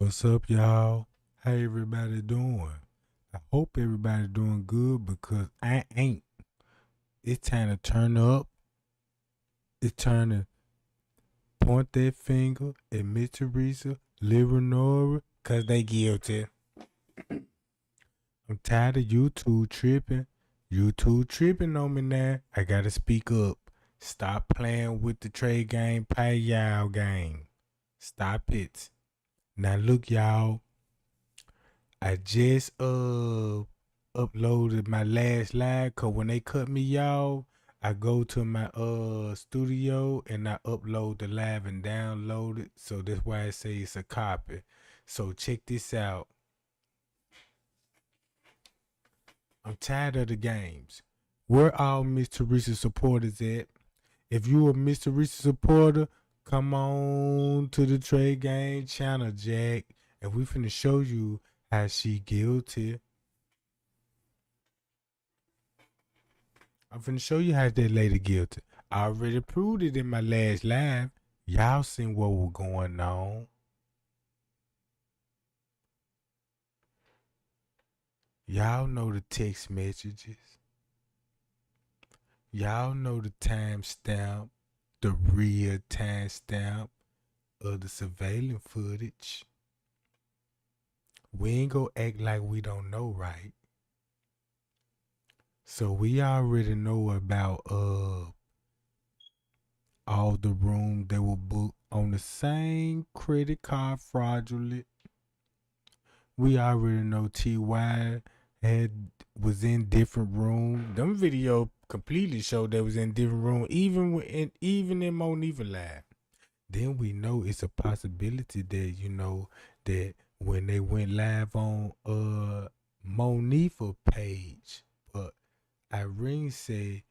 What's up, y'all? How everybody doing? I hope everybody doing good because I ain't. It's time to turn up. It's time to point that finger at Miss Teresa, Leonora, cause they guilty. I'm tired of YouTube tripping. YouTube tripping on me now. I gotta speak up. Stop playing with the trade game, pay y'all game. Stop it. Now look, y'all. I just uploaded my last live cause when they cut me off, I go to my studio and I upload the live and download it. So that's why I say it's a copy. So check this out. I'm tired of the games. Where all Miss Teresa supporters at? If you a Miss Teresa supporter, come on to the Trade Game channel, Jack. And we finna show you how she guilty. I'm finna show you how that lady guilty. I already proved it in my last live. Y'all seen what was going on. Y'all know the text messages. Y'all know the timestamp, the real timestamp of the surveillance footage. We ain't gonna act like we don't know, right? So we already know about all the rooms that were booked on the same credit card fraudulent. We already know TY was in different rooms. Them video completely showed they was in different rooms, even in Monifa live. Then we know it's a possibility that that when they went live on Monifa page, but Irene said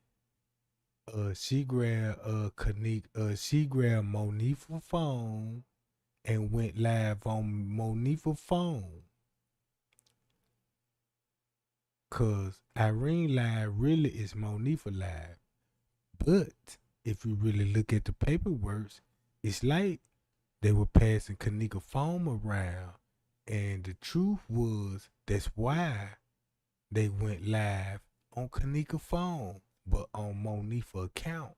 she grabbed Kenneka, she grabbed Monifa phone and went live on Monifa phone. Cause Irene live really is Monifa live. But if you really look at the paperwork, it's like they were passing Kenneka phone around. And the truth was that's why they went live on Kenneka phone, but on Monifa account.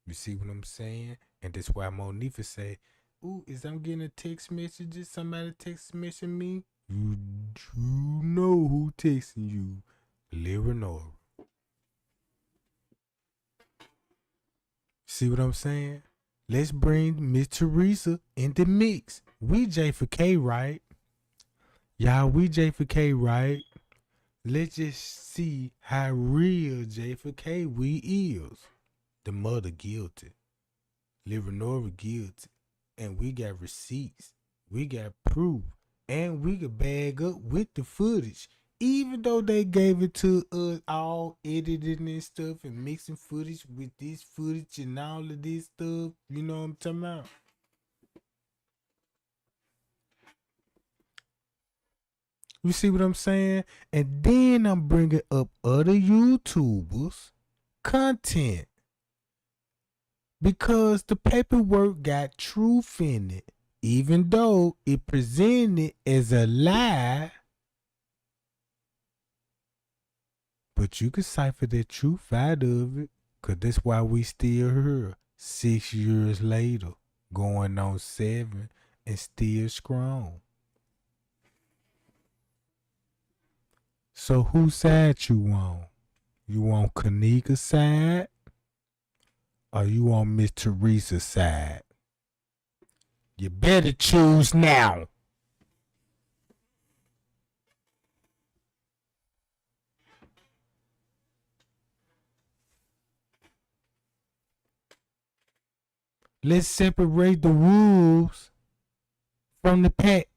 You see what I'm saying? And that's why Monifa say, "Ooh, I'm getting a text message? Somebody text messaging me?" You know who texting you, Leonora. See what I'm saying? Let's bring Miss Teresa in the mix. We J for K, right? Y'all, we J for K, right? Let's just see how real J for K we is. The mother guilty. Leonora guilty. And we got receipts. We got proof. And we could bag up with the footage. Even though they gave it to us all edited and stuff and mixing footage with this footage and all of this stuff. You know what I'm talking about? You see what I'm saying? And then I'm bringing up other YouTubers' content. Because the paperwork got truth in it. Even though it presented as a lie. But you can cipher the truth out of it. Because that's why we still here 6 years later. Going on 7 and still strong. So whose side you on? You on Kenneka's side? Or you on Miss Teresa's side? You better choose now. Let's separate the wolves from the pack.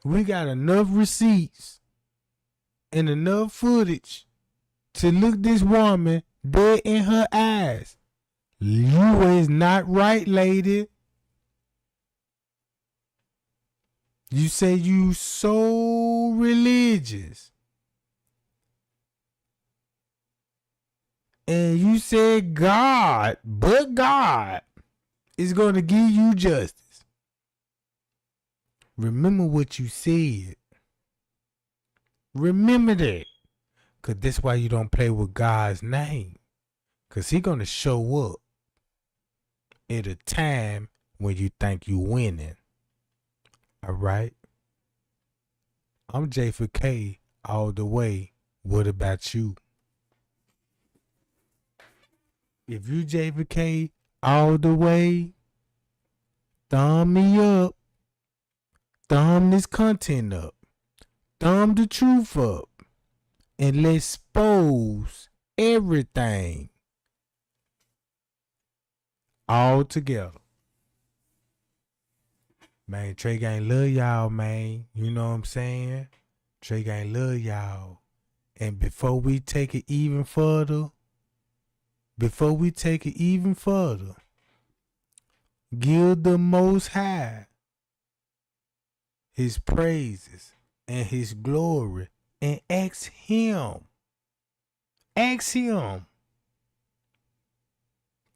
We got enough receipts and enough footage to look this woman dead in her eyes. You is not right, lady. You say you so religious. And you said God, but God. is going to give you justice. Remember what you said. Remember that. Because that's why you don't play with God's name. Because He's going to show up at a time when you think you winning. All right? I'm J for K all the way. What about you? If you J for K all the way, thumb me up. Thumb this content up. Thumb the truth up. And let's expose everything all together. Man, Trey Gang love y'all, man. You know what I'm saying? Trey Gang love y'all. And before we take it even further, give the Most High His praises and His glory and ask Him.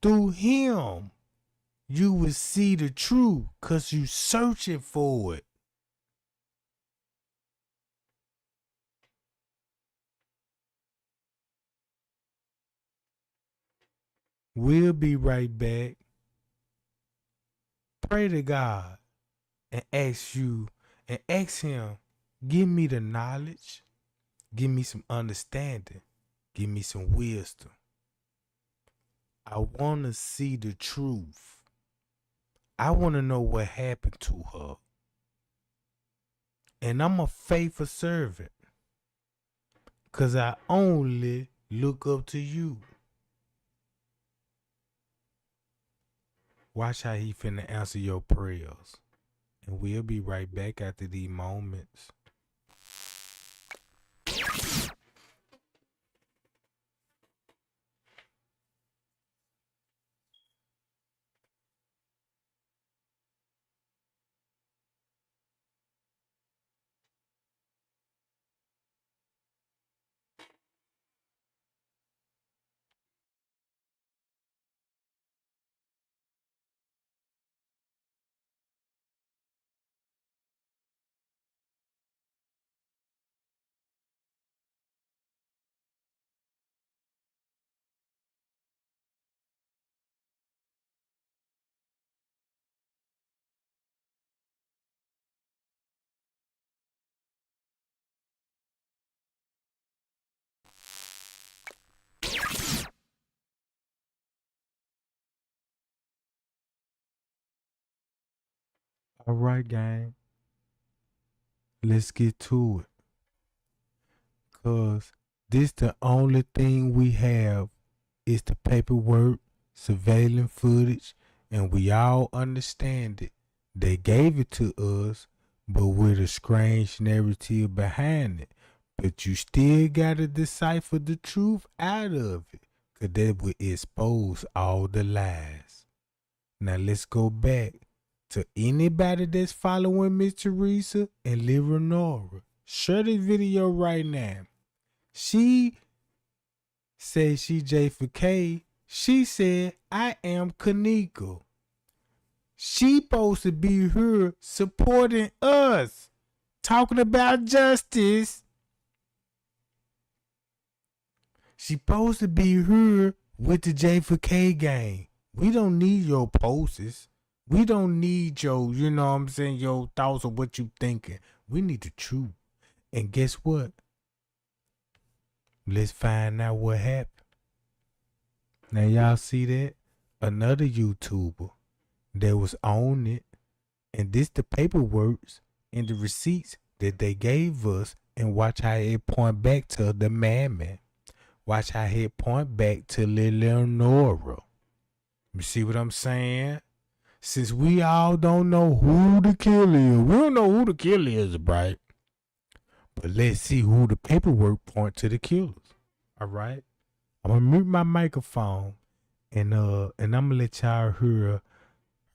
Through Him, you will see the truth because you searching for it. We'll be right back. Pray to God and ask Him, give me the knowledge, give me some understanding, give me some wisdom. I want to see the truth. I want to know what happened to her. And I'm a faithful servant because I only look up to you. Watch how He finna answer your prayers. And we'll be right back after these moments. All right, gang. Let's get to it. Because this the only thing we have is the paperwork, surveillance footage, and we all understand it. They gave it to us, but with a strange narrative behind it. But you still gotta decipher the truth out of it, because that would expose all the lies. Now let's go back to anybody that's following Miss Teresa and Leonora. Share this video right now. She said she J for K. She said, I am Kenneka. She supposed to be here supporting us, talking about justice. She supposed to be here with the J for K gang. We don't need your posts. We don't need your, you know what I'm saying, your thoughts of what you thinking. We need the truth. And guess what? Let's find out what happened. Now y'all see that? Another YouTuber that was on it. And this the paperwork and the receipts that they gave us. And watch how it point back to the madman. Watch how it point back to Leonora. You see what I'm saying? Since we all don't know who the killer is. We don't know who the killer is, right? But let's see who the paperwork point to the killers. All right? I'm gonna mute my microphone and I'm gonna let y'all hear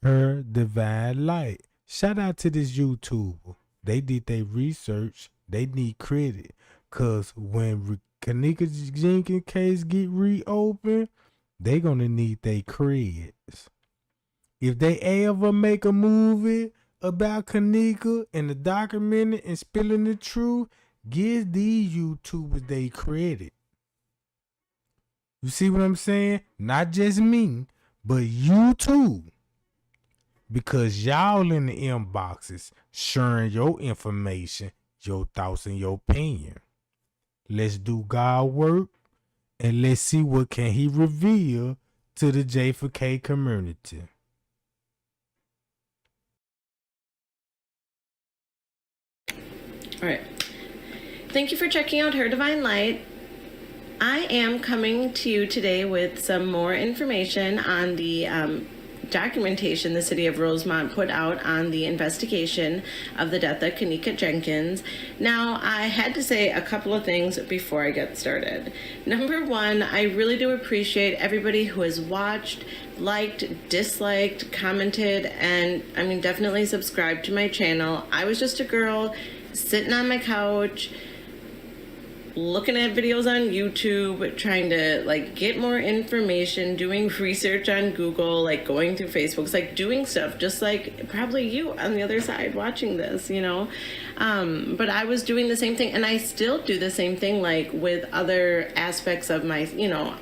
her divine light. Shout out to this YouTuber. They did their research. They need credit. Cause when Kenneka Jenkins case get reopened, they gonna need their creds. If they ever make a movie about Kenneka and the documentary and spilling the truth, give these YouTubers they credit. You see what I'm saying? Not just me, but you too. Because y'all in the inboxes sharing your information, your thoughts, and your opinion. Let's do God work and let's see what can he reveal to the J4K community. All right. Thank you for checking out Her Divine Light. I am coming to you today with some more information on the documentation the city of Rosemont put out on the investigation of the death of Kenneka Jenkins. Now, I had to say a couple of things before I get started. Number one, I really do appreciate everybody who has watched, liked, disliked, commented, and I mean definitely subscribed to my channel. I was just a girl sitting on my couch looking at videos on YouTube, trying to like get more information, doing research on Google, like going through Facebook, like doing stuff just like probably you on the other side watching this, you know. But I was doing the same thing, and I still do the same thing, like with other aspects of my, you know,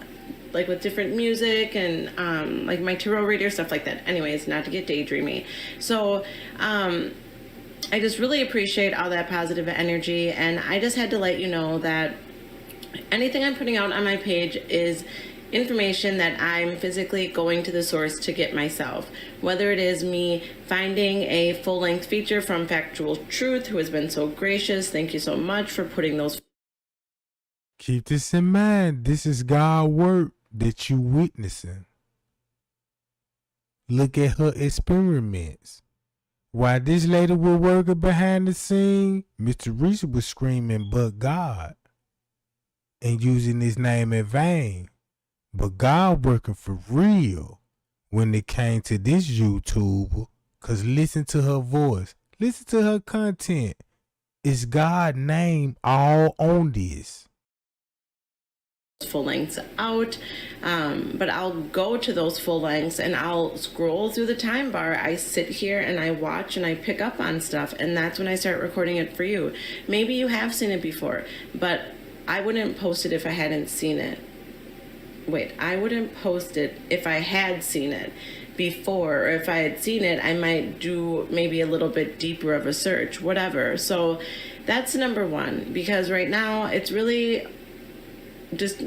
like with different music and like my tarot reader, stuff like that. Anyways, not to get daydreamy. So I just really appreciate all that positive energy, and I just had to let you know that anything I'm putting out on my page is information that I'm physically going to the source to get myself. Whether it is me finding a full-length feature from Factual Truth, who has been so gracious. Thank you so much for putting those. Keep this in mind. This is God work that you witnessing. Look at her experiments. While this lady was working behind the scene, Mr. Reese was screaming, "But God," and using his name in vain. But God working for real when it came to this YouTuber. Cause listen to her voice. Listen to her content. It's God's name all on this. Full lengths out, but I'll go to those full lengths and I'll scroll through the time bar. I sit here and I watch and I pick up on stuff, and that's when I start recording it for you. Maybe you have seen it before, but I wouldn't post it if I hadn't seen it. Wait, I wouldn't post it if I had seen it before, or if I had seen it, I might do maybe a little bit deeper of a search, whatever. So that's number one, because right now it's really just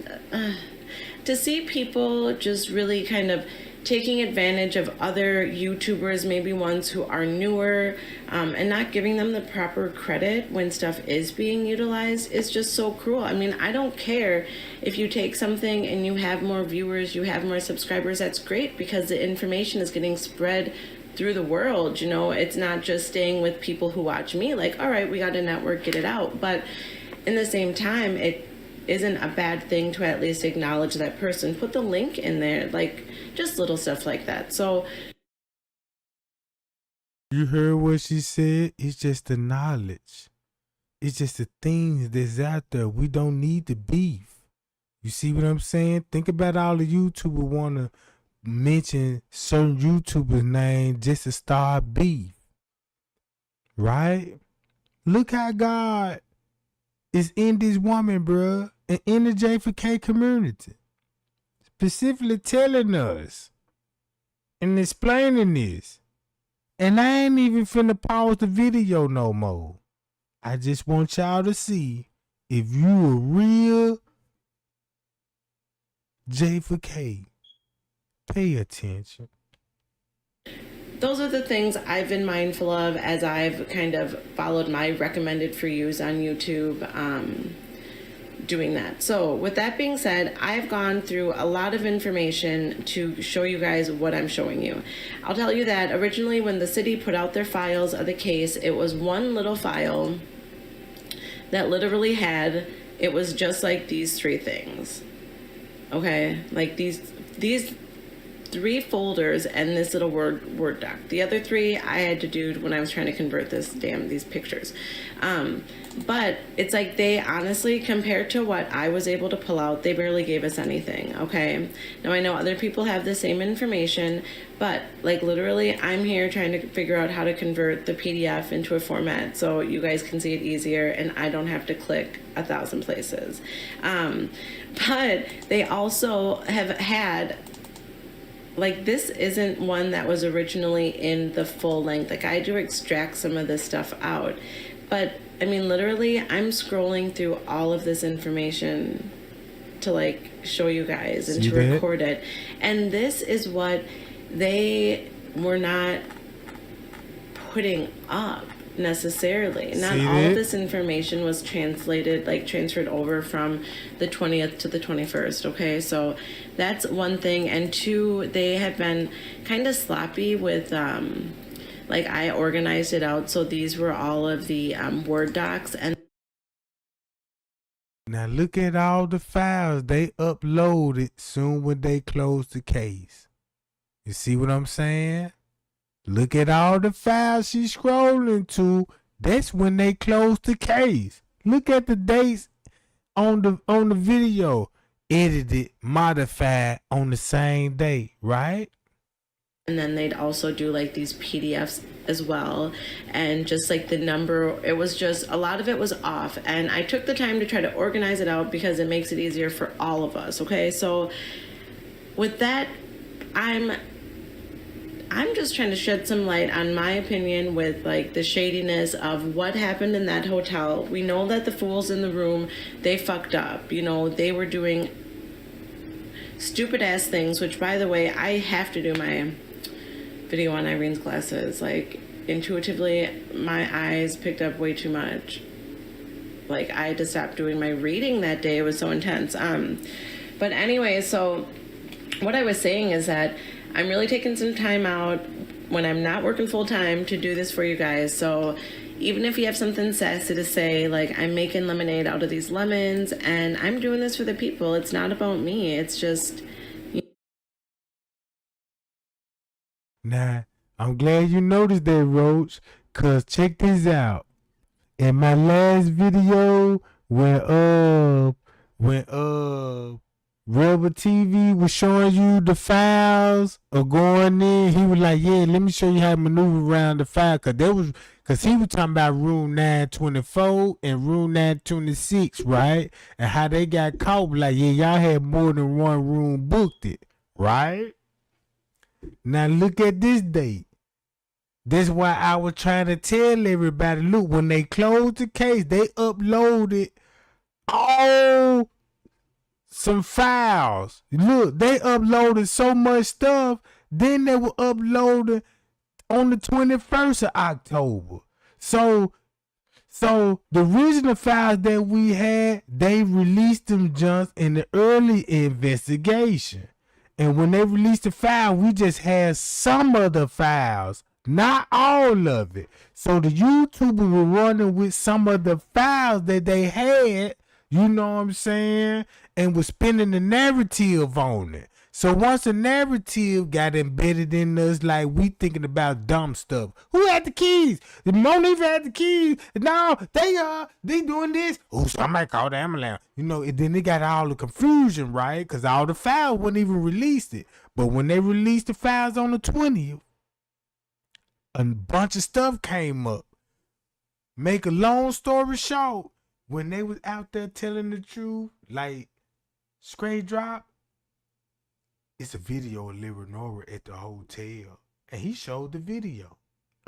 to see people just really kind of taking advantage of other YouTubers, maybe ones who are newer, and not giving them the proper credit when stuff is being utilized is just so cruel. I mean, I don't care if you take something and you have more viewers, you have more subscribers. That's great, because the information is getting spread through the world. You know, it's not just staying with people who watch me, like, all right, we got a network, get it out. But in the same time, it isn't a bad thing to at least acknowledge that person, put the link in there, like just little stuff like that. So you heard what she said? It's just the knowledge. It's just the things that's out there. We don't need the beef. You see what I'm saying? Think about all the YouTubers want to mention certain YouTubers' name just to start beef. Right? Look how God is in this woman, bruh, and in the J4K community. Specifically telling us and explaining this. And I ain't even finna pause the video no more. I just want y'all to see if you a real J4K. Pay attention. Those are the things I've been mindful of as I've kind of followed my recommended for yous on YouTube, doing that. So with that being said, I've gone through a lot of information to show you guys what I'm showing you. I'll tell you that originally when the city put out their files of the case, it was one little file that literally had, it was just like these three things. Okay, like these 3 folders and this little word doc. The other 3 I had to do when I was trying to convert these pictures. But it's like they honestly, compared to what I was able to pull out, they barely gave us anything. Okay. Now I know other people have the same information, but like literally I'm here trying to figure out how to convert the PDF into a format so you guys can see it easier and I don't have to click 1,000 places. But they also have had, like, this isn't one that was originally in the full length. Like, I had to extract some of this stuff out. But, I mean, literally, I'm scrolling through all of this information to, like, show you guys and to record it. And this is what they were not putting up necessarily. Not all of this information was transferred over from the 20th to the 21st. Okay, so that's one thing. And 2, they have been kind of sloppy with like I organized it out, so these were all of the Word docs. And now look at all the files they uploaded soon when they closed the case. You see what I'm saying? Look at all the files she's scrolling to. That's when they closed the case. Look at the dates on the video. Edited, modified on the same day, right? And then they'd also do like these PDFs as well. And just like the number, it was just, a lot of it was off. And I took the time to try to organize it out because it makes it easier for all of us. Okay, so with that, I'm just trying to shed some light on my opinion with like the shadiness of what happened in that hotel. We know that the fools in the room, they fucked up. You know, they were doing stupid ass things, which by the way, I have to do my video on Irene's glasses. Like intuitively, my eyes picked up way too much. Like I had to stop doing my reading that day. It was so intense. But anyway, so what I was saying is that I'm really taking some time out when I'm not working full time to do this for you guys. So even if you have something sassy to say, like I'm making lemonade out of these lemons and I'm doing this for the people. It's not about me. It's just. Nah, I'm glad you noticed that, Roach, cause check this out. In my last video, when Rebel TV was showing you the files of going in, he was like, yeah, let me show you how to maneuver around the file. Cause he was talking about room 924 and room 926, right? And how they got caught, like, yeah, y'all had more than one room booked it, right? Now look at this date. That's why I was trying to tell everybody, look, when they closed the case, they uploaded all some files. Look, they uploaded so much stuff, then they were uploaded on the 21st of October. So the original files that we had, they released them just in the early investigation. And when they released the file, we just had some of the files, not all of it. So the YouTubers were running with some of the files that they had, you know what I'm saying, and was spinning the narrative on it. So once the narrative got embedded in us, like we thinking about dumb stuff. Who had the keys? The Monifa had the keys. No, they doing this. Oh, somebody called the ambulance. You know, and then they got all the confusion, right? Because all the files wouldn't even released it. But when they released the files on the 20th, a bunch of stuff came up. Make a long story short, when they was out there telling the truth, like Straight Drop, it's a video of Leonora at the hotel. And he showed the video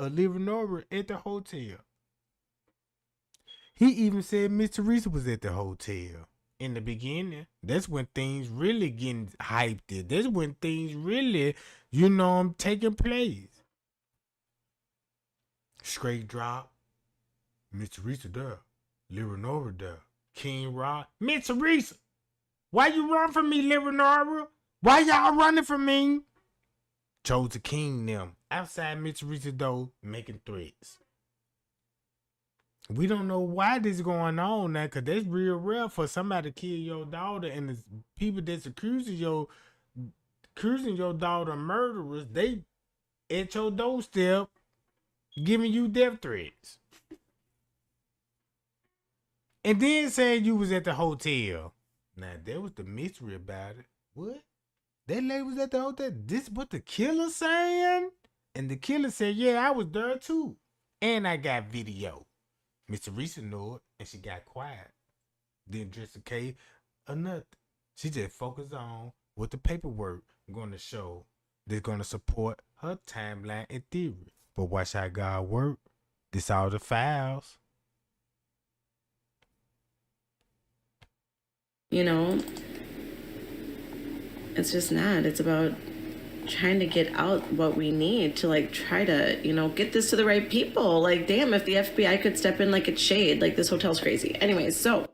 of Leonora at the hotel. He even said Miss Teresa was at the hotel in the beginning. That's when things really getting hyped. That's when things really, taking place. Straight Drop, Miss Teresa there, Leonora there, King Rod, Miss Teresa, why you run from me, Leonora? Why y'all running from me? Chose the king them outside Miss Teresa door making threats. We don't know why this is going on now, cause that's real rare for somebody to kill your daughter and the people that's accusing your accusing your daughter of murderers, they at your doorstep giving you death threats. And then saying you was at the hotel. Now, there was the mystery about it. What? That lady was at the hotel? This what the killer saying? And the killer said, yeah, I was there too. And I got video. Miss Teresa knew it, and she got quiet. Didn't dress a case or nothing. She just focused on what the paperwork going to show. They're going to support her timeline and theory. But watch how God work. This all the files. You know, it's just not. It's about trying to get out what we need to like try to, you know, get this to the right people. Like, damn, if the FBI could step in like it's shade, like this hotel's crazy. Anyways, so.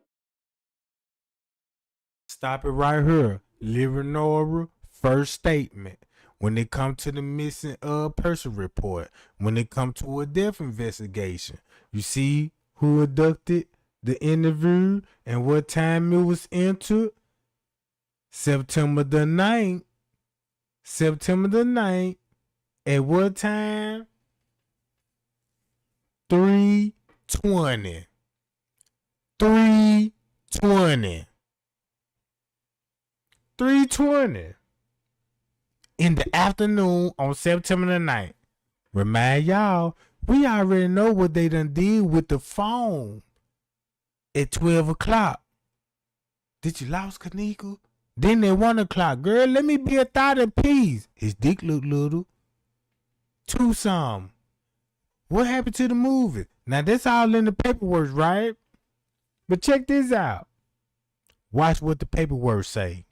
Stop it right here. Leonora, first statement. When it comes to the missing person report, when it comes to a death investigation, you see who conducted the interview and what time it was entered? September the 9th. September the 9th. At what time? 3:20. 3:20. 3:20. In the afternoon on September the 9th. Remind y'all, we already know what they done did with the phone at 12 o'clock. Did you lost Kenneka? Then at 1 o'clock, girl, let me be 1,000 piece. His dick look little. 2 some. What happened to the movie? Now that's all in the paperwork, right? But check this out. Watch what the paperwork say.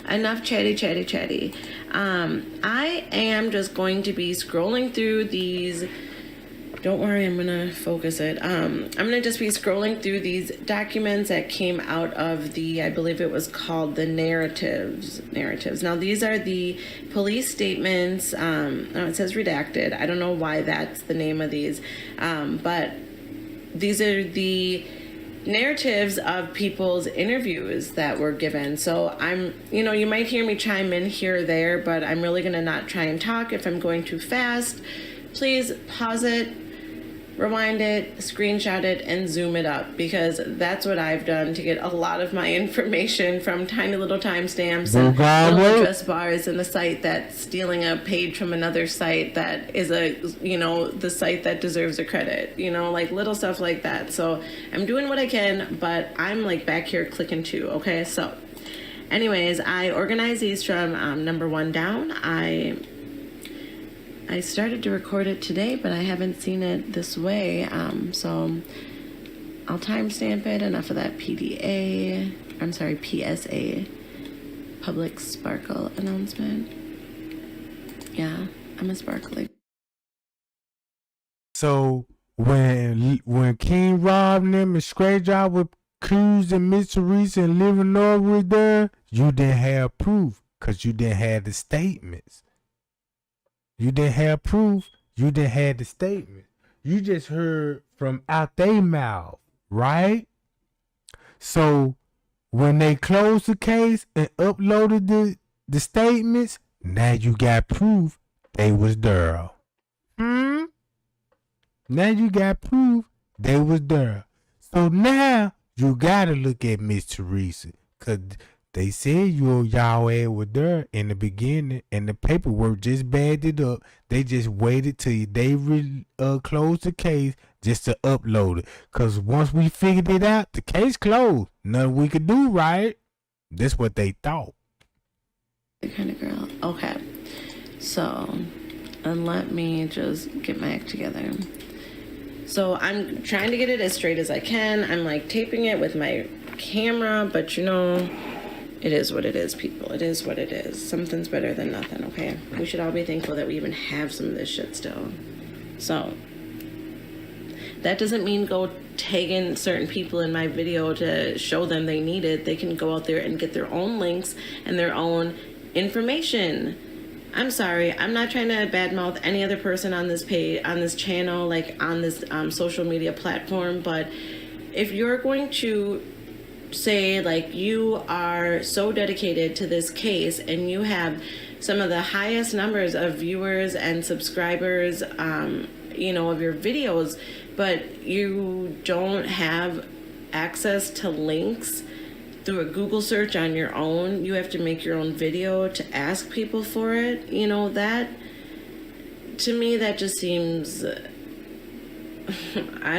Enough chatty. I am just going to be scrolling through these. Don't worry, I'm gonna focus it. I'm gonna just be scrolling through these documents that came out of the, I believe it was called the narratives. Now these are the police statements. It says redacted. I don't know why that's the name of these, but these are the narratives of people's interviews that were given. So you might hear me chime in here or there, but I'm really gonna not try and talk. If I'm going too fast, please pause it, rewind it, screenshot it, and zoom it up, because that's what I've done to get a lot of my information from tiny little timestamps and little address bars and a site that's stealing a page from another site that is the site that deserves a credit, like little stuff like that. So I'm doing what I can, but I'm like back here clicking too. Okay, so anyways, I organized these from number 1 down. I started to record it today, but I haven't seen it this way, so I'll timestamp it. Enough of that PSA, public sparkle announcement. Yeah, I'm a sparkly. So when King robbed them and Scratch Job with Cruz and Miss Teresa and Leonora were there, you didn't have proof because you didn't have the statements. You didn't have proof. You didn't have the statement. You just heard from out their mouth, right? So when they closed the case and uploaded the statements, now you got proof they was there. Now you got proof they was there. So now you gotta look at Miss Teresa, cause they said y'all were there in the beginning, and the paperwork just bagged it up. They just waited till they closed the case just to upload it. Cause once we figured it out, the case closed. Nothing we could do, right? That's what they thought. The kind of girl. Okay, so and let me just get my act together. So I'm trying to get it as straight as I can. I'm like taping it with my camera, but it is what it is, people. It is what it is. Something's better than nothing, okay? We should all be thankful that we even have some of this shit still. So, that doesn't mean go tagging certain people in my video to show them they need it. They can go out there and get their own links and their own information. I'm sorry, I'm not trying to badmouth any other person on this page, on this channel, like on this social media platform, but if you're going to say like you are so dedicated to this case and you have some of the highest numbers of viewers and subscribers, you know, of your videos, but you don't have access to links through a Google search on your own. You have to make your own video to ask people for it. You know, that, to me, that just seems, I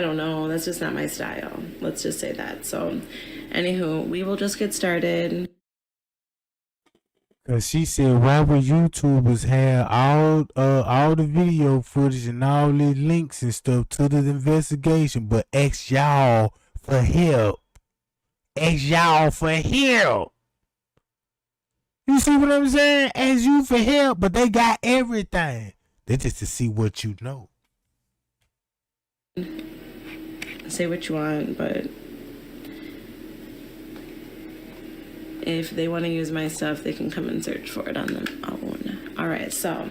don't know, that's just not my style. Let's just say that. So, anywho, we will just get started. Cause she said, why would YouTubers have all the video footage and all the links and stuff to the investigation, but ask y'all for help? Ask y'all for help. You see what I'm saying? Ask you for help, but they got everything. They just to see what you know. Say what you want, but if they want to use my stuff, they can come and search for it on their own. All right, so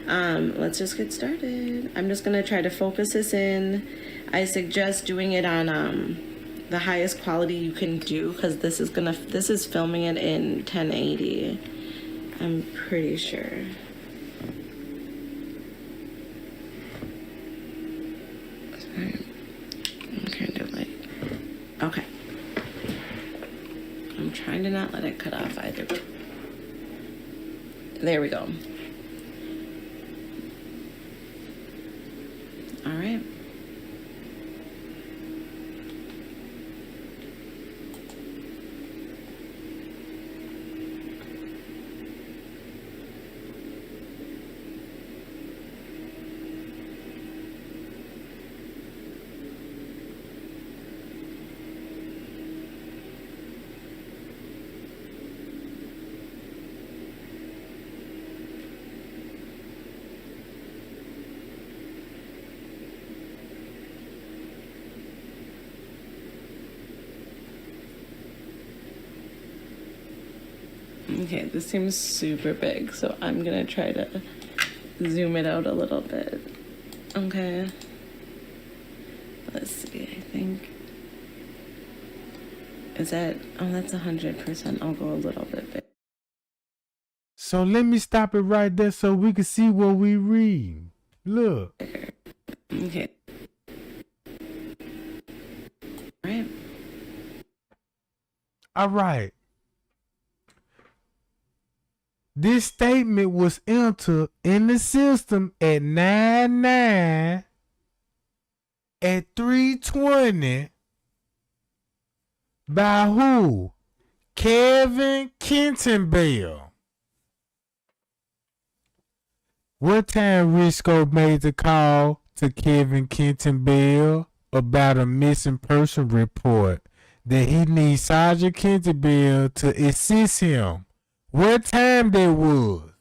let's just get started. I'm just gonna try to focus this in. I suggest doing it on the highest quality you can do, because this is filming it in 1080. I'm pretty sure. I'm kind of like, okay. I'm trying to not let it cut off either. There we go. All right. Okay, this seems super big, so I'm gonna try to zoom it out a little bit. Okay. Let's see, I think. Is that, oh, that's 100%. I'll go a little bit big. So let me stop it right there so we can see what we read. Look. Okay. All right. This statement was entered in the system at 9/9 at 3:20 by who? Kevin Kenton. What time Risco made the call to Kevin Kenton about a missing person report that he needs Sergeant Kenton to assist him? What time that was?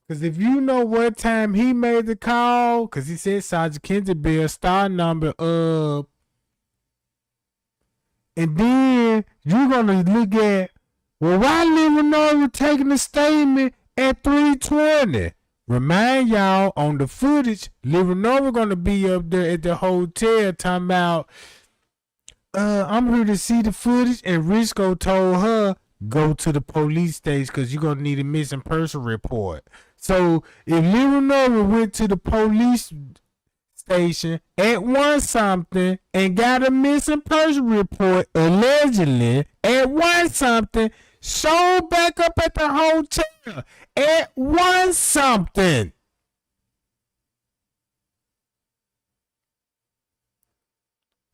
Because if you know what time he made the call, because he said Sergeant Kenton star number up, and then you're going to look at, well, why Leonora taking the statement at 3:20? Remind y'all, on the footage, Leonora going to be up there at the hotel talking about, I'm here to see the footage, and Risco told her, go to the police station because you're going to need a missing person report. So if Leonora went to the police station at 1 something and got a missing person report, allegedly, at 1 something, showed back up at the hotel at 1 something.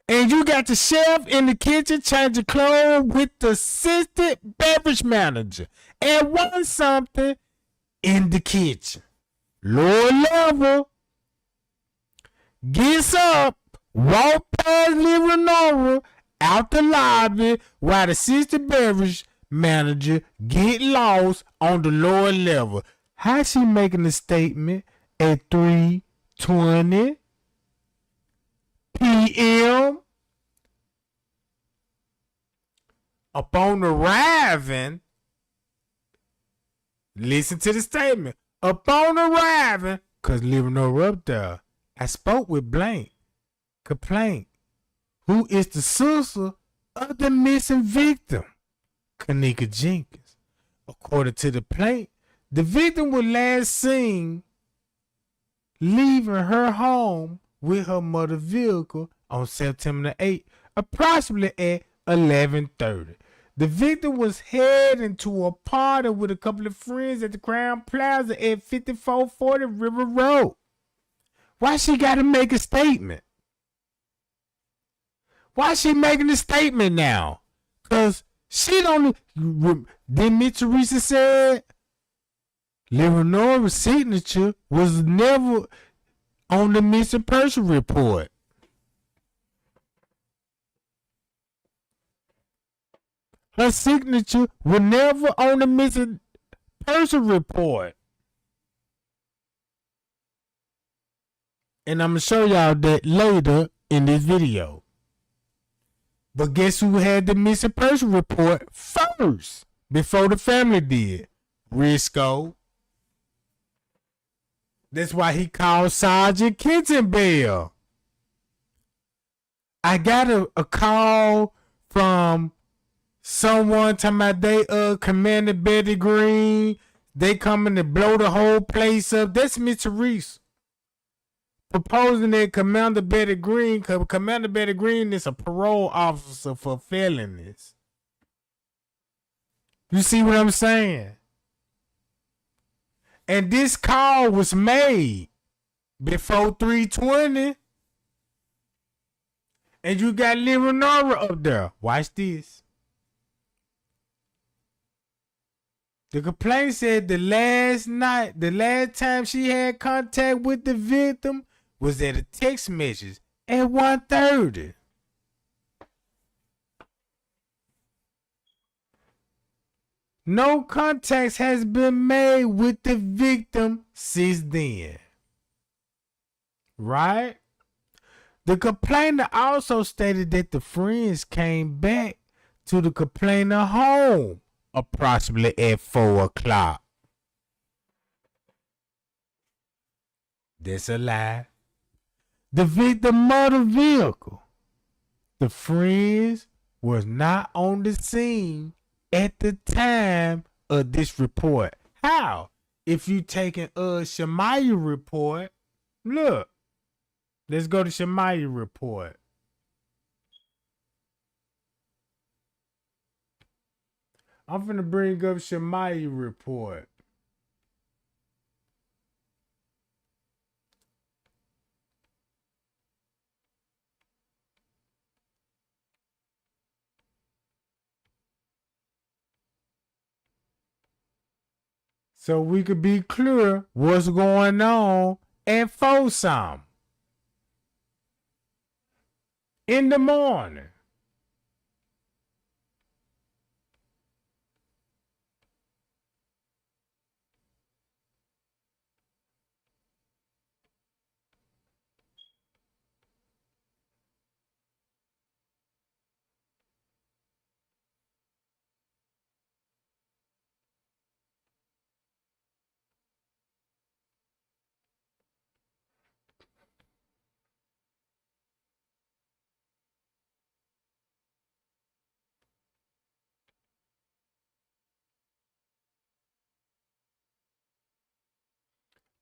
And you got the chef in the kitchen changing clothes with the assistant beverage manager at 1 something in the kitchen. Lower level gets up, walk past Leonora out the lobby while the assistant beverage manager get lost on the lower level. How she making a statement at 3:20 p.m. Upon arriving, listen to the statement. Upon arriving, because Leonora up there, I spoke with blank complaint, who is the sister of the missing victim, Kenneka Jenkins. According to the plaintiff, the victim was last seen leaving her home with her motor vehicle on September the 8th, approximately at 11:30. The victim was heading to a party with a couple of friends at the Crown Plaza at 5440 River Road. Why she got to make a statement? Why she making a statement now? Because she don't... Then Miss Teresa said Leonora's signature was never on the missing person report. Her signature was never on the missing person report. And I'm going to show y'all that later in this video. But guess who had the missing person report first? Before the family did? Risco. That's why he called Sergeant Kenton. I got a call from someone talking about they Commander Betty Green. They coming to blow the whole place up. That's Miss Teresa. Proposing that Commander Betty Green, because Commander Betty Green is a parole officer for felonies. You see what I'm saying? And this call was made before 3:20. And you got Leonora up there. Watch this. The complaint said the last time she had contact with the victim was at a text message at 1:30. No contacts has been made with the victim since then. Right? The complainant also stated that the friends came back to the complainant home approximately at 4 o'clock. That's a lie. The victim motor vehicle. The friends was not on the scene at the time of this report. How? If you taking Shamaya report, look. Let's go to Shamaya report. I'm finna bring up Shamaya report. So we could be clear what's going on at Folsom in the morning.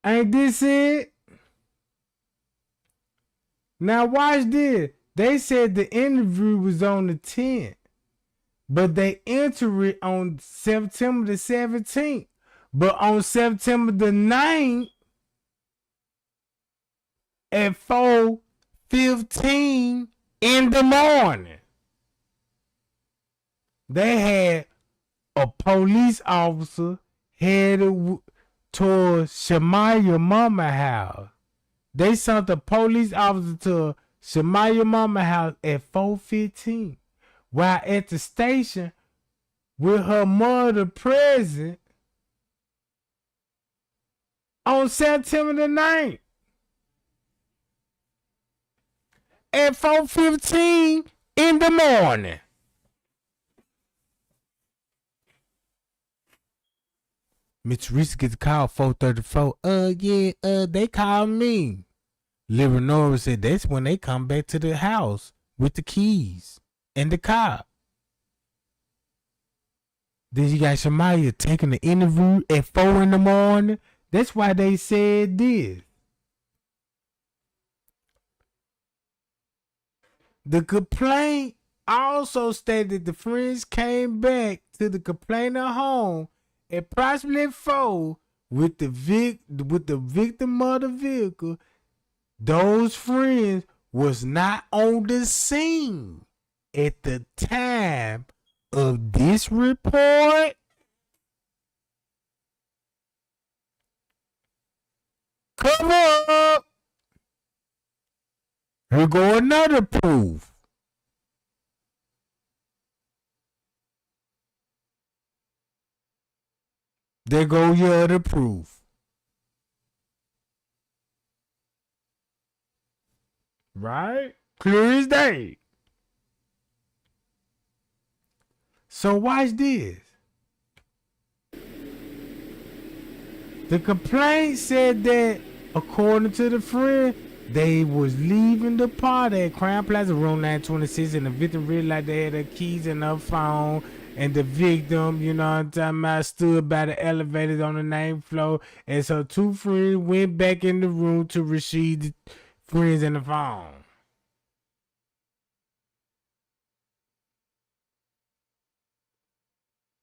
Ain't this it? Now watch this. They said the interview was on the 10th, but they entered it on September the 17th. But on September the 9th at 4:15 in the morning, they had a police officer headed towards Shamaya Mama house. They sent the police officer to Shamaya Mama house at 4:15, while at the station with her mother present on September the 9th at 4:15 in the morning. Miss Teresa gets a call 4:34. They called me. Leonora said that's when they come back to the house with the keys. and the cop. Then you got Shamaya taking the interview at 4 in the morning. That's why they said this. The complaint also stated the friends came back to the complainer home at approximately 4 with the victim of the vehicle. Those friends was not on the scene at the time of this report. Come on. Here go another proof. There go your other proof. Right? Clear as day. So watch this. The complaint said that, according to the friend, they was leaving the party at Crown Plaza, room 926, and the victim realized they had their keys in her phone, and the victim, you know what I'm talking about, stood by the elevators on the 9th floor, and so two friends went back in the room to receive the friends in the phone.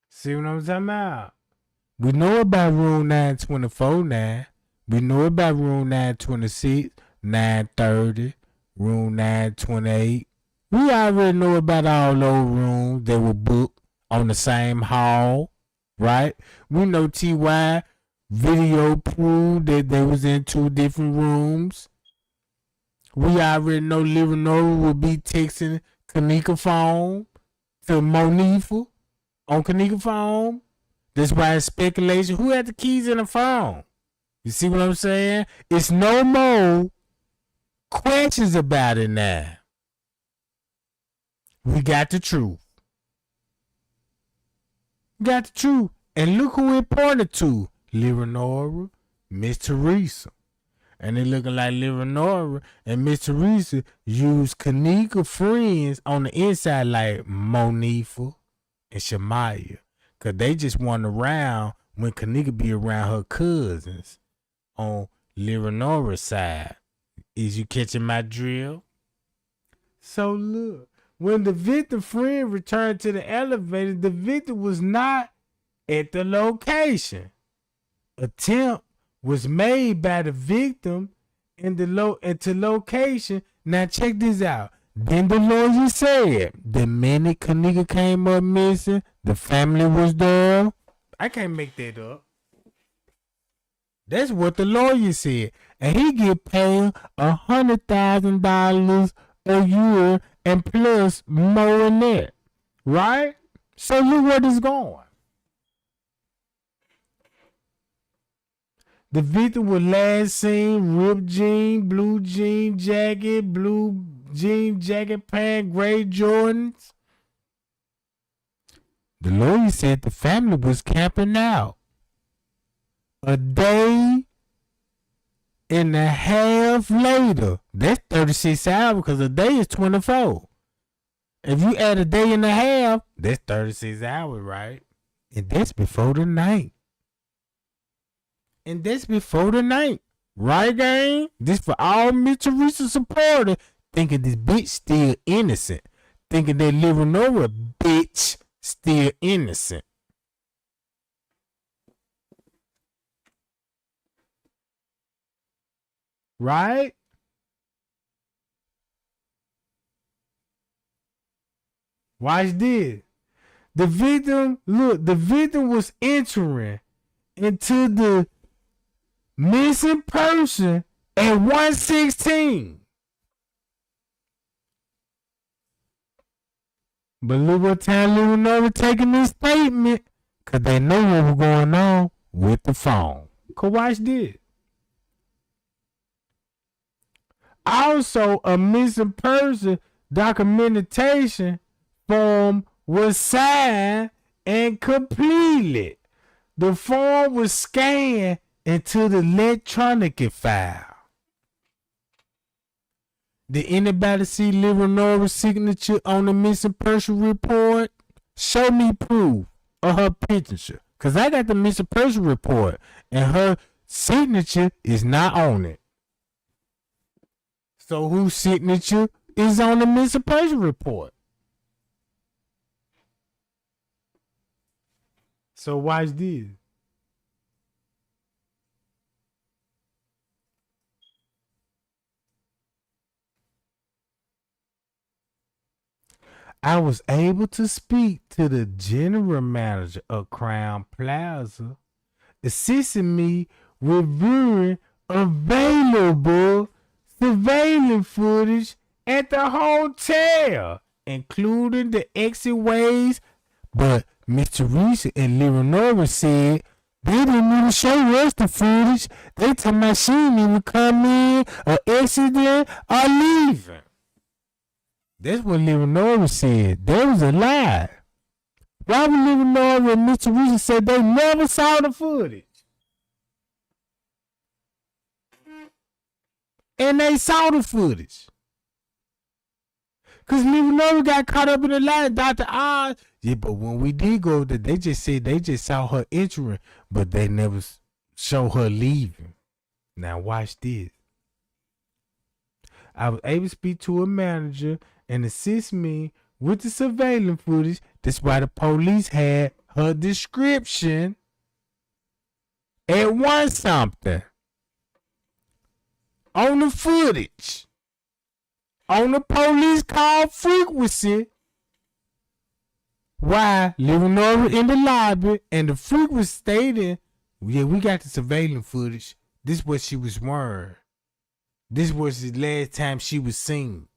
See what I'm talking about? We know about room 924 now. We know about room 926, 930, room 928. We already know about all those rooms that were booked on the same hall, right? We know T.Y. video proved that they was in 2 different rooms. We already know Leonora will be texting Kenneka phone to Monifa on Kenneka phone. That's why it's speculation. Who had the keys in the phone? You see what I'm saying? It's no more questions about it now. We got the truth. Got the truth. And look who it pointed to. Leonora, Miss Teresa. And it looking like Leonora and Miss Teresa used Kenneka friends on the inside like Monifa and Shamaya. Cause they just went around when Kenneka be around her cousins on Leonora's side. Is you catching my drill? So look, when the victim friend returned to the elevator, the victim was not at the location. Attempt was made by the victim in the into location. Now check this out. Then the lawyer said the minute Kenneka came up missing, the family was there. I can't make that up. That's what the lawyer said. And he get paid $100,000 a year and plus more than that. Right? So look where this going. The victim was last seen ripped jean, blue jean jacket, blue jean jacket pant, gray Jordans. The lawyer said the family was camping out. A day and a half later, that's 36 hours because a day is 24. If you add a day and a half, that's 36 hours, right? And that's before the night. Right, gang? This for all Miss Teresa supporters thinking this bitch still innocent. Thinking that Leonora bitch still innocent. Right? Watch this. The victim was entering into the missing person at 116. But look what time Leonora taking this statement, because they know what was going on with the phone. Cause watch this. Also, a missing person documentation form was signed and completed. The form was scanned into the electronic file. Did anybody see Leonora's signature on the missing person report? Show me proof of her signature. Because I got the missing person report and her signature is not on it. So whose signature is on the missing person report? So watch this. I was able to speak to the general manager of Crown Plaza, assisting me with viewing available surveillance footage at the hotel, including the exit ways. But Miss Teresa and Leonora said they didn't even show us the footage. They told me she didn't even come in or exiting or leaving. That's what Leonora said. That was a lie. Why would Leonora and Miss Teresa say they never saw the footage? And they saw the footage. Because Leonora got caught up in the lie. Dr. Oz. Yeah, but when we did go there, they just said they just saw her entering, but they never show her leaving. Now watch this. I was able to speak to a manager and assist me with the surveillance footage. That's why the police had her description at one something on the footage on the police call frequency. Why Leonora in the lobby and the frequency stating, yeah, we got the surveillance footage. This is what she was wearing. This was the last time she was seen.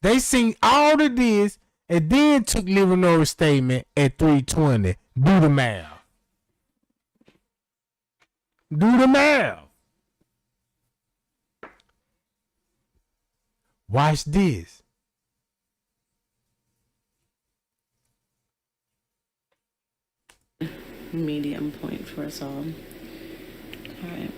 They seen all of this and then took Leonora's statement at 3:20. Do the math. Do the math. Watch this. Medium point for us all. All right.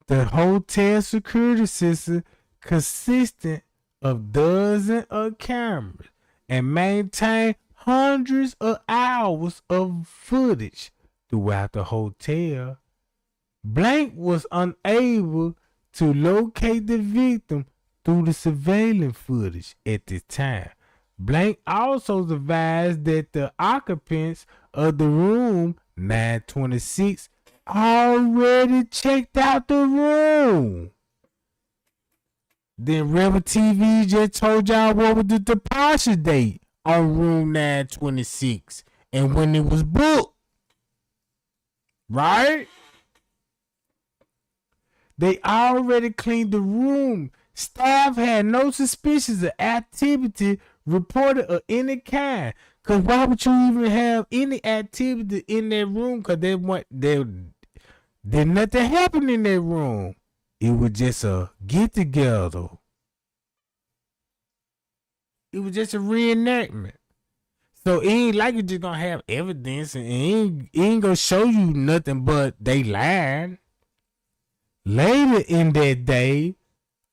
The hotel security system consisted of dozens of cameras and maintained hundreds of hours of footage throughout the hotel. Blank was unable to locate the victim through the surveillance footage at the time. Blank also advised that the occupants of the room 926 already checked out the room. Then Rebel TV just told y'all what was the departure date on room 926 and when it was booked. Right? They already cleaned the room. Staff had no suspicions of activity reported of any kind. Cause why would you even have any activity in that room? Cause there's nothing happened in that room. It was just a get together. It was just a reenactment. So it ain't like you just gonna have evidence and it ain't gonna show you nothing but they lied. Later in that day,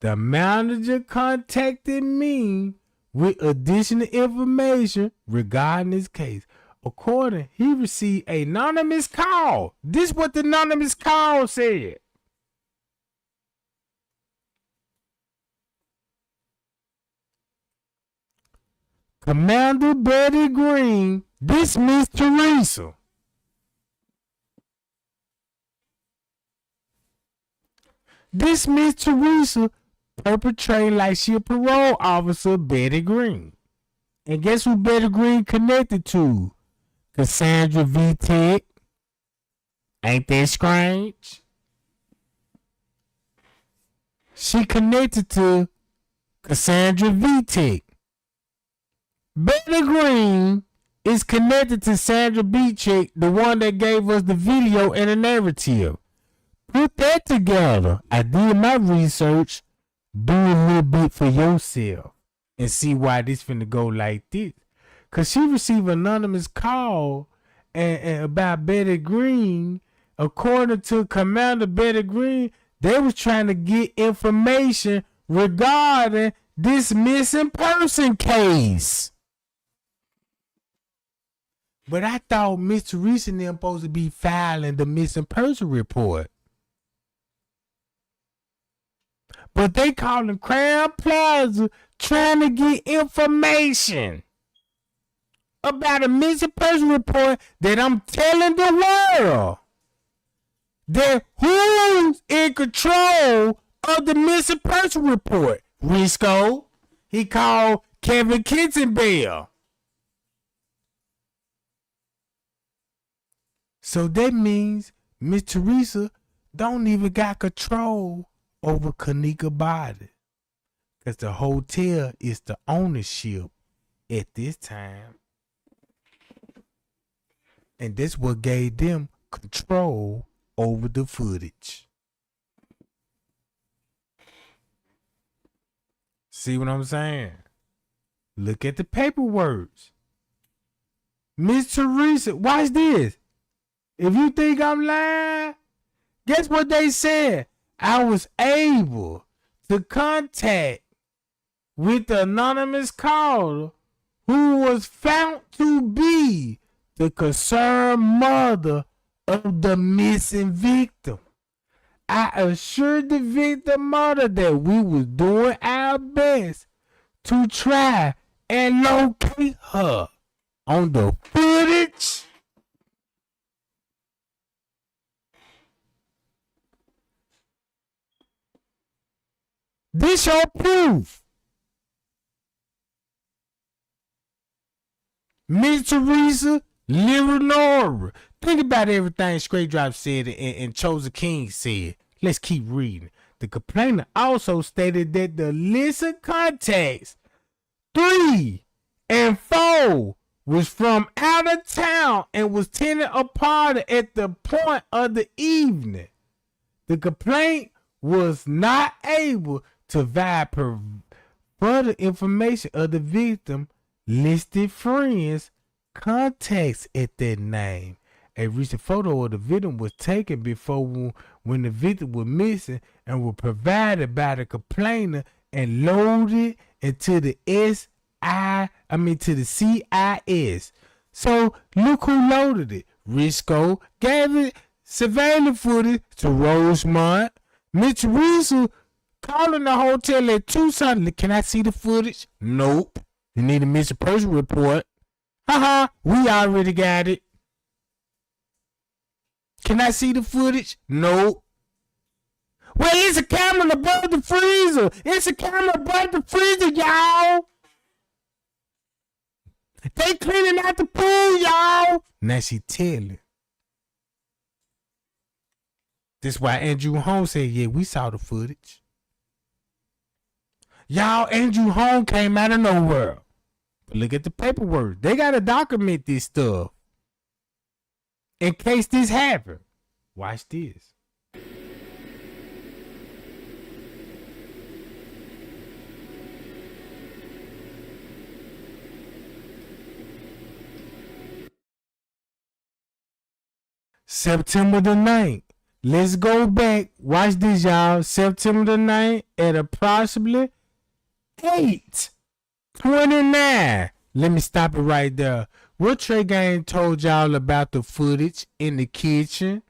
the manager contacted me with additional information regarding this case. According, he received an anonymous call. This is what the anonymous call said. Commander Betty Green dismissed Teresa. Dismissed Teresa perpetrating like she a parole officer, Betty Green. And guess who Betty Green connected to? Cassandra V-Tech. Ain't that strange? She connected to Cassandra V-Tech. Betty Green is connected to Sandra V-Tech, the one that gave us the video and the narrative. Put that together. I did my research. Do a little bit for yourself and see why this finna go like this. Cause she received an anonymous call and about Betty Green. According to Commander Betty Green, They was trying to get information regarding this missing person case. But I thought Miss Teresa and them supposed to be filing the missing person report. But they calling Crown Plaza trying to get information about a missing person report that I'm telling the world that who's in control of the missing person report. Risco. He called Kevin Kitzenbell. So that means Miss Teresa don't even got control over Kenneka body. Because the hotel is the ownership at this time. And that's what gave them control over the footage. See what I'm saying? Look at the paperwork. Miss Teresa, watch this. If you think I'm lying, guess what they said? I was able to contact with the anonymous caller who was found to be the concerned mother of the missing victim. I assured the victim mother that we was doing our best to try and locate her on the footage. This your proof. Miss Teresa, Leonora. Think about everything Straight Drop said and Chosen King said. Let's keep reading. The complainant also stated that the list of contacts 3 and 4 was from out of town and was tending a party at the point of the evening. The complaint was not able to provide further information of the victim listed friends contacts at that name. A recent photo of the victim was taken before when the victim was missing and was provided by the complainant and loaded into the to the CIS. So look who loaded it. Risco gave it surveillance footage to Rosemont. Miss Teresa calling the hotel at Tucson. Can I see the footage? Nope. You need a missing person report. We already got it. Can I see the footage? Nope. Well, it's a camera above the freezer. It's a camera above the freezer, y'all. They cleaning out the pool, y'all. Now she telling. That's why Andrew Holmes said, yeah, we saw the footage. Y'all, Andrew Holmes came out of nowhere. But look at the paperwork. They got to document this stuff in case this happens. Watch this. September the 9th. Let's go back. Watch this, y'all. September the 9th at approximately 8:29. Let me stop it right there. What Trey Gang told y'all about the footage in the kitchen?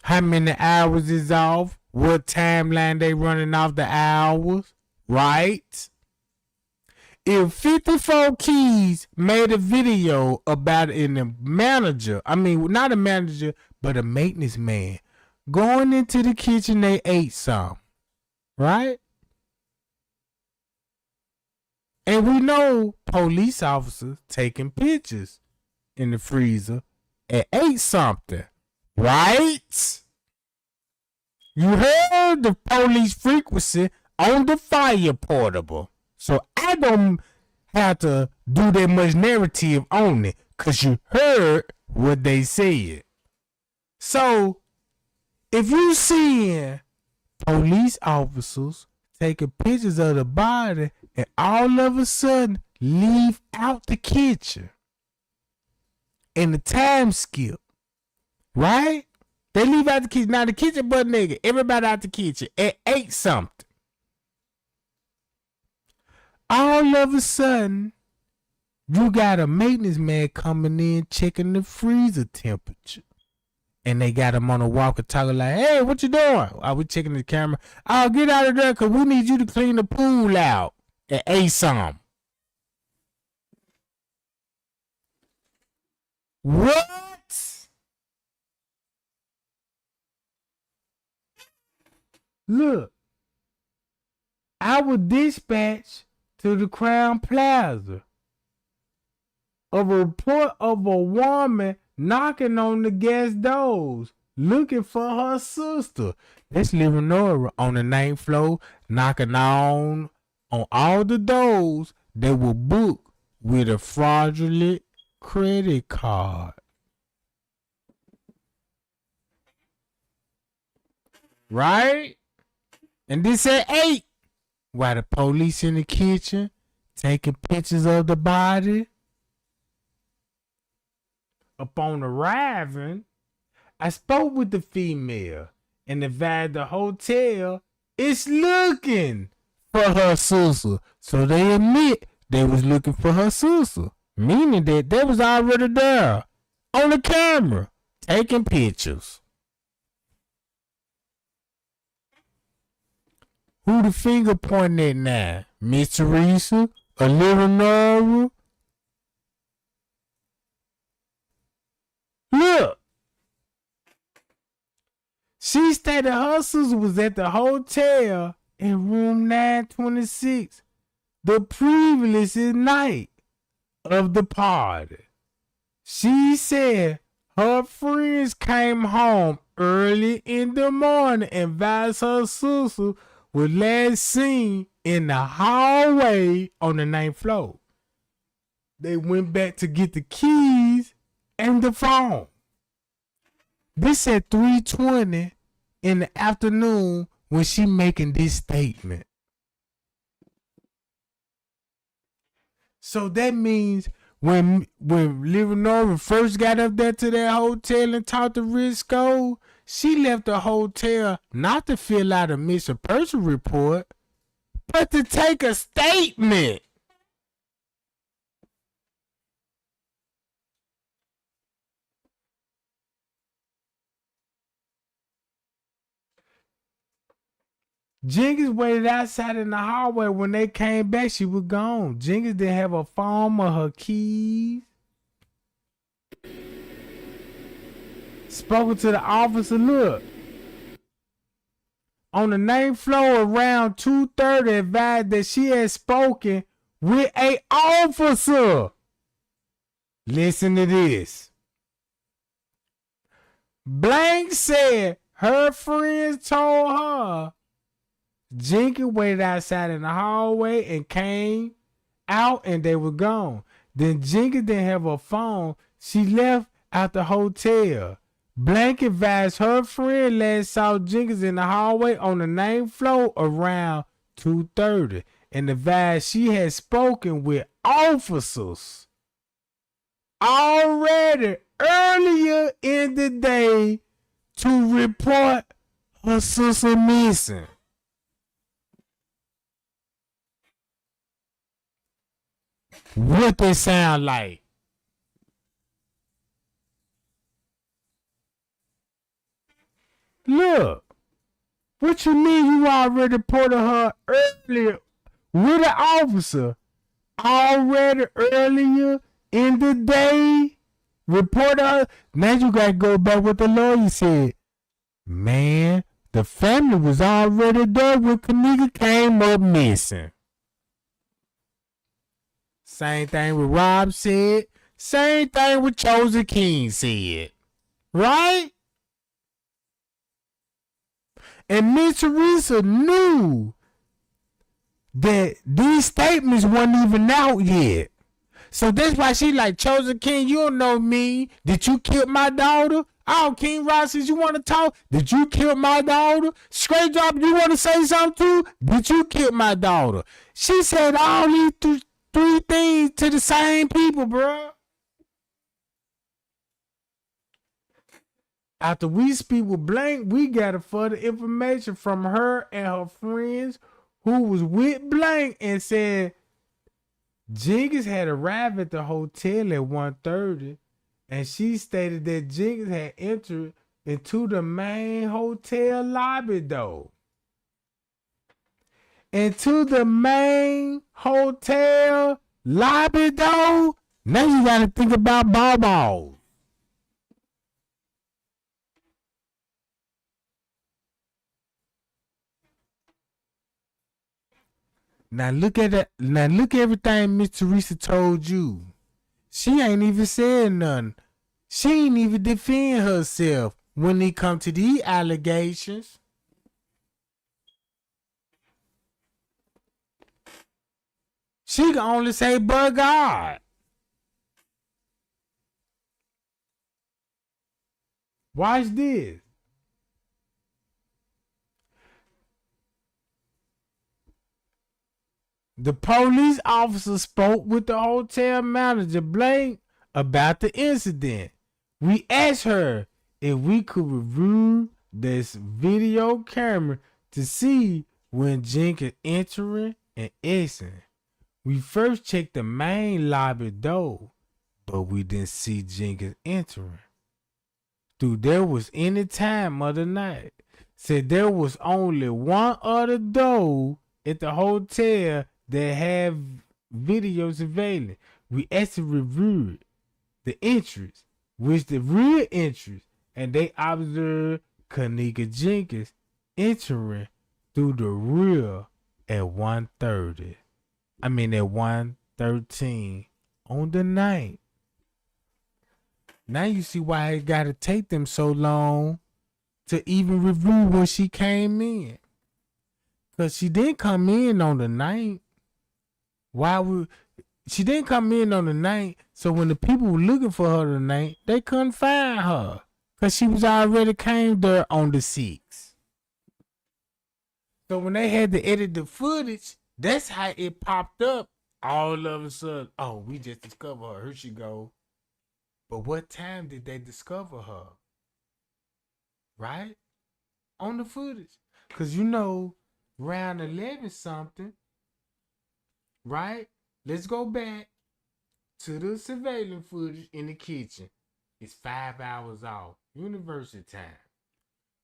How many hours is off? What timeline they running off the hours? Right? If 54 Keys made a video about it and the manager, not a manager, but a maintenance man, going into the kitchen, they ate some, right? And we know police officers taking pictures in the freezer at 8 something, right? You heard the police frequency on the fire portable. So I don't have to do that much narrative on it because you heard what they said. So if you see police officers taking pictures of the body and all of a sudden leave out the kitchen and the time skip right? They leave out the kitchen. Now the kitchen butt nigga. Everybody out the kitchen at 8 something. All of a sudden, you got a maintenance man coming in checking the freezer temperature. And they got him on a walkie-talkie like, hey, what you doing? I was checking the camera. Oh, get out of there because we need you to clean the pool out at 8 something. What? Look, I was dispatched to the Crown Plaza of a report of a woman knocking on the guest doors looking for her sister. That's Leonora on the 9th floor knocking on all the doors that were booked with a fraudulent credit card. Right? And this at 8. While the police in the kitchen taking pictures of the body. Upon arriving, I spoke with the female and advised the hotel is looking for her sister. So they admit they was looking for her sister. Meaning that they was already there on the camera taking pictures. Who the finger pointing at now? Miss Teresa? A little Nora? Look. She stated her sister was at the hotel in room 926 the previous night of the party. She said her friends came home early in the morning and advised her sister was last seen in the hallway on the 9th floor. They went back to get the keys and the phone. This at 3:20 in the afternoon when she making this statement. So that means when Leonora first got up there to that hotel and talked to Risco, she left the hotel not to fill out a missing person report, but to take a statement. Jenkins waited outside in the hallway. When they came back, she was gone. Jenkins didn't have a phone or her keys. Spoken to the officer. Look. On the 9th floor around 2:30, advised that she had spoken with an officer. Listen to this. Blank said her friends told her Jenkins waited outside in the hallway and came out and they were gone. Then Jenkins didn't have a phone. She left out the hotel. Blank advised her friend last saw Jenkins in the hallway on the 9th floor around 2:30 and advised she had spoken with officers already earlier in the day to report her sister missing. What they sound like? Look, what you mean you already reported her earlier with an officer? Already earlier in the day? Reported her? Now you gotta go back what the lawyer said. Man, the family was already there when Kenneka came up missing. Same thing with Rob said. Same thing with Chosen King said. Right? And Miss Teresa knew that these statements weren't even out yet. So that's why she like, Chosen King, you don't know me. Did you kill my daughter? Oh, King Rosses, you want to talk? Did you kill my daughter? Straight Drop, you want to say something too? Did you kill my daughter? She said all these three things to the same people, bro. After we speak with Blank, we got further information from her and her friends who was with Blank and said Jenkins had arrived at the hotel at 1:30, and she stated that Jenkins had entered into the main hotel lobby though. Into the main hotel lobby though. Now you gotta think about ball. Now look at that. Now look at everything Miss Teresa told you. She ain't even said nothing. She ain't even defend herself when it come to these allegations. She can only say, but God. Watch this. The police officer spoke with the hotel manager, Blank, about the incident. We asked her if we could review this video camera to see when Jenkins entering and exiting. We first checked the main lobby door, but we didn't see Jenkins entering. Through there was any time of the night. Said there was only one other door at the hotel that have videos available. We actually reviewed the entrance, which the rear entrance, and they observed Kenneka Jenkins entering through the rear at 1:30. At 1:13 on the night. Now you see why it gotta take them so long to even review when she came in. Cause she didn't come in on the night. She didn't come in on the night, so when the people were looking for her tonight, they couldn't find her. Cause she was already came there on the 6th. So when they had to edit the footage, that's how it popped up all of a sudden. Oh, we just discovered her. Here she go. But what time did they discover her? Right? On the footage. Because around 11 something, right? Let's go back to the surveillance footage in the kitchen. It's 5 hours off. University time.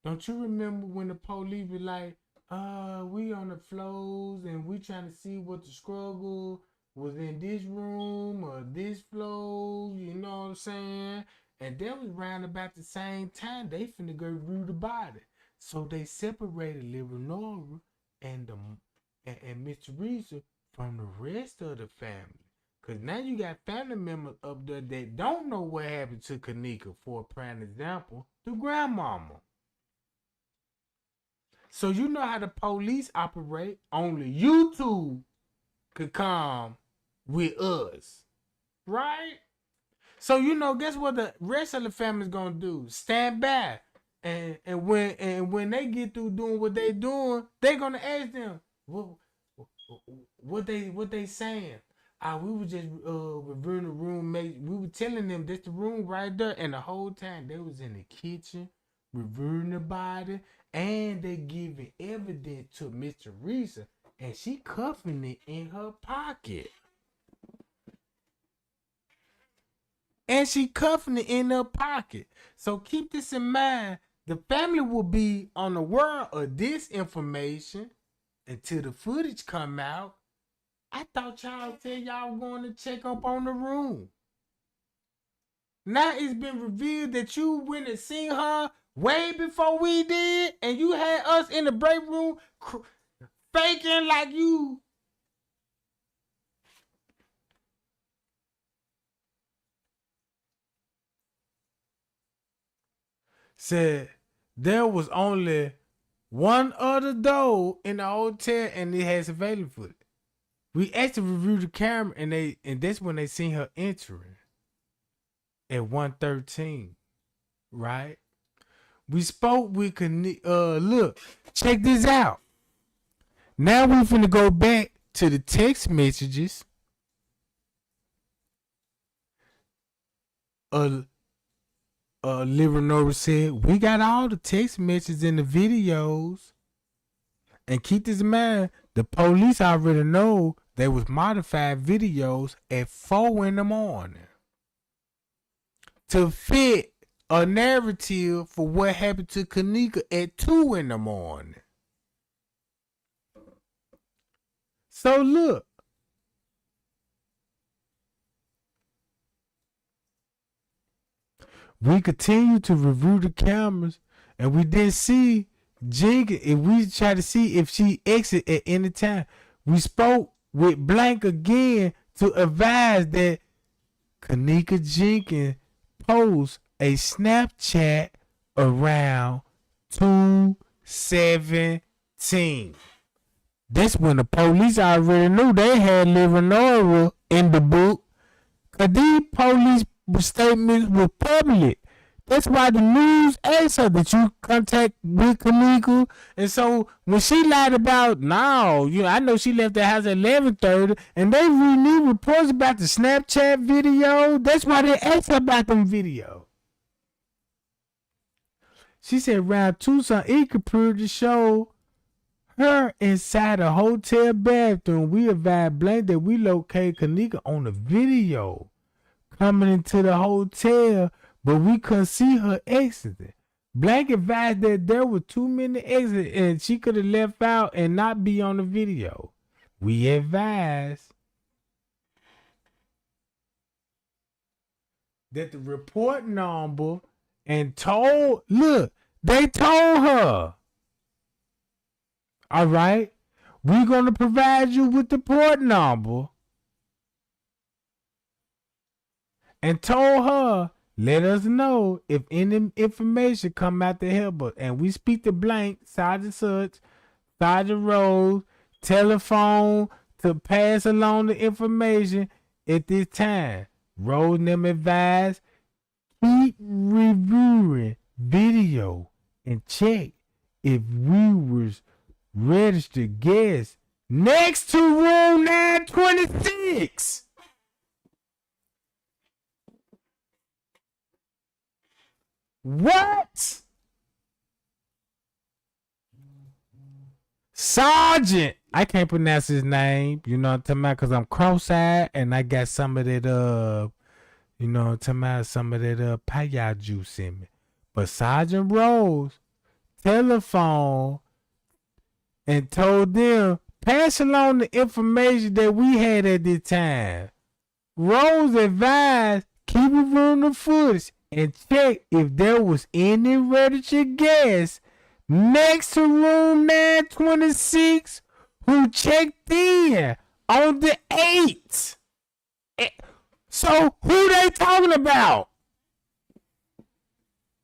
Don't you remember when the police be like, we on the floors and we trying to see what the struggle was in this room or this floor, you know what I'm saying? And that was round about the same time they finna go review the body. So they separated Leonora and Miss Teresa from the rest of the family. Cause now you got family members up there that don't know what happened to Kenneka. For a prime example, the grandmama. So you know how the police operate. Only you two could come with us. Right? So guess what the rest of the family's gonna do? Stand back. And when they get through doing what they doing, they gonna ask them, what they saying? We were just reviewing the room. We were telling them that's the room right there, and the whole time they was in the kitchen reviewing the body, and they giving evidence to Miss Teresa, and she cuffing it in her pocket. So keep this in mind. The family will be unaware of this information until the footage come out. I thought y'all said y'all were going to check up on the room. Now it's been revealed that you went and seen her way before we did, and you had us in the break room faking like you. Said there was only one other door in the hotel, and it has available footage. We actually reviewed the camera, and that's when they seen her entering at 1:13, right? We spoke with look, check this out. Now we finna go back to the text messages Liver said, we got all the text messages and the videos. And keep this in mind, the police already know there was modified videos at 4 in the morning to fit a narrative for what happened to Kenneka at 2 in the morning. So look, we continue to review the cameras, and we didn't see Jenkins. If we try to see if she exit at any time, we spoke with Blank again to advise that Kenneka Jenkins posts a Snapchat around 2:17. That's when the police already knew they had Liver in the book. Cause these police statements were public. That's why the news asked her that you contact with Kenneka. And so when she lied about I know she left the house at 11:30, and they renewed reports about the Snapchat video. That's why they asked her about them video. She said around 2 something, it appeared to show her inside a hotel bathroom. We advised Blank that we located Kenneka on the video coming into the hotel, but we couldn't see her exiting. Blank advised that there were too many exits and she could have left out and not be on the video. We advised that the report number and they told her, all right, we're going to provide you with the port number, and told her, let us know if any information come out to help us. And we speak to Blank, Sergeant Such, Sergeant Rose, telephone to pass along the information at this time. Rose and them advised, keep reviewing video and check if we was registered guests next to room 926. What? Sergeant, I can't pronounce his name, you know what I'm talking about, because I'm cross-eyed and I got some of that, you know what I'm talking about, some of that paya juice in me. But Sergeant Rose telephoned and told them, pass along the information that we had at the time. Rose advised, keep reviewing the footage and check if there was any registered guests next to room 926 who checked in on the 8th. So who they talking about?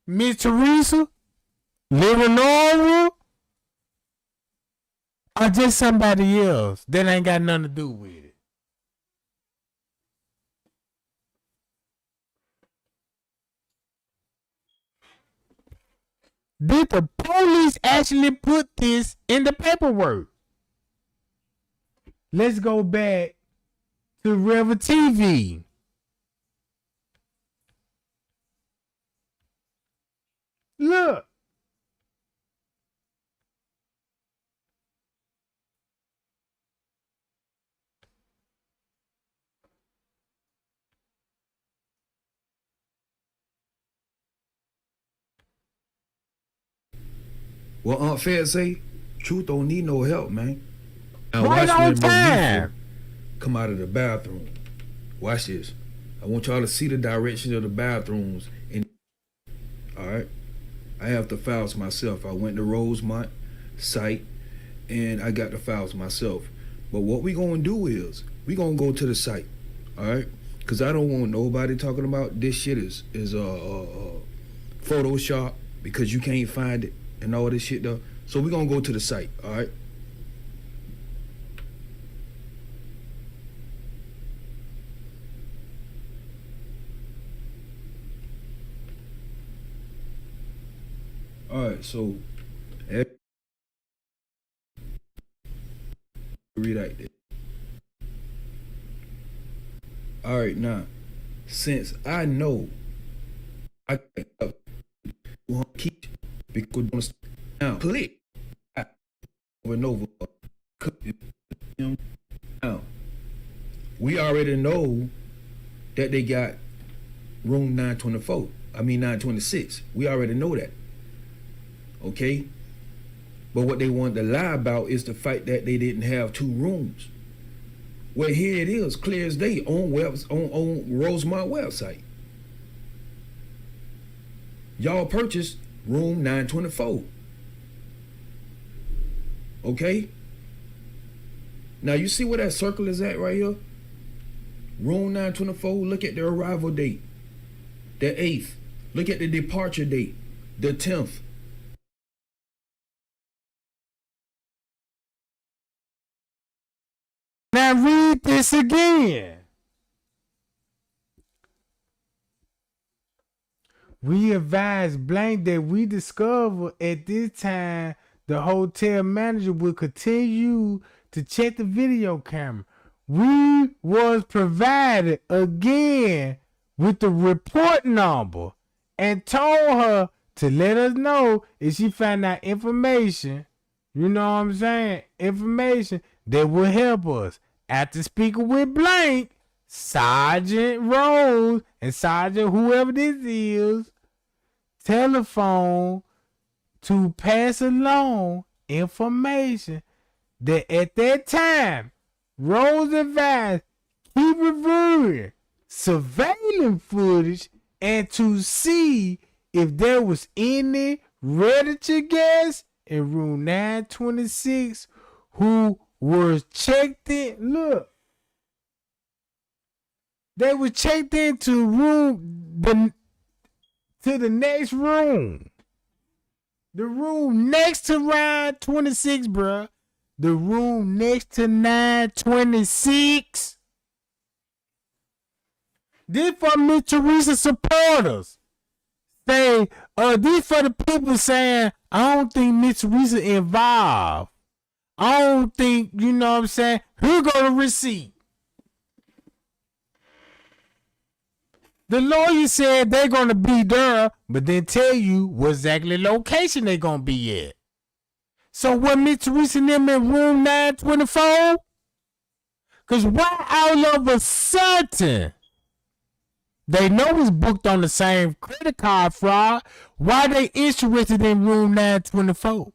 Miss Teresa? Liver or just somebody else that ain't got nothing to do with it? Did the police actually put this in the paperwork? Let's go back to River TV. Look. What Aunt Fed say? Truth don't need no help, man. Now Right watch on when time. Monifa come out of the bathroom. Watch this. I want y'all to see the direction of the bathrooms. All right. I have the files myself. I went to Rosemont site and I got the files myself. But what we gonna do is we gonna go to the site. All right. Cause I don't want nobody talking about this shit is Photoshop because you can't find it and all this shit though. So we're gonna go to the site, all right? All right, so read out there. All right, now, since I know I keep because now click over and over. Now we already know that they got room 924. I mean 926. We already know that. Okay? But what they want to lie about is the fact that they didn't have 2 rooms. Well, here it is, clear as day on Rosemont website. Y'all purchased room 924. Okay? Now you see where that circle is at right here? Room 924, look at the arrival date. The 8th. Look at the departure date. The 10th. Now read this again. We advise blank that we discover at this time the hotel manager will continue to check the video camera. We was provided again with the report number and told her to let us know if she found out information, you know what I'm saying, information that will help us. After speaking with blank, Sergeant Rose and Sergeant whoever this is, telephone to pass along information that at that time, Rose advised keep reviewing surveillance footage and to see if there was any registered guests in room 926 who was checked in. Look, they were checked into the next room. The room next to 926, bruh. The room next to 926. This for Miss Teresa supporters. Say, this for the people saying, I don't think Miss Teresa involved. I don't think, you know what I'm saying? Here go the receipt. The lawyer said they're going to be there, but then tell you what exactly location they're going to be at. So what Miss Teresa and them in room 924? Because why all of a sudden they know it's booked on the same credit card fraud? Why they interested in room 924?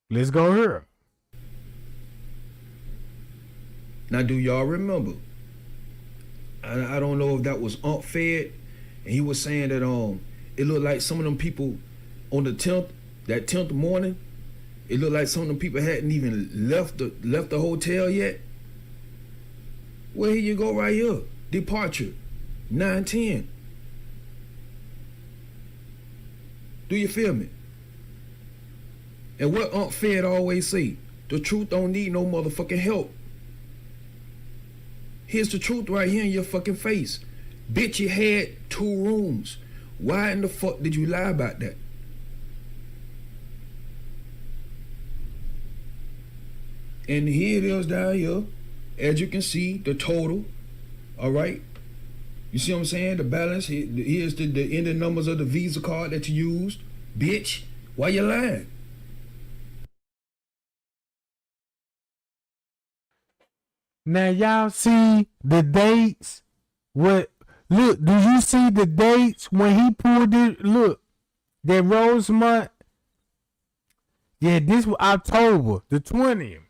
Let's go here. Now, do y'all remember? I don't know if that was Fed, and he was saying that it looked like some of them people on the 10th, that 10th morning, it looked like some of them people hadn't even left the hotel yet. Well, here you go right here. Departure, 9:10. Do you feel me? And what Aunt Fed always say, the truth don't need no motherfucking help. Here's the truth right here in your fucking face. Bitch, you had 2 rooms. Why in the fuck did you lie about that? And here it is down here. As you can see, the total. All right. You see what I'm saying? The balance. Here's the ending numbers of the Visa card that you used. Bitch, why you lying? Now y'all see the dates. Look, do you see the dates when he pulled it? Look, that Rosemont. Yeah, this was October the 20th.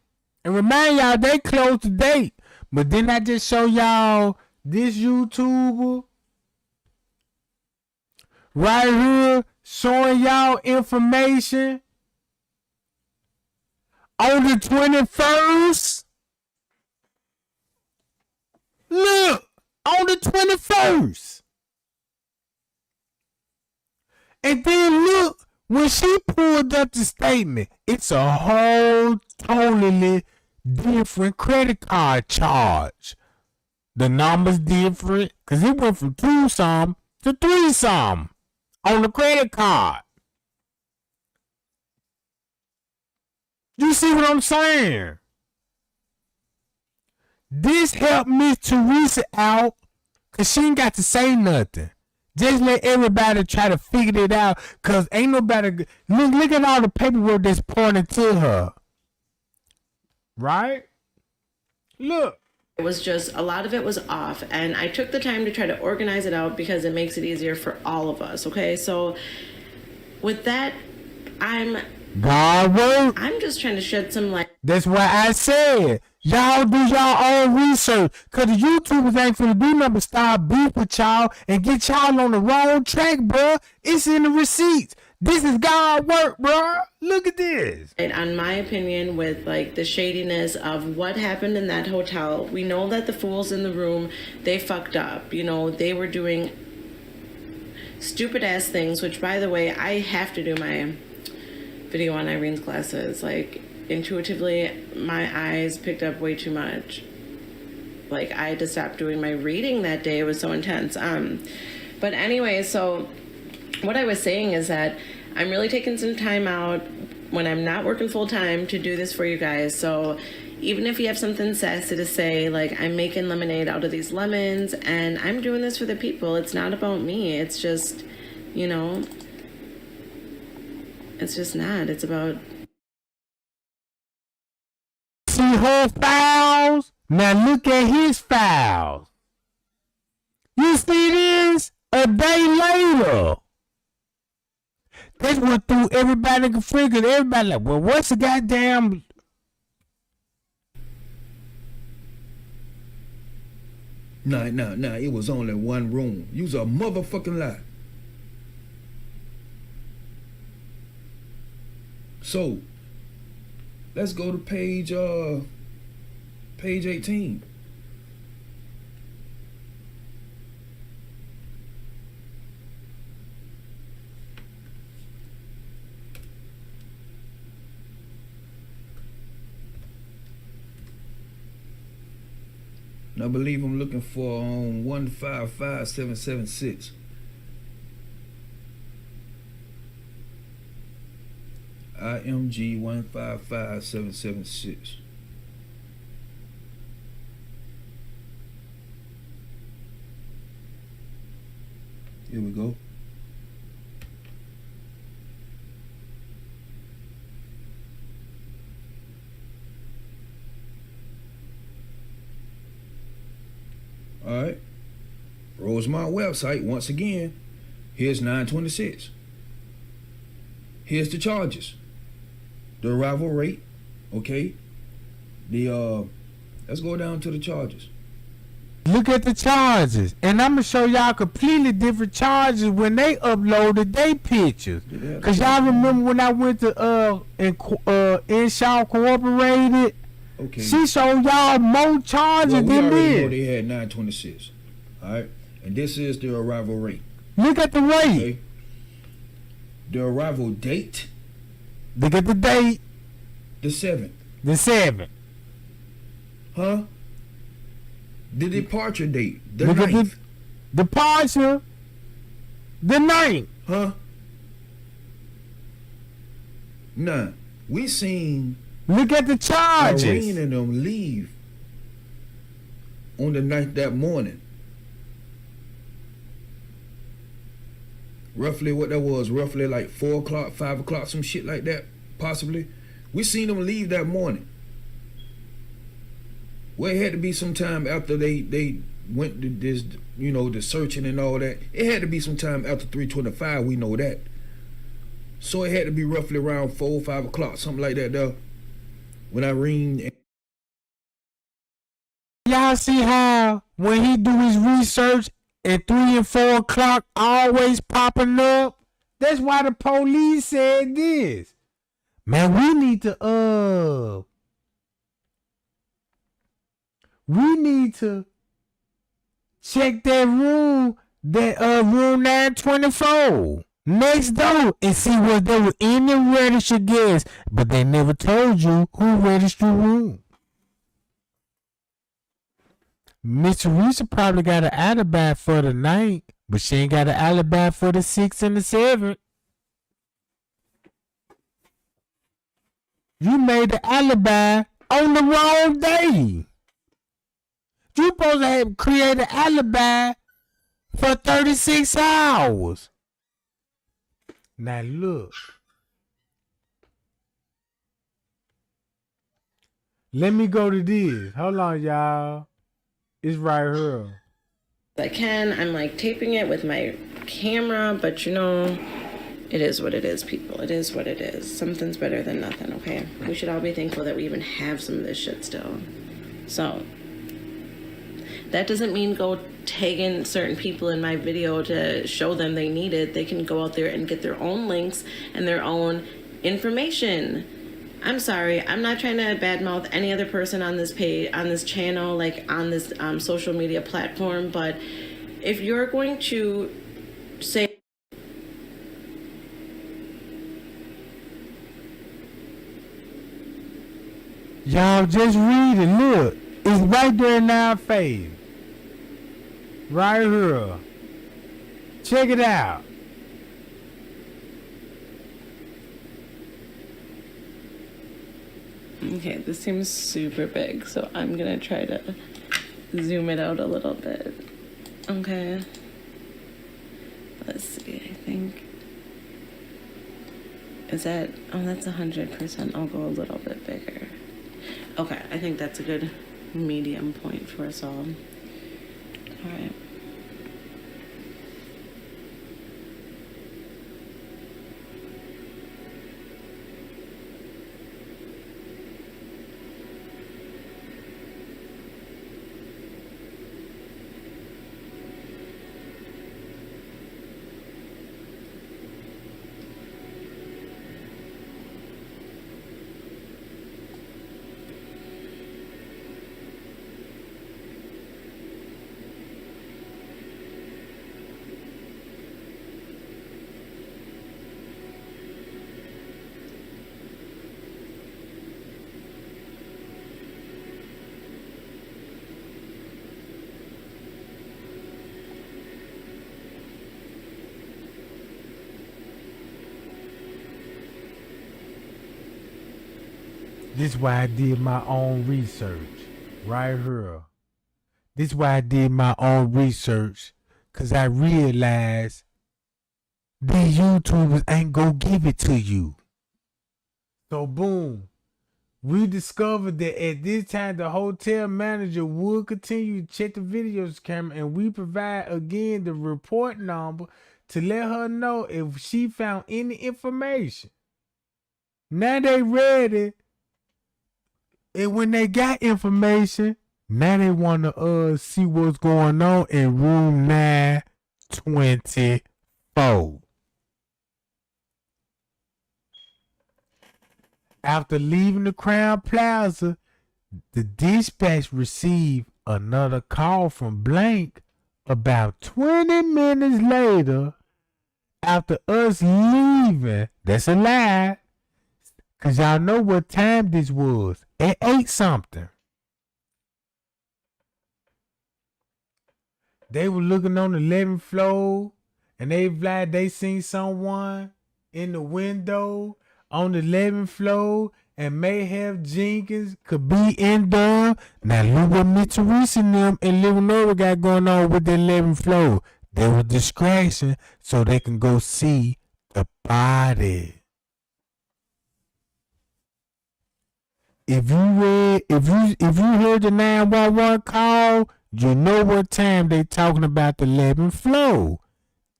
And remind y'all, they closed the date. But then I just show y'all this YouTuber right here showing y'all information on the 21st. Look, on the 21st. And then look, when she pulled up the statement, it's a whole totally different credit card charge. The number's different because it went from 2-some to 3-some on the credit card. You see what I'm saying? This helped Miss Teresa out because she ain't got to say nothing. Just let everybody try to figure it out because ain't nobody. Look at all the paperwork that's pointing to her. Right? Look. It was just, a lot of it was off, and I took the time to try to organize it out because it makes it easier for all of us, okay? So with that, I'm just trying to shed some light. That's why I said, y'all do y'all own research, because the YouTubers ain't finna do nothing but start beef with y'all and get y'all on the wrong track, bruh. It's in the receipts. This is God work, bruh. Look at this. And on my opinion, with like the shadiness of what happened in that hotel, we know that the fools in the room, they fucked up. You know, they were doing stupid ass things, which by the way, I have to do my video on Irene's classes. Like, intuitively, my eyes picked up way too much. Like, I had to stop doing my reading that day. It was so intense. But anyway, so what I was saying is that I'm really taking some time out when I'm not working full time to do this for you guys. So even if you have something sassy to say, like, I'm making lemonade out of these lemons and I'm doing this for the people. It's not about me. It's just, you know, it's just not. It's about... See her files? Now look at his files. You see this? A day later. This went through everybody can figure. Everybody like, well, what's the goddamn... Nah, it was only one room. You was a motherfucking lie. So, let's go to page 18. And I believe I'm looking for 155776. IMG 155776. Here we go. All right. Rosemont website once again. Here's 926. Here's the charges. The arrival rate, okay? Let's go down to the charges. Look at the charges. And I'm going to show y'all completely different charges when they uploaded their pictures. Because y'all remember when I went to Inshaw Cooperated? Okay. She showed y'all more charges than we already this. know they had 926. All right? And this is the arrival rate. Look at the rate. Okay? The arrival date. Look at the date. The 7th. The 7th. Huh? The departure date. The Look 9th. at the departure. The 9th. Huh? Nah. We seen Look at the charges. Irene and them leave on the 9th that morning. Roughly what that was, roughly like 4 o'clock, 5 o'clock, some shit like that, possibly. We seen them leave that morning. Well, it had to be some time after they went to this, you know, the searching and all that. It had to be some time after 3:25, we know that. So it had to be roughly around 4, 5 o'clock, something like that though. When Irene... Y'all see how when he do his research at 3 and 4 o'clock always popping up? That's why the police said this. Man, we need to check that room, room 924 next door and see whether there were any registered guests. But they never told you who registered room. Miss Teresa probably got an alibi for the 9th, but she ain't got an alibi for the 6th and the 7th. You made the alibi on the wrong day. You supposed to have create an alibi for 36 hours. Now look. Let me go to this. Hold on, y'all. It's right here. I can. I'm like taping it with my camera, but you know, it is what it is, people. It is what it is. Something's better than nothing, okay? We should all be thankful that we even have some of this shit still. So, that doesn't mean go tagging certain people in my video to show them they need it. They can go out there and get their own links and their own information. I'm sorry, I'm not trying to badmouth any other person on this page, on this channel, like on this social media platform, but if you're going to say, y'all just read it. Look, it's right there in our face. Right here. Check it out. okay, this seems super big, so I'm gonna try to zoom it out a little bit. Okay. Let's see, I think. Is that, oh, that's 100%. I'll go a little bit bigger. Okay, I think that's a good medium point for us all. All right. This is why I did my own research. Right here. This is why I did my own research. Because I realized these YouTubers ain't gonna give it to you. So boom. We discovered that at this time the hotel manager would continue to check the videos camera, and we provide again the report number to let her know if she found any information. Now they ready. And when they got information, now they want to see what's going on in room 924. After leaving the Crown Plaza, the dispatch received another call from Blank about 20 minutes later after us leaving. That's a lie. Because y'all know what time this was. At 8 something. They were looking on the 11th floor and they seen someone in the window on the 11th floor and may have Jenkins could be in there. Now look what Mr. Reese and them and Leonora got going on with the 11th floor. They were distraction so they can go see the body. If you heard the 911 call, you know what time they talking about the 11th floor.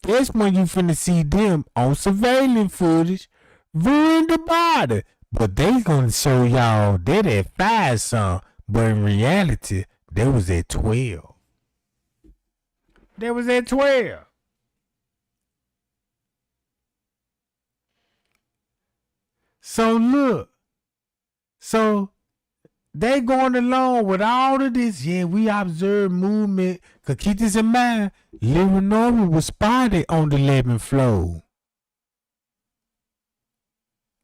That's when you finna see them on surveillance footage viewing the body. But they gonna show y'all that at 5 some, but in reality, they was at 12. They was at 12. So look. So they going along with all of this. Yeah, we observed movement. Cause keep this in mind, Leonora was spotted on the 11th floor.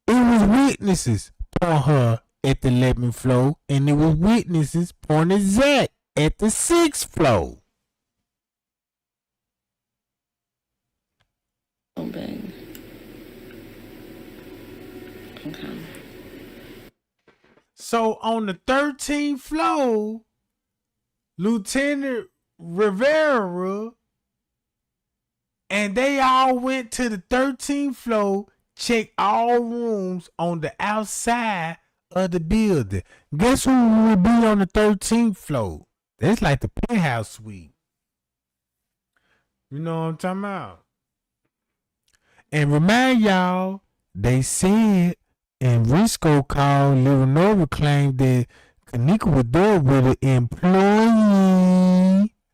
It was witnesses on her at the 11th floor, and it was witnesses pointing Zach at the 6th floor. Oh, bang. Okay. So on the 13th floor, Lieutenant Rivera, and they all went to the 13th floor, checked all rooms on the outside of the building. Guess who would be on the 13th floor? That's like the penthouse suite. You know what I'm talking about? And remind y'all, they said, and Risco called, Little Nova claimed that Kenneka was there with an employee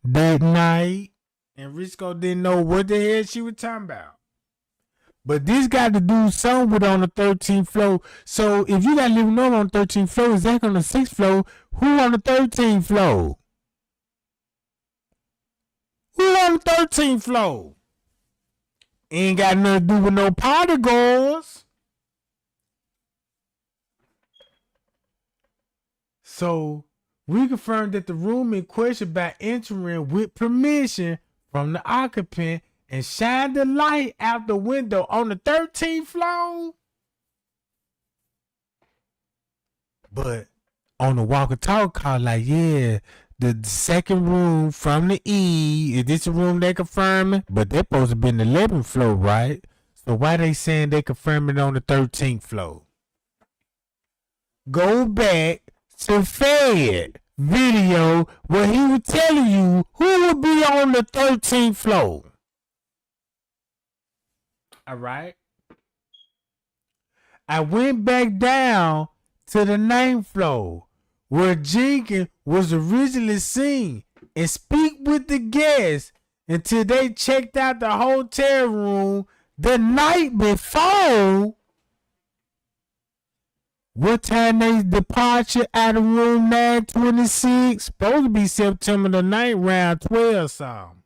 that night. And Risco didn't know what the hell she was talking about. But this got to do something with on the 13th floor. So if you got Little Nova on the 13th floor, Zach on the 6th floor, who on the 13th floor? Who on the 13th floor? Ain't got nothing to do with no party goers. So we confirmed that the room in question by entering with permission from the occupant and shined the light out the window on the 13th floor. But on the walkie-talkie call, like, yeah, the second room from the E, is this a room they confirming? But they're supposed to be in the 11th floor, right? So why they saying they confirming on the 13th floor? Go back to Fed video where he was telling you who would be on the 13th floor. All right. I went back down to the 9th floor where Jenkins was originally seen and speak with the guests until they checked out the hotel room the night before. What time they departure out of room 926? Supposed to be September the 9th, round 12 something.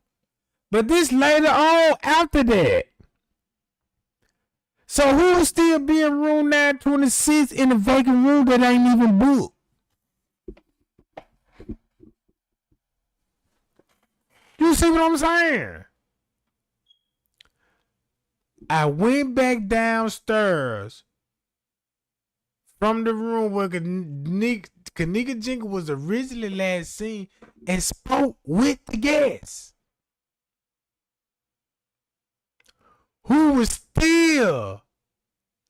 But this later on after that. So who will still be in room 926 in a vacant room that ain't even booked? You see what I'm saying? I went back downstairs from the room where Kenneka Jenkins was originally last seen and spoke with the guests, who was still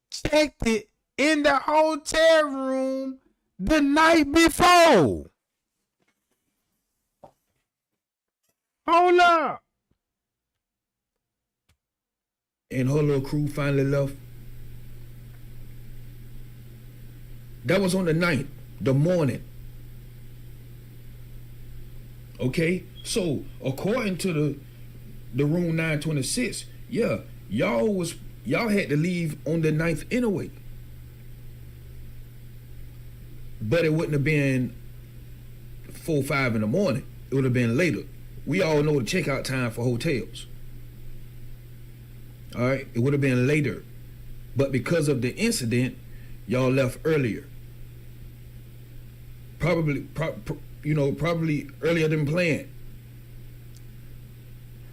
checked it in the hotel room the night before. Hold up. And her little crew finally left. That was on the 9th, the morning. Okay? So, according to the room 926, yeah, y'all had to leave on the 9th anyway. But it wouldn't have been 4 or 5 in the morning. It would have been later. We all know the checkout time for hotels. All right? It would have been later. But because of the incident, y'all left earlier. Probably earlier than planned.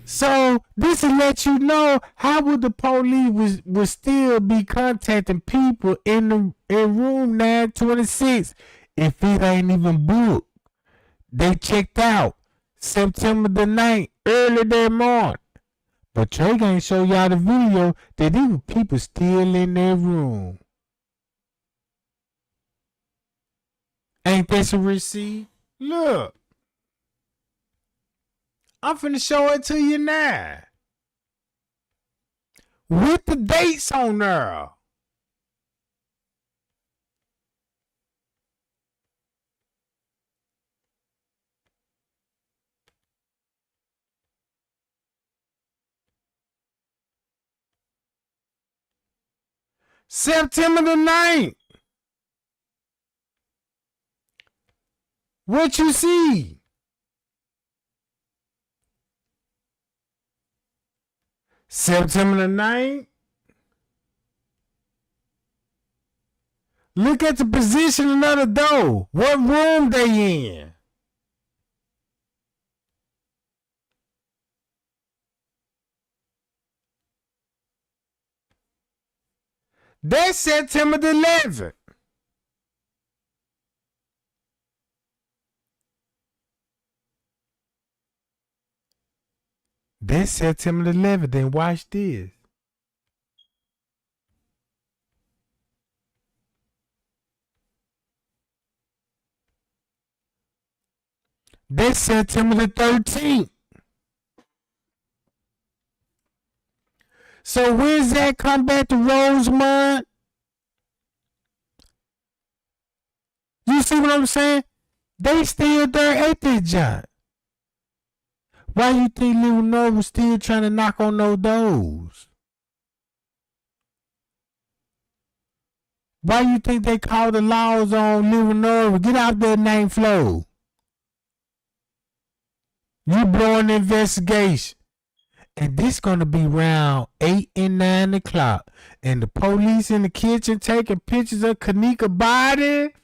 So this will let you know how would the police would still be contacting people in room 926 if it ain't even booked. They checked out September the 9th, early that morning. But Trey ain't show y'all the video that there were people still in their room. Ain't this a receipt? Look. I'm finna show it to you now. With the dates on there. September the 9th. What you see? September the 9th. Look at the position of the door. What room they in? That's September the 11th. That's September 11th. Then watch this. That's September the 13th. So when's that come back to Rosemont? You see what I'm saying? They still there at this joint. Why you think Little Nova was still trying to knock on those doors? Why you think they called the laws on Little Nova? Get out there, name flow. You blowing the investigation. And this gonna be around 8 and 9 o'clock. And the police in the kitchen taking pictures of Kenneka body.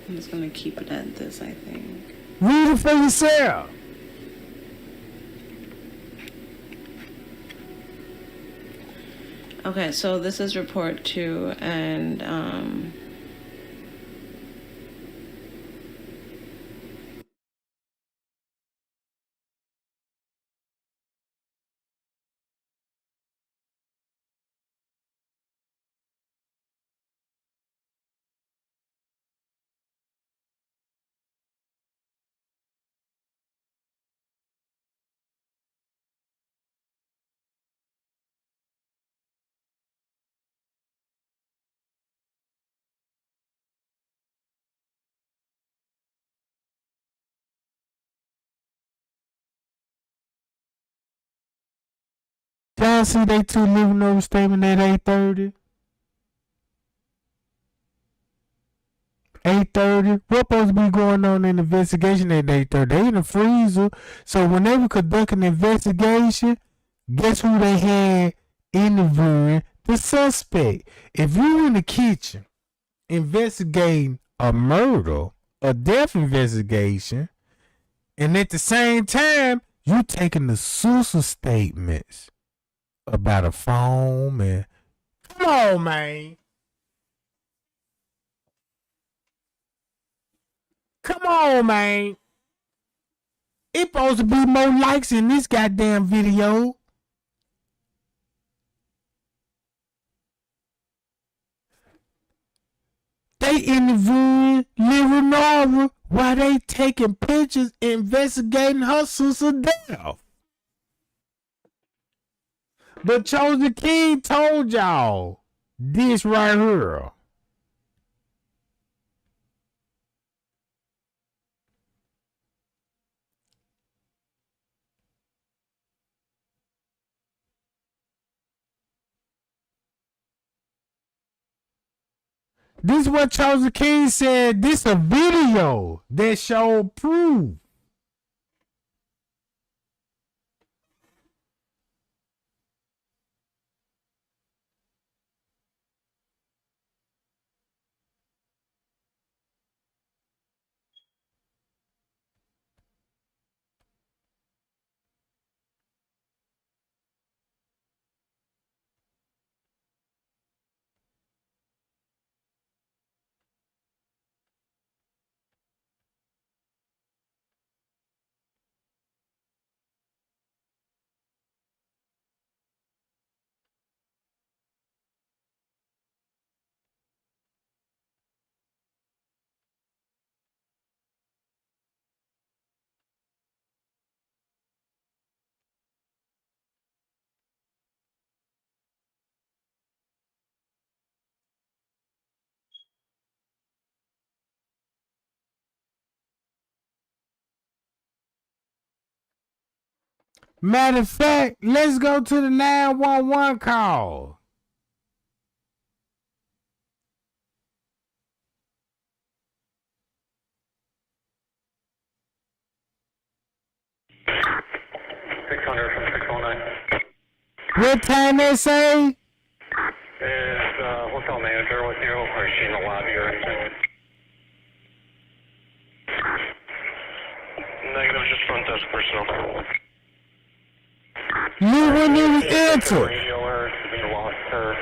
I'm just gonna keep it at this, I think. Read it for yourself. Okay, so this is report 2, and Y'all see they two Little Nova statement at 8:30? 8:30. What supposed to be going on in the investigation at 8:30? They in the freezer. So when they were conducting the investigation, guess who they had interviewing? The suspect. If you in the kitchen investigating a murder, a death investigation, and at the same time, you taking the Sousa statements about a phone and come on, man. Come on, man. It supposed to be more likes in this goddamn video. They interviewing Little Nova while they taking pictures investigating her sister death. But Chosen King told y'all this right here. This is what Chosen King said. This a video that showed proof. Matter of fact, let's go to the 911 call. What time they say? Is the hotel manager with you, or is she in the lobby or anything? Negative, just front desk personnel. You wouldn't even answer. Radio or you lost her.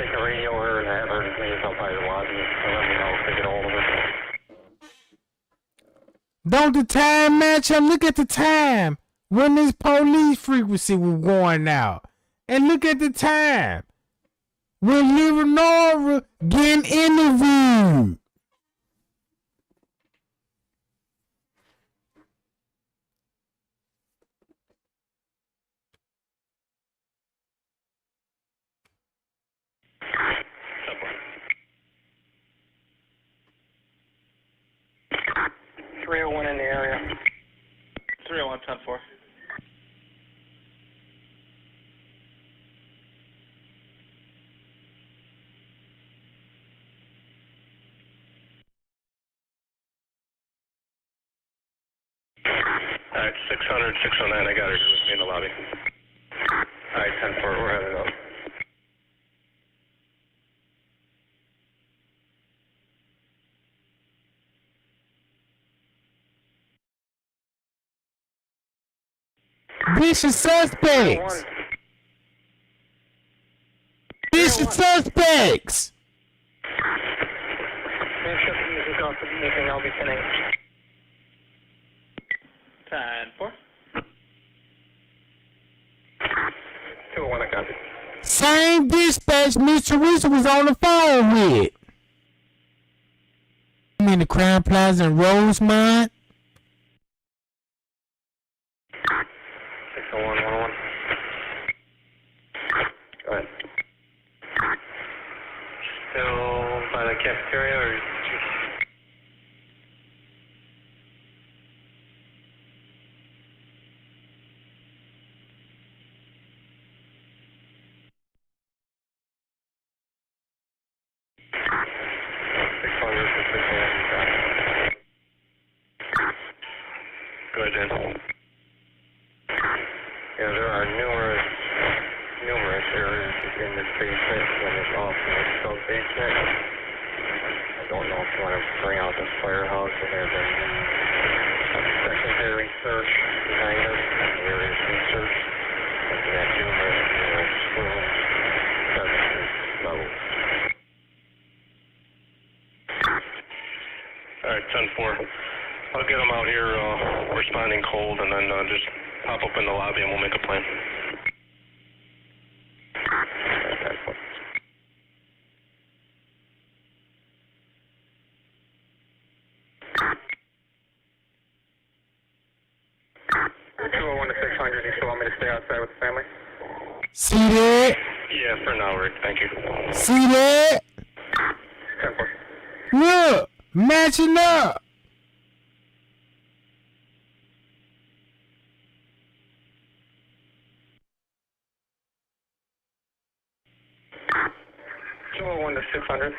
take the radio over and have her meet us outside the lobby and let me know if they get a hold of her. Don't the time match up? Look at the time when this police frequency was going out. And look at the time when Leonora getting interviewed. .301 in the area. 301, 10-4. Alright, 600, 609, I got her here with me in the lobby. Alright, 10-4, we're headed up. Vicious suspects. Vicious suspects. Anything I'll be sending. 10-4. 201, I got it. Same dispatch Miss Teresa was on the phone with. You mean the Crown Plaza in Rosemont? 601, 101. Go ahead. Still by the cafeteria or? Go ahead, Jen. Yeah, there are numerous areas in this basement and this off-road sub-basement. I don't know if you want to bring out the firehouse or there's a secondary search behind us. There is research. Looking at numerous rooms, crevices, levels. Alright, 10-4. I'll get them out here responding cold and then just pop up in the lobby and we'll make a plan. See that? Yeah, for now, Rick. Thank you. See that? 10-4. Look, matching up. .201 to 600.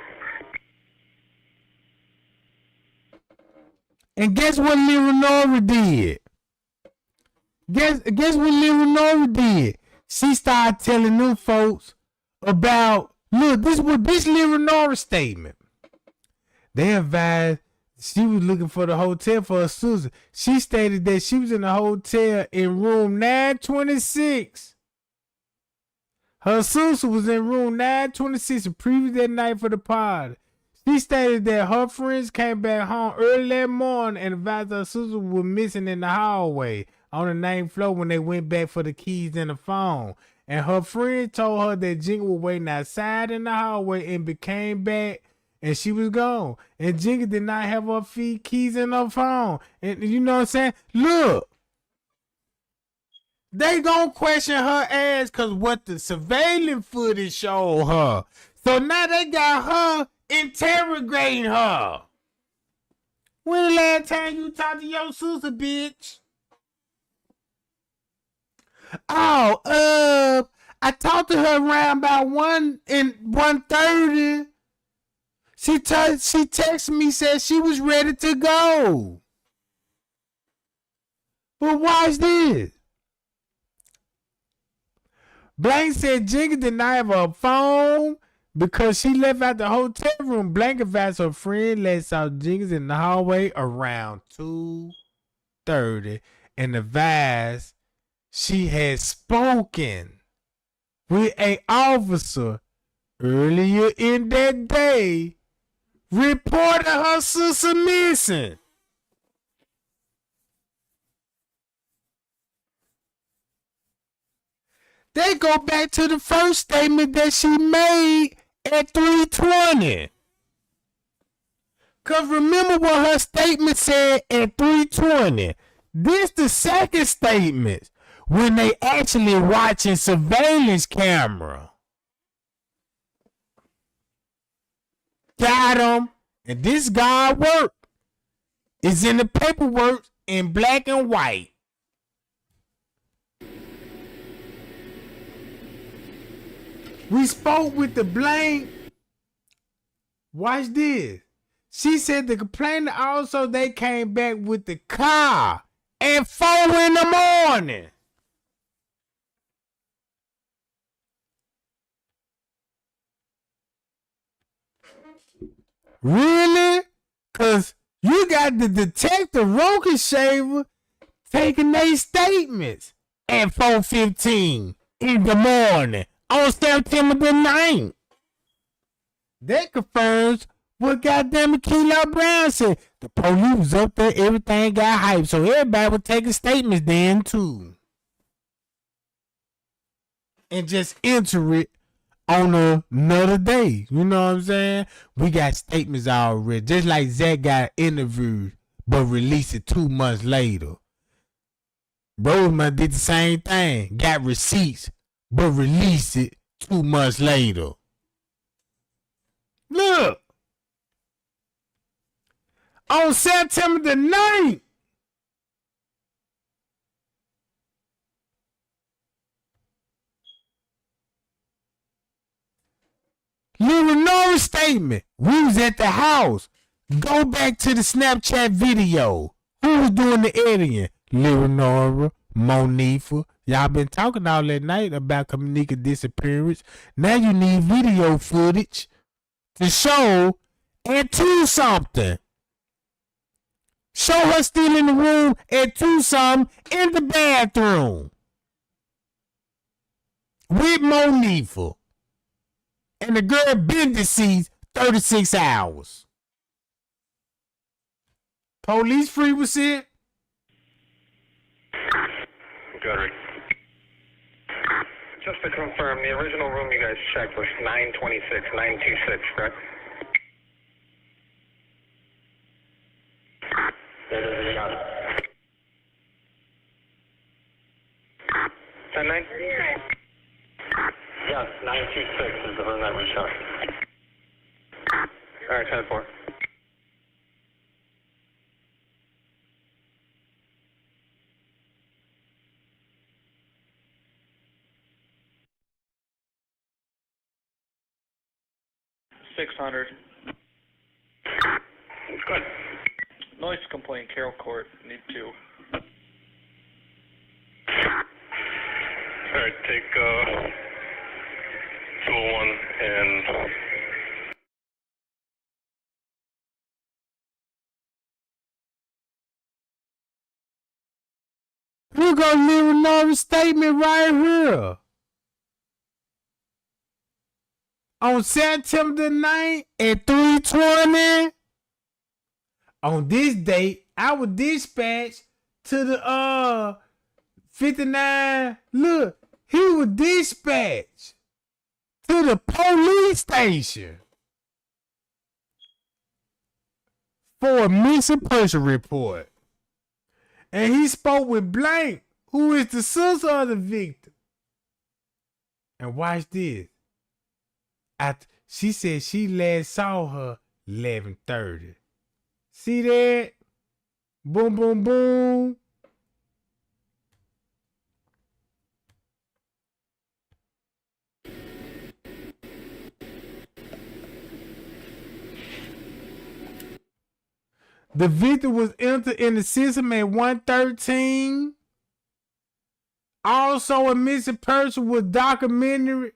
And guess what Leonora did? Guess what Leonora did? She started telling them folks about, look, this Leonora statement. They advised she was looking for the hotel for her sister. She stated that she was in the hotel in room 926. Her sister was in room 926 and previous that night for the party. She stated that her friends came back home early that morning and advised her sister was missing in the hallway on the 9th floor when they went back for the keys and the phone. And her friend told her that Jenkins was waiting outside in the hallway and came back and she was gone. And Jenkins did not have her keys in her phone. And you know what I'm saying? Look. They gonna question her ass because what the surveillance footage showed her. So now they got her interrogating her. When the last time you talked to your sister, bitch? Oh, I talked to her around about 1:30. She texted me, said she was ready to go. But watch this. Blank said Jenkins did not have a phone because she left out the hotel room. Blank advised her friend last saw Jenkins in the hallway around 2:30 and advised she had spoken with an officer earlier in that day reported her sister missing. They go back to the first statement that she made at 3:20. Cause remember what her statement said at 3:20. This the second statement when they actually watching surveillance camera. Got him. And this guy work is in the paperwork in black and white. We spoke with the blank. Watch this. She said the complainant also they came back with the car at 4 in the morning. Really? Cause you got the detective Rockefeller taking their statements at 4:15 in the morning on September the 9th. That confirms what goddamn Kilo Brown said. The police was up there, everything got hyped, so everybody was taking statements then too. And just enter it on another day. You know what I'm saying? We got statements already. Just like Zach got interviewed, but released it 2 months later. Roseman did the same thing. Got receipts, but released it 2 months later. Look. On September the 9th. Leonardo's statement. We was at the house. Go back to the Snapchat video. Who was doing the editing? Leonardo, Monifa. Y'all been talking all that night about Kenneka's disappearance. Now you need video footage to show and to something. Show her still in the room and to something in the bathroom with Monifa. And the girl been deceased 36 hours. Police frequency. Good. Just to confirm, the original room you guys checked was 926, correct? That is got it. 10-9? Yes, 926 is the room that we checked. All right, 10-4. $600. Good. Noise complaint, Carroll Court. Need 2. All right, take 201 and... We're gonna leave another statement right here. On September the 9th at 3:20. On this date, I was dispatched to the 59. Look, he was dispatched to the police station for a missing person report. And he spoke with Blank, who is the sister of the victim. And watch this. She said she last saw her 11:30. See that? Boom, boom, boom. The victim was entered in the system at 1:13. Also, a missing person with documentary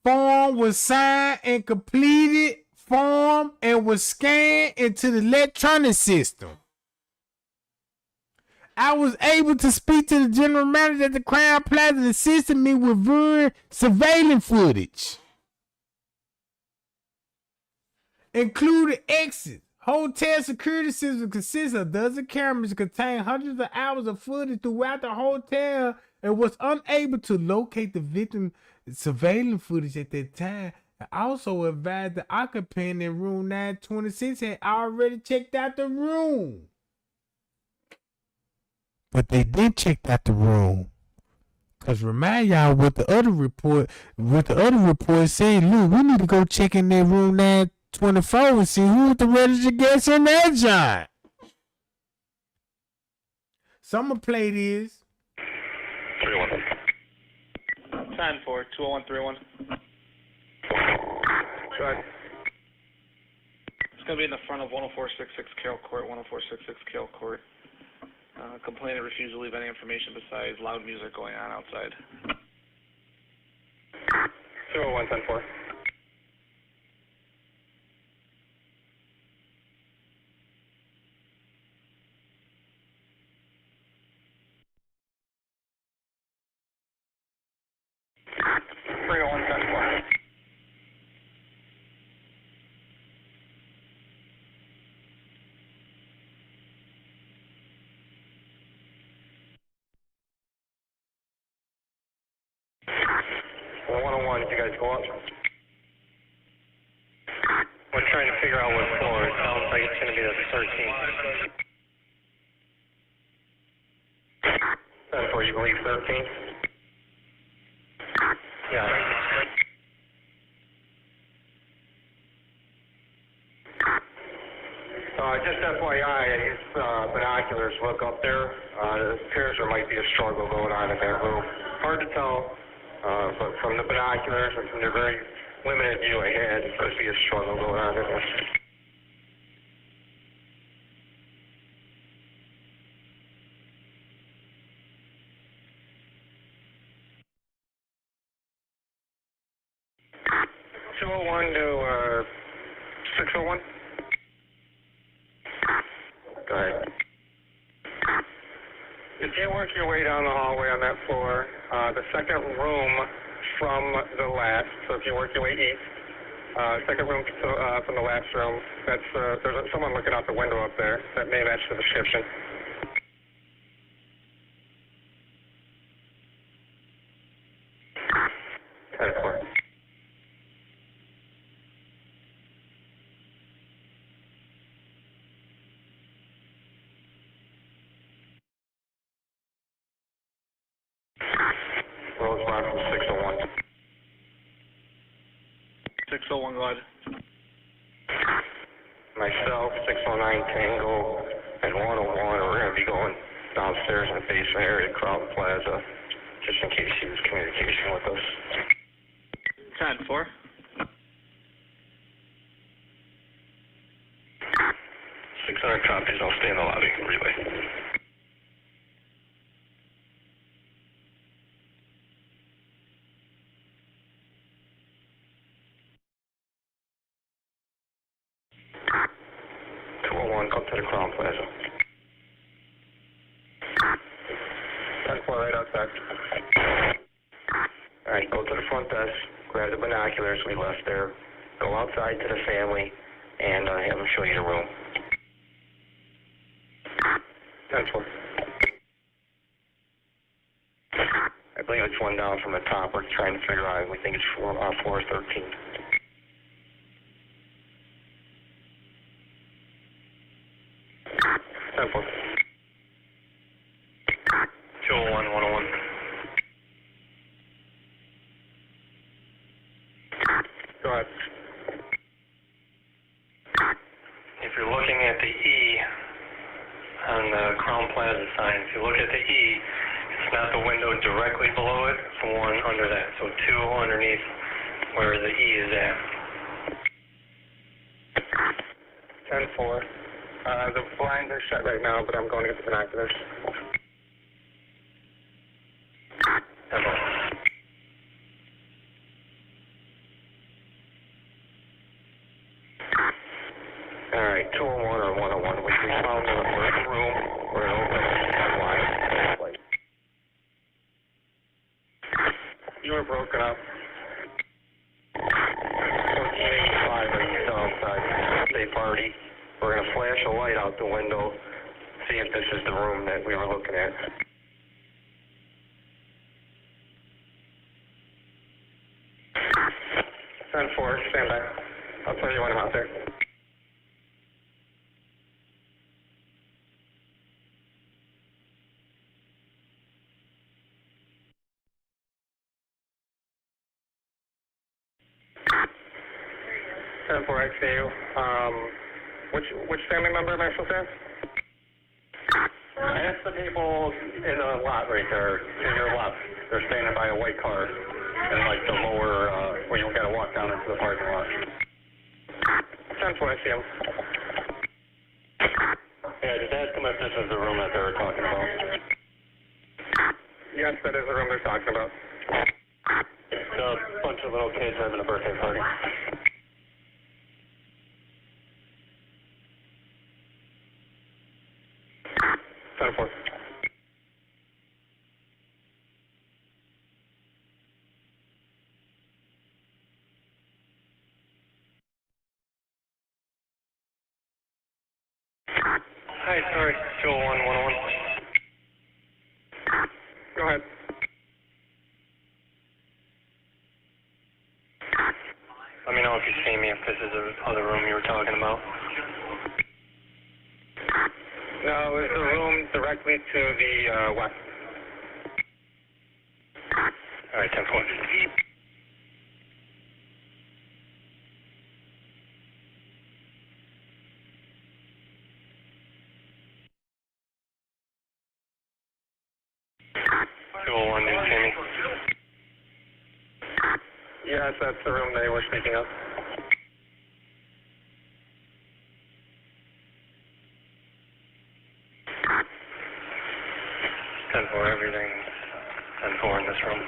form was signed and completed form and was scanned into the electronic system. I was able to speak to the general manager at the Crown Plaza that assisted me with viewing surveillance footage. including exits. Hotel security system consists of dozens of cameras, contain hundreds of hours of footage throughout the hotel, and was unable to locate the victim surveillance footage at that time. And also advised the occupant in room 926 had already checked out the room. But they did check out the room. Cause remind y'all what the other report said, look, we need to go check in that room 924 and see who the registered guests in that joint. So I'm gonna play this. 10-4, 20131. Go ahead. It's going to be in the front of 10466 Carroll Court, 10466 Carroll Court. Complainant refused to leave any information besides loud music going on outside. 201-10-4. Did you guys go up? We're trying to figure out what floor. It sounds like it's going to be the 13th. That's where you believe 13th? Yeah. Just FYI, I use binoculars to look up there. It appears there might be a struggle going on in that room. Hard to tell. But from the binoculars and from the very limited view I had, there could be a struggle going on in there. to 601. Go ahead. If you work your way down the hallway on that floor, the second room from the last, so if you work your way east, second room from the last room, that's there's someone looking out the window up there that may match the description. Rosemont from 601. 601, go ahead. Myself, 609 Tango, and 101 are going to be going downstairs in the basement area of Crown Plaza, just in case he was communication with us. 10-4. 600 copies, I'll stay in the lobby. Relay. Up to the Crown Plaza. 10-4 right outside. Alright, go to the front desk, grab the binoculars we left there, go outside to the family, and have them show you the room. 10-4. I believe it's one down from the top. We're trying to figure out. We think it's floor 13. 10-4. 201, 101. Go ahead. If you're looking at the E on the Crown Plaza sign, if you look at the E, it's not the window directly below it, it's the one under that. So 2 underneath where the E is at. 10-4. The blinds are shut right now, but I'm going to get the binoculars. Alright, 201 or 101. We found in the first room where it opens. You were broken up. 1485, are you still outside? birthday party. We're going to flash a light out the window, see if this is the room that we were looking at. 10-4, stand by. I'll tell you when I'm out there. I see you. Which family member am I supposed to ask? Ask the people in the lot right there, to your left. They're standing by a white car in like the lower, where you gotta walk down into the parking lot. 10-4, I see them. Yeah, just ask them if this is the room that they were talking about. Yes, that is the room they're talking about. It's a bunch of little kids having a birthday party. 10-4. Hi, sorry, 201, 101. Go ahead. Let me know if you see me, if this is the other room you were talking about. No, it's the room directly to the west. All right, 10-4. Do you see me? Yes, that's the room they were speaking of. Everything's 10-4 in this room.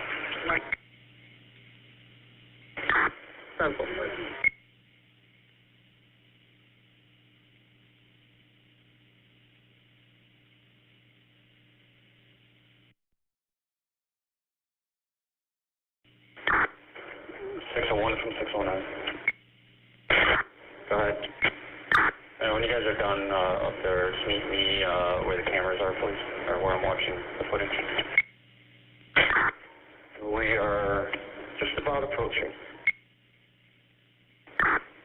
10-4. One from 609. Go ahead. And when you guys are done up there, just meet me where the cameras are, please, or where I'm watching the footage. We are just about approaching.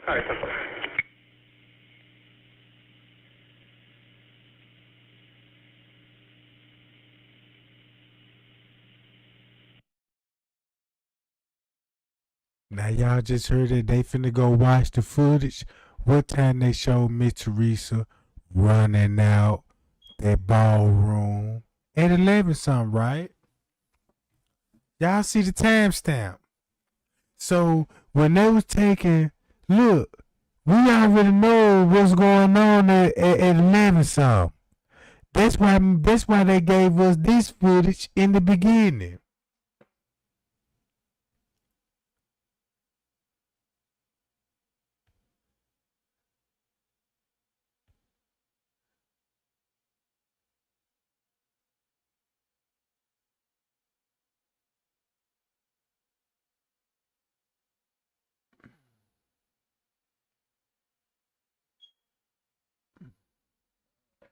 All right, 10-4. Now y'all just heard that they finna go watch the footage. What time they showed Miss Teresa running out that ballroom at 11 something, right? Y'all see the timestamp. So when they was taking, look, we already know what's going on at 11 something. That's why they gave us this footage in the beginning.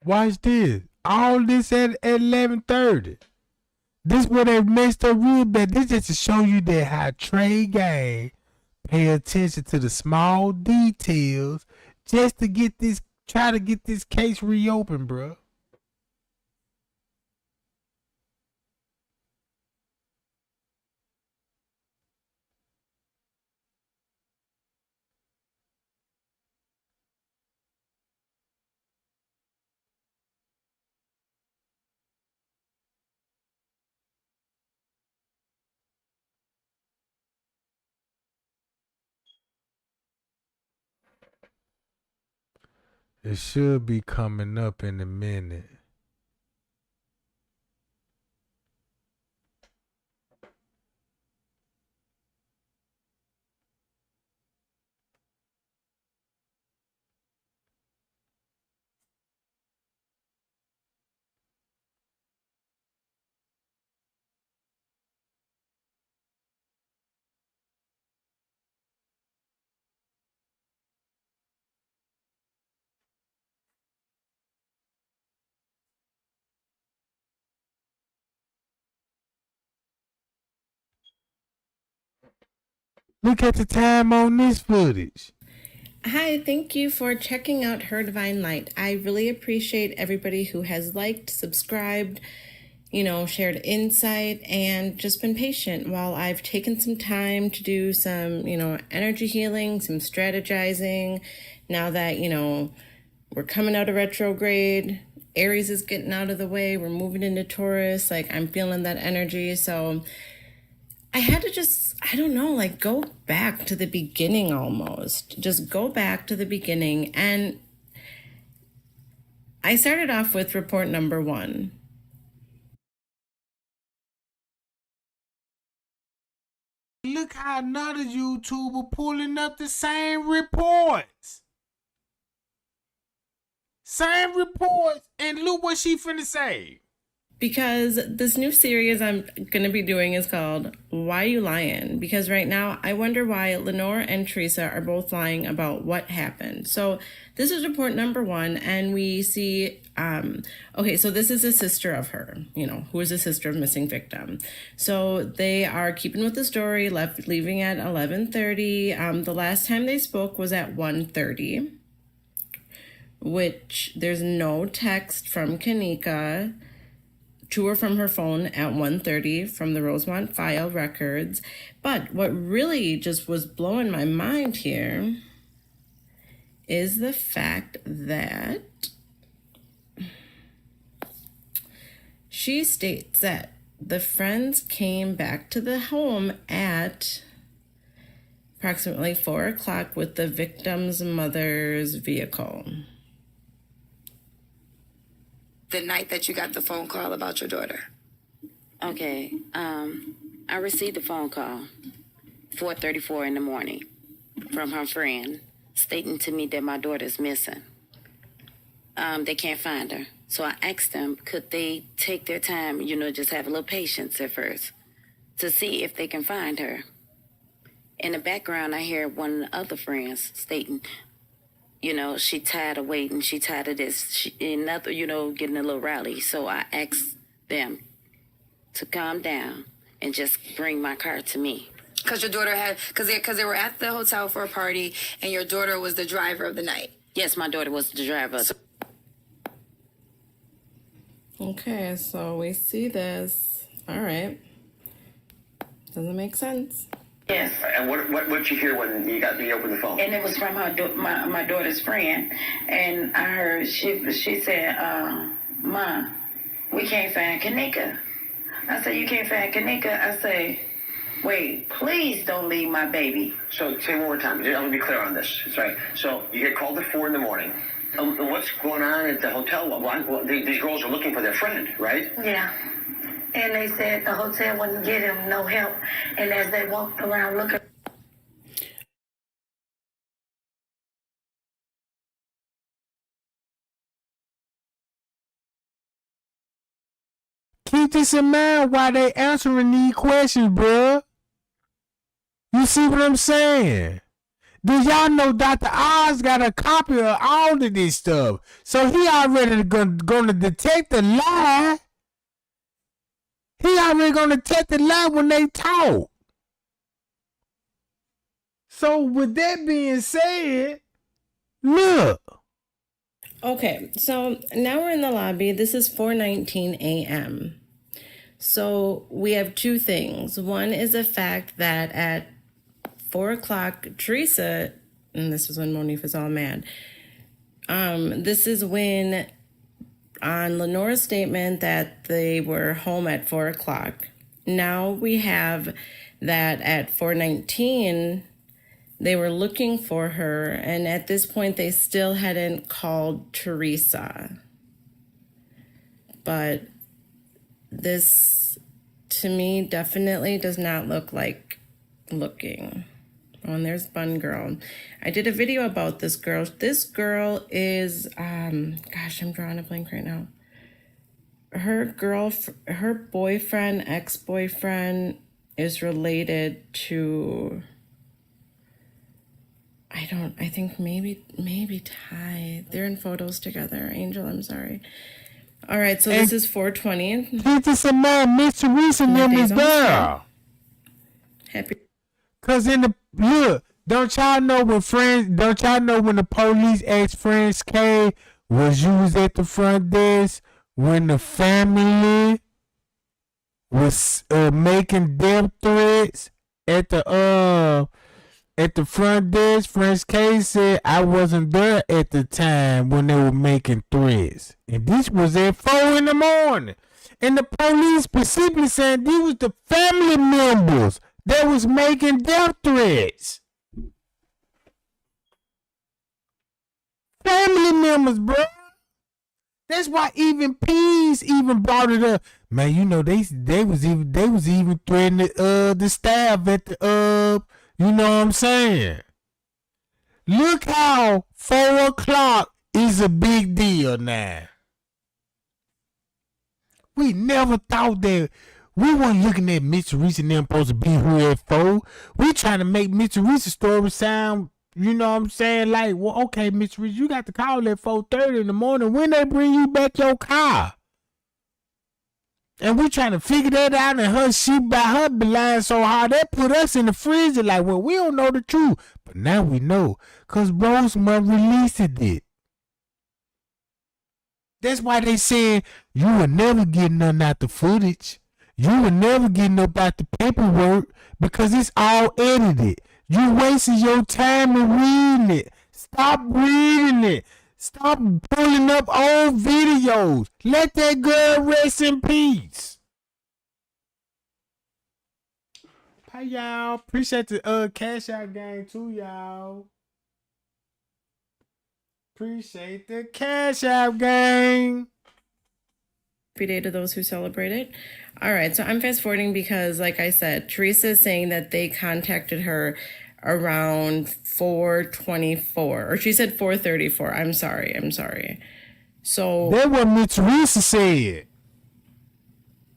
Watch this. All this at 11:30. This where they messed up real bad. This just to show you that how Trey Gang pay attention to the small details just to try to get this case reopened, bro. It should be coming up in a minute. Look at the time on this footage. Hi, thank you for checking out Her Divine Light. I really appreciate everybody who has liked, subscribed, shared insight, and just been patient while I've taken some time to do some, energy healing, some strategizing. Now that, we're coming out of retrograde, Aries is getting out of the way, we're moving into Taurus, I'm feeling that energy. So I had to just, go back to the beginning almost. Just go back to the beginning. And I started off with report number 1. Look how another YouTuber pulling up the same reports. Same reports, and look what she finna say. Because this new series I'm going to be doing is called Why You Lying? Because right now I wonder why Lenore and Teresa are both lying about what happened. So this is report number 1, and we see, so this is a sister of her, who is a sister of missing victim. So they are keeping with the story, leaving at 11:30. The last time they spoke was at 1:30, which there's no text from Kenneka to her from her phone at 1:30 from the Rosemont file records. But what really just was blowing my mind here is the fact that she states that the friends came back to the home at approximately 4 o'clock with the victim's mother's vehicle. The night that you got the phone call about your daughter. Okay, I received a phone call, 4:34 in the morning, from her friend, stating to me that my daughter's missing. They can't find her. So I asked them, could they take their time, just have a little patience at first, to see if they can find her. In the background, I hear one of the other friends stating, she tired of waiting. She tired of this. Getting a little rowdy. So I asked them to calm down and just bring my car to me. Because your daughter because they were at the hotel for a party, and your daughter was the driver of the night. Yes, my daughter was the driver. Okay, so we see this. All right. Doesn't make sense. Yes. And what did you hear when you opened the phone? And it was from my daughter's friend. And I heard she said, "Ma, we can't find Kenneka." I said, "You can't find Kenneka?" I say, "Wait, please don't leave my baby." So say one more time. I'm going to be clear on this. That's right. So you get called at 4 in the morning. What's going on at the hotel? These girls are looking for their friend, right? Yeah. And they said the hotel wouldn't give them no help. And as they walked around looking. Keep this in mind while they answering these questions, bruh. You see what I'm saying? Do y'all know Dr. Oz got a copy of all of this stuff? So he already gonna detect the lie. He already gonna detect the lie when they talk. So with that being said, look. Okay, so now we're in the lobby. This is 4:19 a.m. So we have two things. One is the fact that at 4 o'clock, Teresa, and this is when Monique was all mad. This is when, on Lenore's statement that they were home at 4 o'clock. Now we have that at 4:19, they were looking for her, and at this point, they still hadn't called Teresa. But this, to me, definitely does not look like looking. Oh, and there's Bun Girl. I did a video about this girl. This girl is, gosh, I'm drawing a blank right now. Her boyfriend, ex-boyfriend, is related to, I think maybe Ty. They're in photos together. Angel, I'm sorry. All right, so this is 4:20. Keep this in mind, Miss Teresa and them is there. Happy. Cause don't y'all know when the police asked Friends K, was you was at the front desk when the family was making death threats at the front desk? Friends K said I wasn't there at the time when they were making threats, and this was at 4 in the morning. And the police specifically said these was the family members that was making death threats. Family members, bro. That's why even Peas even brought it up. Man, you know they was even threatening the staff at the you know what I'm saying? Look how 4 o'clock is a big deal now. We never thought that. We weren't looking at Mitch Reese and them supposed to be here at 4. We trying to make Mitch Reese's story sound, you know what I'm saying? Like, well, okay, Mitch Reese, you got to call at 4:30 in the morning when they bring you back your car. And we trying to figure that out, and she by her be lying so hard, that put us in the freezer like, well, we don't know the truth. But now we know, because Rosemont released it. That's why they said you will never get nothing out the footage. You will never get nothing about the paperwork because it's all edited. You wasting your time in reading it. Stop reading it. Stop pulling up old videos. Let that girl rest in peace. Hi, y'all. Appreciate the cash out game too, y'all. Appreciate the cash out gang. Happy day to those who celebrate it. All right, so I'm fast forwarding because, like I said, Teresa is saying that they contacted her around 4:24, or she said 4:34. I'm sorry. So that what Miss Teresa said.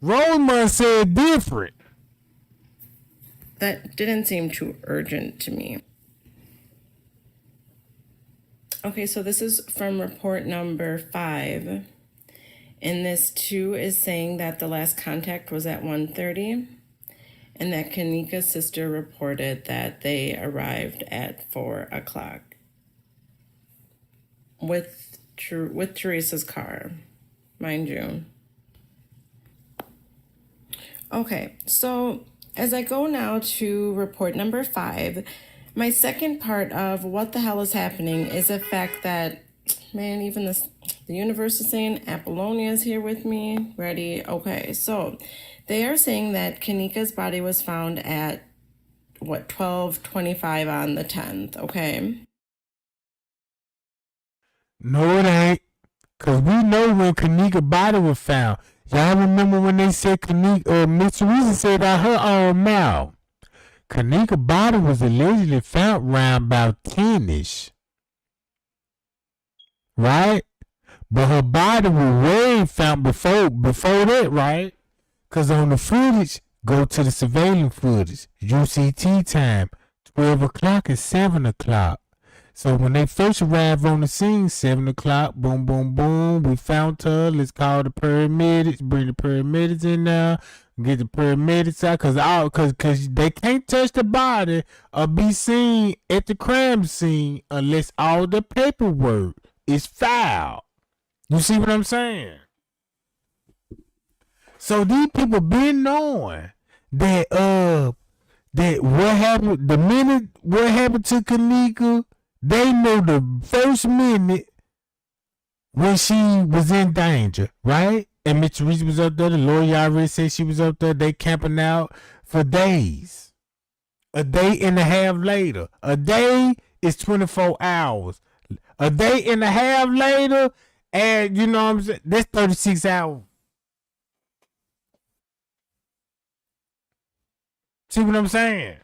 Rosemont said different. That didn't seem too urgent to me. Okay, so this is from report number 5. And this too is saying that the last contact was at 1:30, and that Kenneka's sister reported that they arrived at 4 o'clock with Teresa's car, mind you. Okay, so as I go now to report number 5, my second part of what the hell is happening is the fact that, man, even the universe is saying Apollonia is here with me. Ready? Okay, so they are saying that Kenneka's body was found at, 12:25 on the 10th, okay? No, it ain't. Because we know when Kenneka's body was found. Y'all remember when they said Miss Teresa said out her own mouth. Kenneka's body was allegedly found around about 10-ish. Right? But her body was way found before that, right? Because on the footage, go to the surveillance footage. UCT time, 12 o'clock and 7 o'clock. So when they first arrived on the scene, 7 o'clock, boom, boom, boom, we found her. Let's call the paramedics, bring the paramedics in there, get the paramedics out, because they can't touch the body or be seen at the crime scene unless all the paperwork is filed. You see what I'm saying? So these people been knowing that what happened the minute what happened to Kenneka, they know the first minute when she was in danger, right? And Mitch Reese was up there, the lawyer already said she was up there, they camping out for days. A day and a half later. A day is 24 hours. A day and a half later, and you know what I'm saying? That's 36 hours. See what I'm saying?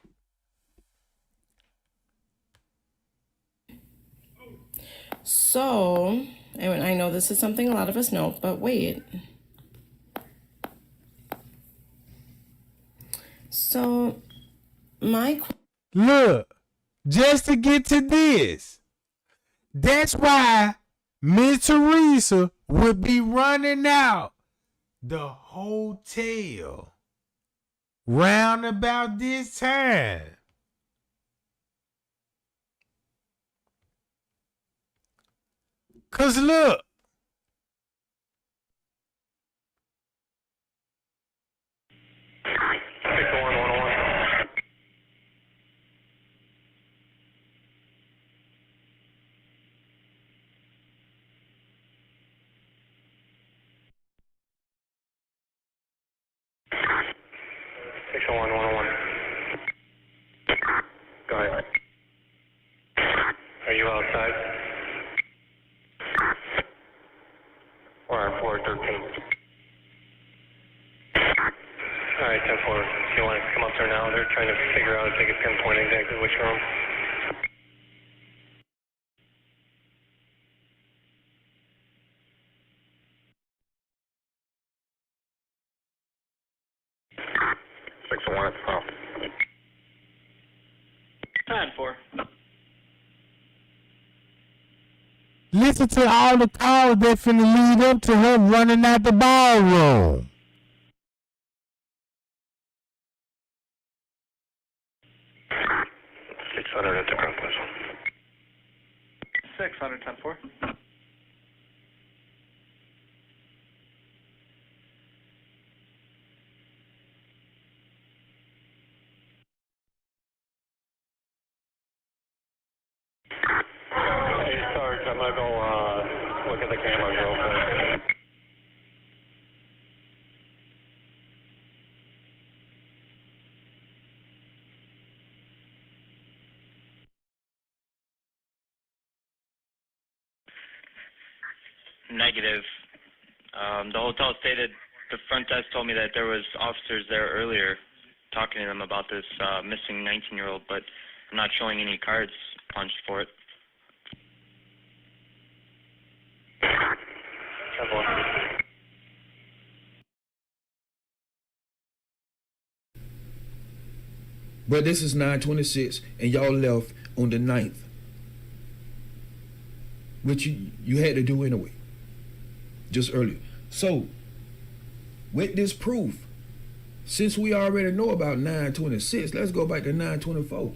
So, and I know this is something a lot of us know, but wait. So, look, just to get to this, that's why Miss Teresa would be running out the hotel round about this time. Cause look, 60111. Go ahead. Are you outside? We're on floor 13. All right, 10-4. If you want to come up there now, they're trying to figure out if they can pinpoint exactly which room. Six one at the top. 10-4. listen to all the calls that finna lead up to her running out the ballroom. 600 at the ground, please. 600, 10-4. Hey, Sarge, I'm gonna go look at the cameras real quick. Negative. The hotel stated, the front desk told me that there was officers there earlier talking to them about this missing 19-year-old, but I'm not showing any cards punched for it. 10-4. But this is 9/26, and y'all left on the 9th, which you had to do anyway, just earlier. So, with this proof, since we already know about 9/26, let's go back to 9/24.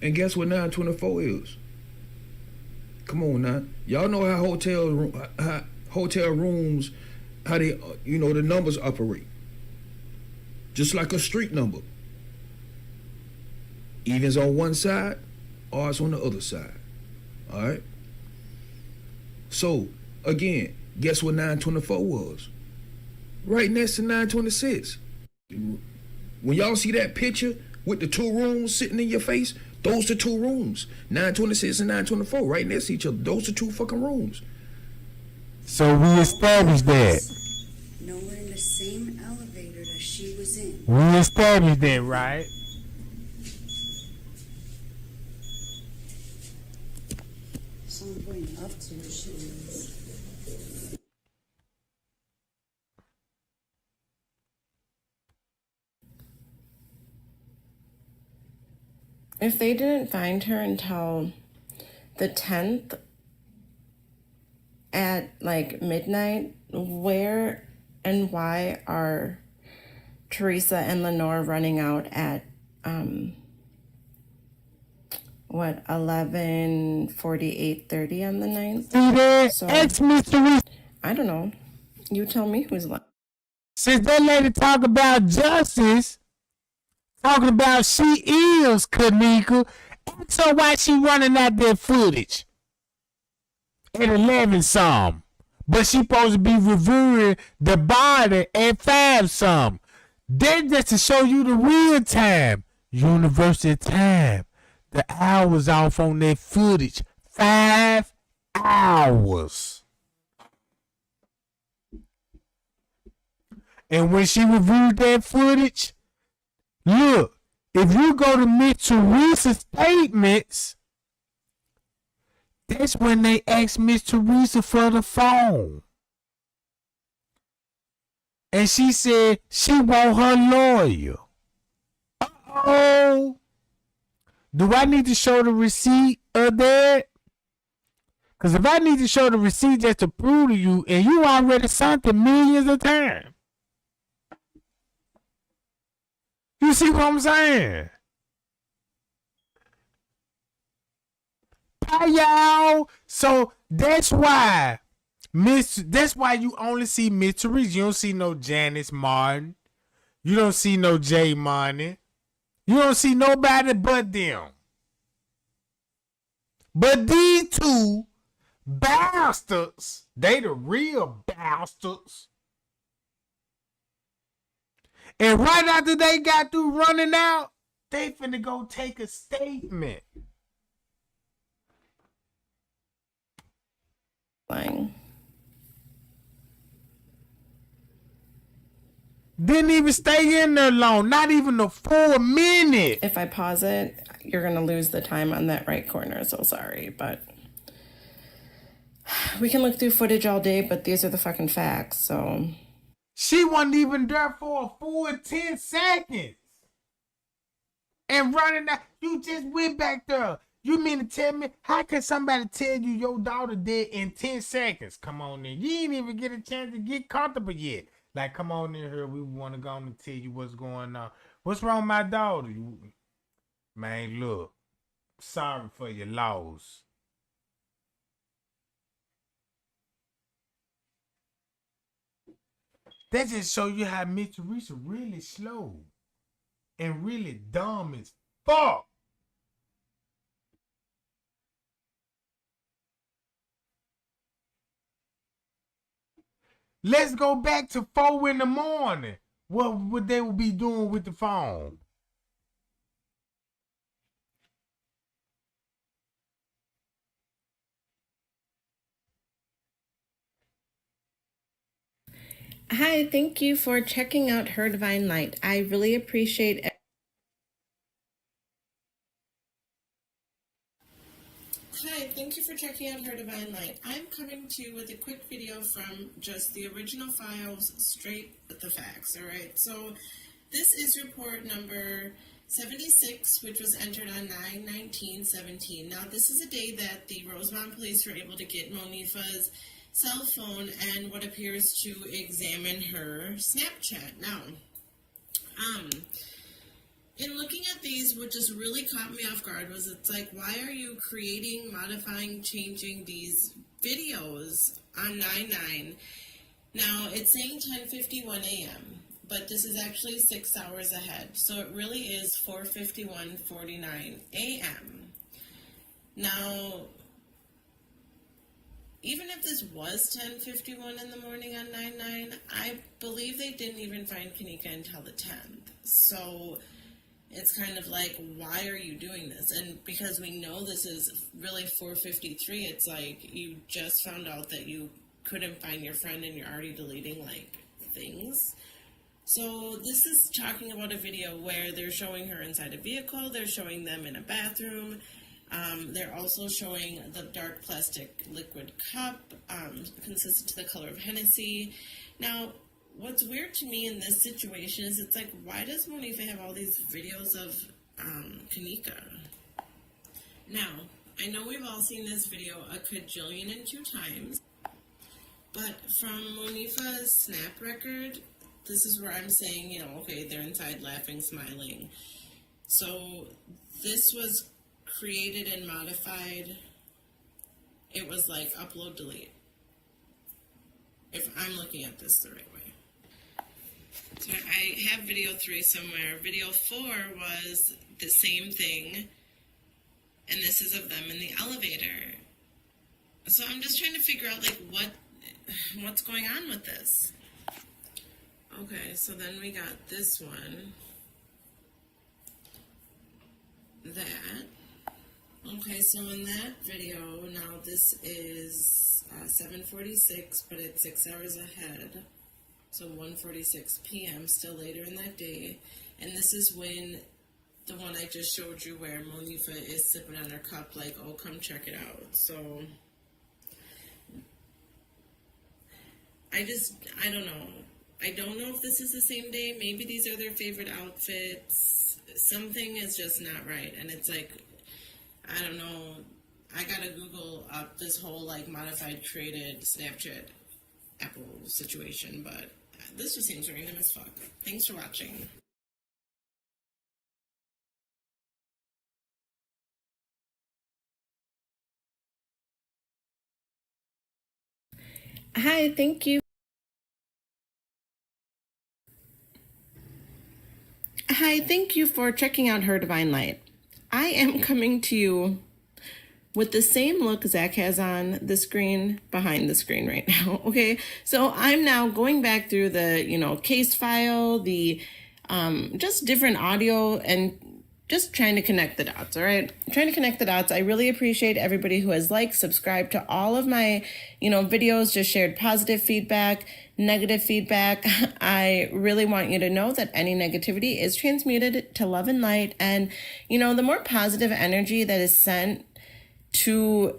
And guess what 9/24 is? Come on now, y'all know how hotel rooms, how they, the numbers operate. Just like a street number. Evens on one side, odds on the other side. All right. So again, guess what 9/24 was? Right next to 9/26. When y'all see that picture with the two rooms sitting in your face, those are two rooms. 9/26 and 9/24, right next to each other. Those are two fucking rooms. So we established that. Nowhere in the same elevator that she was in. We established that, right? So I'm going up to where she is. If they didn't find her until the 10th at like midnight, where and why are Teresa and Lenore running out at 11:48:30 on the 9th? See that? So, Ex Mr. I don't know. You tell me who's left. Since that lady talk about justice, talking about she is Kenneka, ask her why she running out that footage at 11 some. But she supposed to be reviewing the body at 5 some. Then just to show you the real time, university time, the hours off on that footage, 5 hours. And when she reviewed that footage, look, if you go to Miss Teresa's statements, that's when they asked Miss Teresa for the phone. And she said she want her lawyer. Uh-oh. Do I need to show the receipt? of that? Because if I need to show the receipt just to prove to you, and you already signed it millions of times. You see what I'm saying? Hi, y'all. So that's why that's why you only see Miss Teresa. You don't see no Janice Martin. You don't see no Jay Money. You don't see nobody but them. But these two bastards, they the real bastards. And right after they got through running out, they finna go take a statement. Lying. Didn't even stay in there long, not even a full minute. If I pause it, you're gonna lose the time on that right corner, so sorry, but we can look through footage all day, but these are the fucking facts, so. She wasn't even there for a full 10 seconds. And running out, you just went back there. You mean to tell me, how can somebody tell you your daughter dead in 10 seconds? Come on in. You ain't even get a chance to get comfortable yet. Like, come on in here. We want to go and tell you what's going on. What's wrong with my daughter? Man, look. Sorry for your loss. That just show you how Miss Teresa really slow. And really dumb as fuck. Let's go back to 4 in the morning. What would they be doing with the phone? Hi, thank you for checking out Her Divine Light. I really appreciate it. Hi, thank you for checking out Her Divine Light. I'm coming to you with a quick video from just the original files, straight with the facts, alright? So, this is report number 76, which was entered on 9/19/17. Now, this is a day that the Rosemont police were able to get Monifa's cell phone and what appears to examine her Snapchat. Now, in looking at these, what just really caught me off guard was it's like, why are you creating, modifying, changing these videos on 9/9? Now, it's saying 10:51 a.m., but this is actually 6 hours ahead. So it really is 4:51:49 a.m. Now, even if this was 10:51 in the morning on 9/9, I believe they didn't even find Kenneka until the 10th. So it's kind of like, why are you doing this? And because we know this is really 4:53, it's like you just found out that you couldn't find your friend and you're already deleting like things. So this is talking about a video where they're showing her inside a vehicle, they're showing them in a bathroom. They're also showing the dark plastic liquid cup, consistent to the color of Hennessy. Now, what's weird to me in this situation is it's like, why does Monifa have all these videos of Kenneka? Now, I know we've all seen this video a cajillion and 2 times, but from Monifa's snap record, this is where I'm saying, you know, okay, they're inside laughing, smiling. So this was created and modified. It was like upload, delete. If I'm looking at this the right way. So I have video 3 somewhere. Video 4 was the same thing. And this is of them in the elevator. So I'm just trying to figure out like what's going on with this. Okay, so then we got this one. That. Okay, so in that video, now this is 7:46, but it's 6 hours ahead. So 1:46 p.m., still later in that day. And this is when the one I just showed you where Monifa is sipping on her cup like, oh, come check it out. So I don't know. I don't know if this is the same day. Maybe these are their favorite outfits. Something is just not right. And it's like, I don't know. I gotta Google up this whole like modified created Snapchat Apple situation, but this just seems random as fuck. Thanks for watching. Hi, thank you. Hi, thank you for checking out Her Divine Light. I am coming to you with the same look Zach has on the screen behind the screen right now. Okay, so I'm now going back through the case file, the just different audio, and just trying to connect the dots. All right, trying to connect the dots. I really appreciate everybody who has liked, subscribed to all of my videos, just shared positive feedback, negative feedback. I really want you to know that any negativity is transmuted to love and light, and the more positive energy that is sent to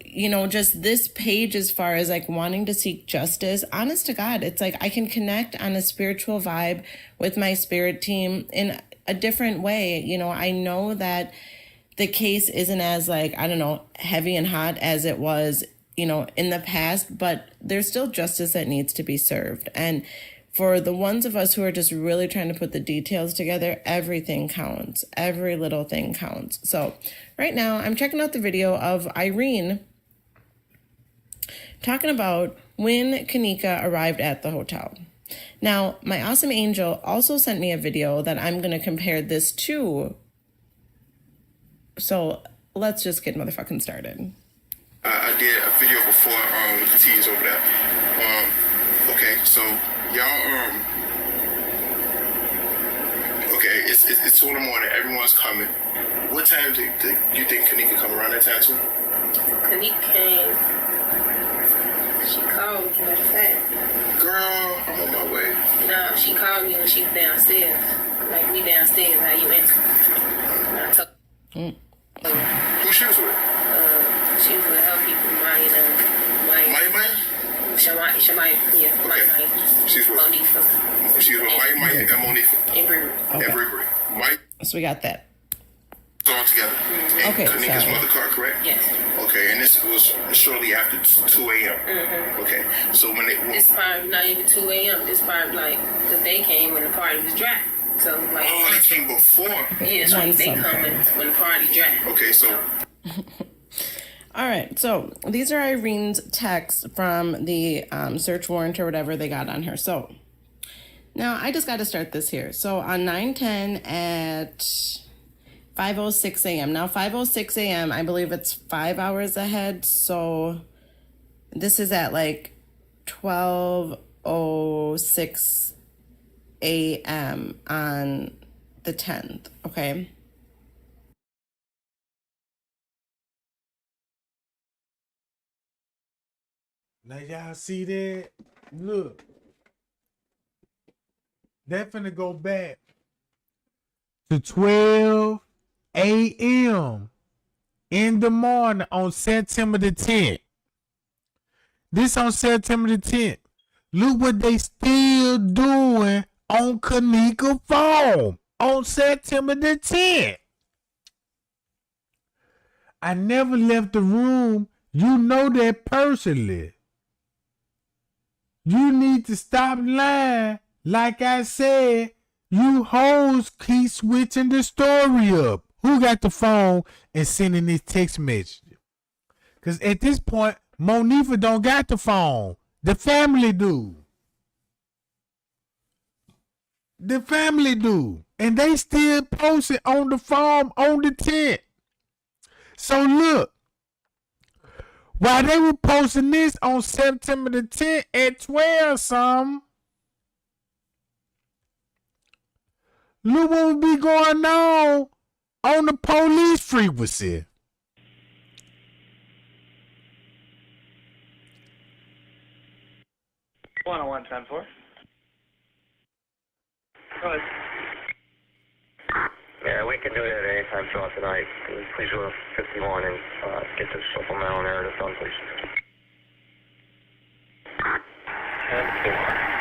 just this page, as far as like wanting to seek justice, honest to God, it's like I can connect on a spiritual vibe with my spirit team in a different way. I know that the case isn't as like, I don't know, heavy and hot as it was in the past, but there's still justice that needs to be served. And for the ones of us who are just really trying to put the details together, everything counts. Every little thing counts. So right now I'm checking out the video of Irene talking about when Kenneka arrived at the hotel. Now, my awesome angel also sent me a video that I'm going to compare this to. So let's just get motherfucking started. I did a video before the teas over there. Okay, so y'all, okay, it's 2 in the morning. Everyone's coming. What time do you think Kenneka come around that time too? Kenneka came. She called me, matter of fact. Girl, I'm on my way. No, she called me when she was downstairs. Like, we downstairs, how you enter. And I told Who she was with? She was with her people, Maya. Shamaya, yeah. Okay. Maya. She's with Monifa. She's with Maya and Monifa. And Brewery. And Brewery. Mike. So we got that. All together. And Okay, Kenneka's so- mother car, correct? Yes. Okay, and this was shortly after 2 a.m. Okay, so when This part not even 2 a.m. This part, like, because they came when the party was dry. So, like... Oh, they came before? Yeah, like, they come when the party dry. Okay, so... All right, so these are Irene's texts from the search warrant or whatever they got on her. So now I just got to start this here. So on 9/10 at 5:06 a.m. Now 5:06 a.m. I believe it's 5 hours ahead. So this is at like 12:06 a.m. on the 10th. Okay. Now y'all see that? Look. That finna go back to 12 a.m. in the morning on September the 10th. This on September the 10th. Look what they still doing on Kenneka phone on September the 10th. I never left the room. You know that personally. You need to stop lying. Like I said, you hoes keep switching the story up. Who got the phone and sending this text message? Because at this point, Monifa don't got the phone. The family do. The family do. And they still posted on the phone on the 10th. So look. While they were posting this on September the 10th at 12 something, look what would be going on the police frequency. One on 110-4. Go ahead. Yeah, we can do that at any time throughout the night. Please go to 51 and get this supplemental narrative done, please. 10-4.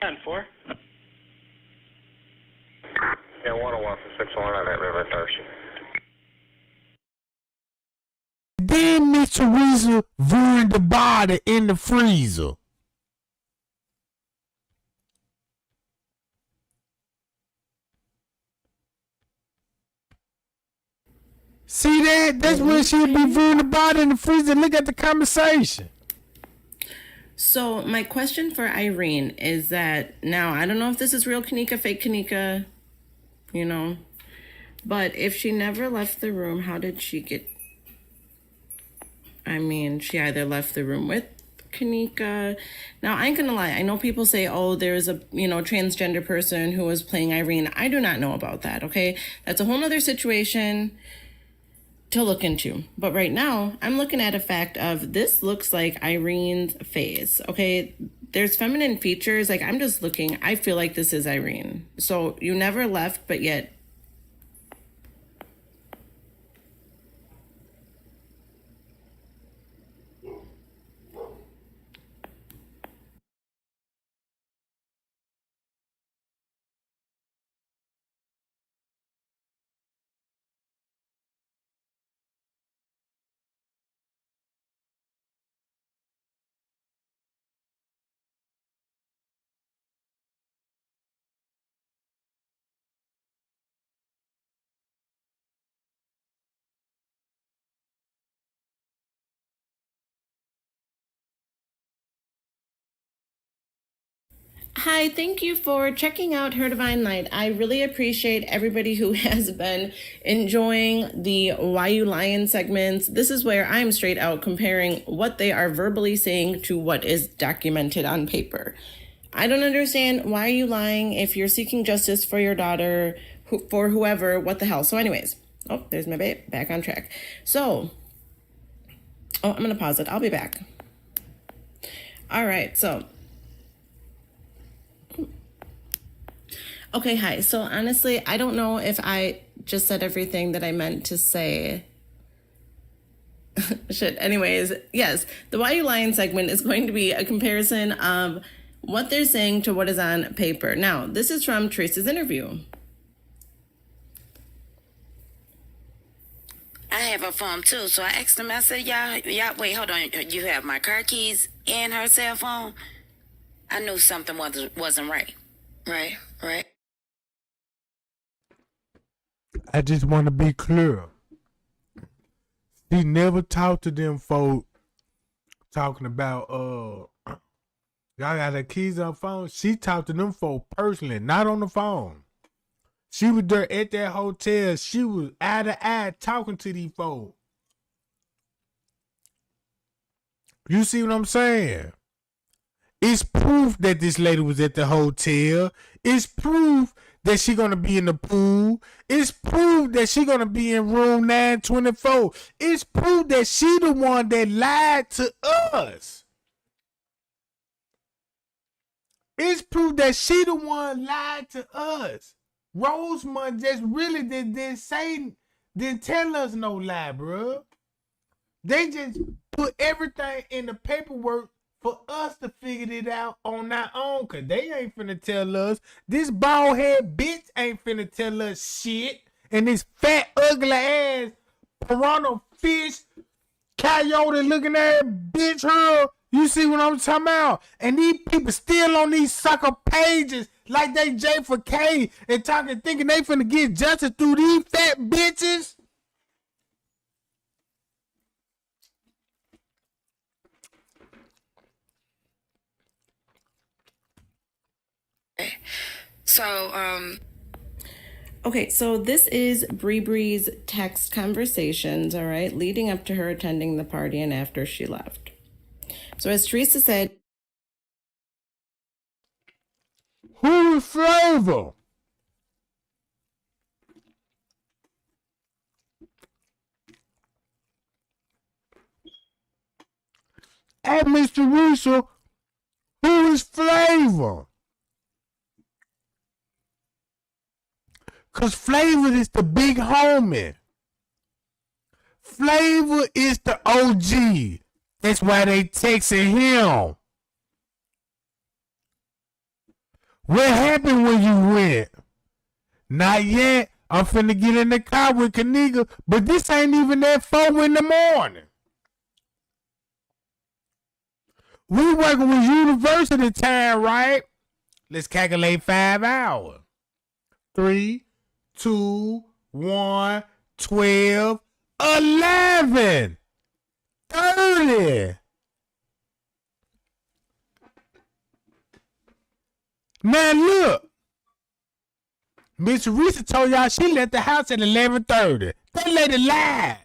10-4. Yeah, 101 for 601 on that river, Darcy. Then Miss Teresa ruined the body in the freezer. See that? That's when she'll be ruining the body in the freezer. Look at the conversation. So my question for Irene is that now I don't know if this is real Kenneka, fake Kenneka, you know, but if she never left the room, how did she get? I mean, she either left the room with Kenneka. Now I ain't gonna lie. I know people say, "Oh, there's a transgender person who was playing Irene." I do not know about that. Okay, that's a whole other situation to look into. But right now, I'm looking at a fact of this looks like Irene's face. Okay, there's feminine features. Like I'm just looking. I feel like this is Irene. So you never left, but yet. Hi, thank you for checking out Her Divine Light. I really appreciate everybody who has been enjoying the Why You Lying segments. This is where I'm straight out comparing what they are verbally saying to what is documented on paper. I don't understand why are you lying if you're seeking justice for your daughter, for whoever, what the hell. So anyways, oh, there's my babe, back on track. So, I'm going to pause it. I'll be back. All right, so... Okay, hi. So honestly, I don't know if I just said everything that I meant to say. Shit. Anyways, yes, the Why You Lying segment is going to be a comparison of what they're saying to what is on paper. Now, this is from Teresa's interview. I have a phone too, so I asked him, I said, y'all, wait, hold on. You have my car keys and her cell phone? I knew something wasn't right. Right. I just want to be clear. She never talked to them folk talking about y'all got the keys on the phone. She talked to them folk personally, not on the phone. She was there at that hotel. She was eye to eye talking to these folk. You see what I'm saying? It's proof that this lady was at the hotel. It's proof that she gonna be in the pool. It's proof that she gonna be in room 924. It's proof that she the one that lied to us. It's proof that she the one lied to us. Rosemont just really didn't tell us no lie, bro. They just put everything in the paperwork for us to figure it out on our own, cause they ain't finna tell us. This bald head bitch ain't finna tell us shit. And this fat, ugly ass piranha fish, coyote looking ass bitch her. You see what I'm talking about? And these people still on these sucker pages like they J for K and thinking they finna get justice through these fat bitches. So, Okay, so this is Bree's text conversations, all right, leading up to her attending the party and after she left. So as Teresa said, who is Flavor? Hey, Mr. Russo, who is Flavor? Cause Flavor is the big homie. Flavor is the OG. That's why they texting him. What happened when you went? Not yet. I'm finna get in the car with Kenneka, but this ain't even at 4 in the morning. We working with university time, right? Let's calculate 5 hours. 3, 2, 1, 12, 11, 30. Now look. Miss Teresa told y'all she left the house at 11:30. That lady lied.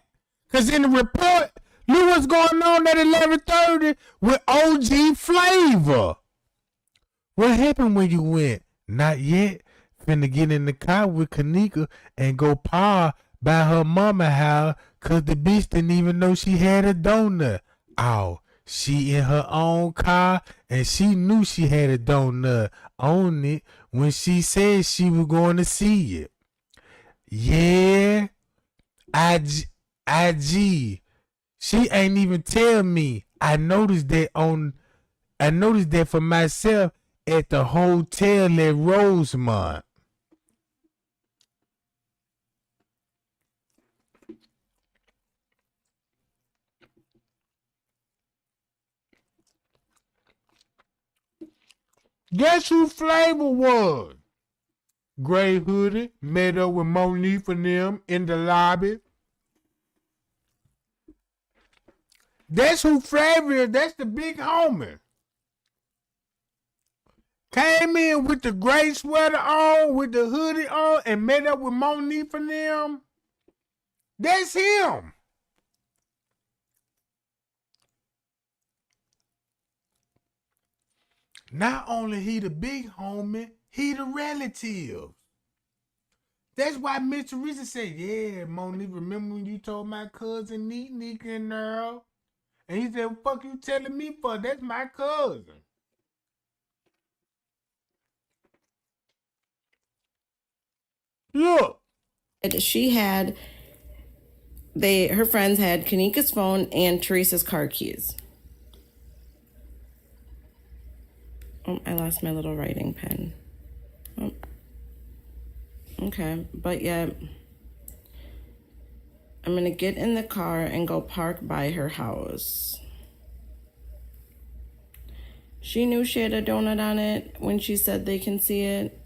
Cause in the report, look what's going on at 11:30 with OG Flavor. What happened when you went? Not yet. Finna get in the car with Kenneka and go par by her mama house cause the bitch didn't even know she had a donut. Oh, she in her own car and she knew she had a donut on it when she said she was going to see it. Yeah, IG. She ain't even tell me. I noticed that for myself at the hotel at Rosemont. Guess who Flavor was? Gray hoodie, met up with Monique and them in the lobby. That's who Flavor is. That's the big homie. Came in with the gray sweater on, with the hoodie on, and met up with Monique and them. That's him. Not only he the big homie, he the relative. That's why Mr. Teresa said, yeah, Monique, remember when you told my cousin Nika and Earl? And he said, what the fuck you telling me for? That's my cousin. Look. Her friends had Kenneka's phone and Teresa's car keys. Oh, I lost my little writing pen. Oh. Okay, but yet I'm gonna get in the car and go park by her house. She knew she had a donut on it when she said they can see it.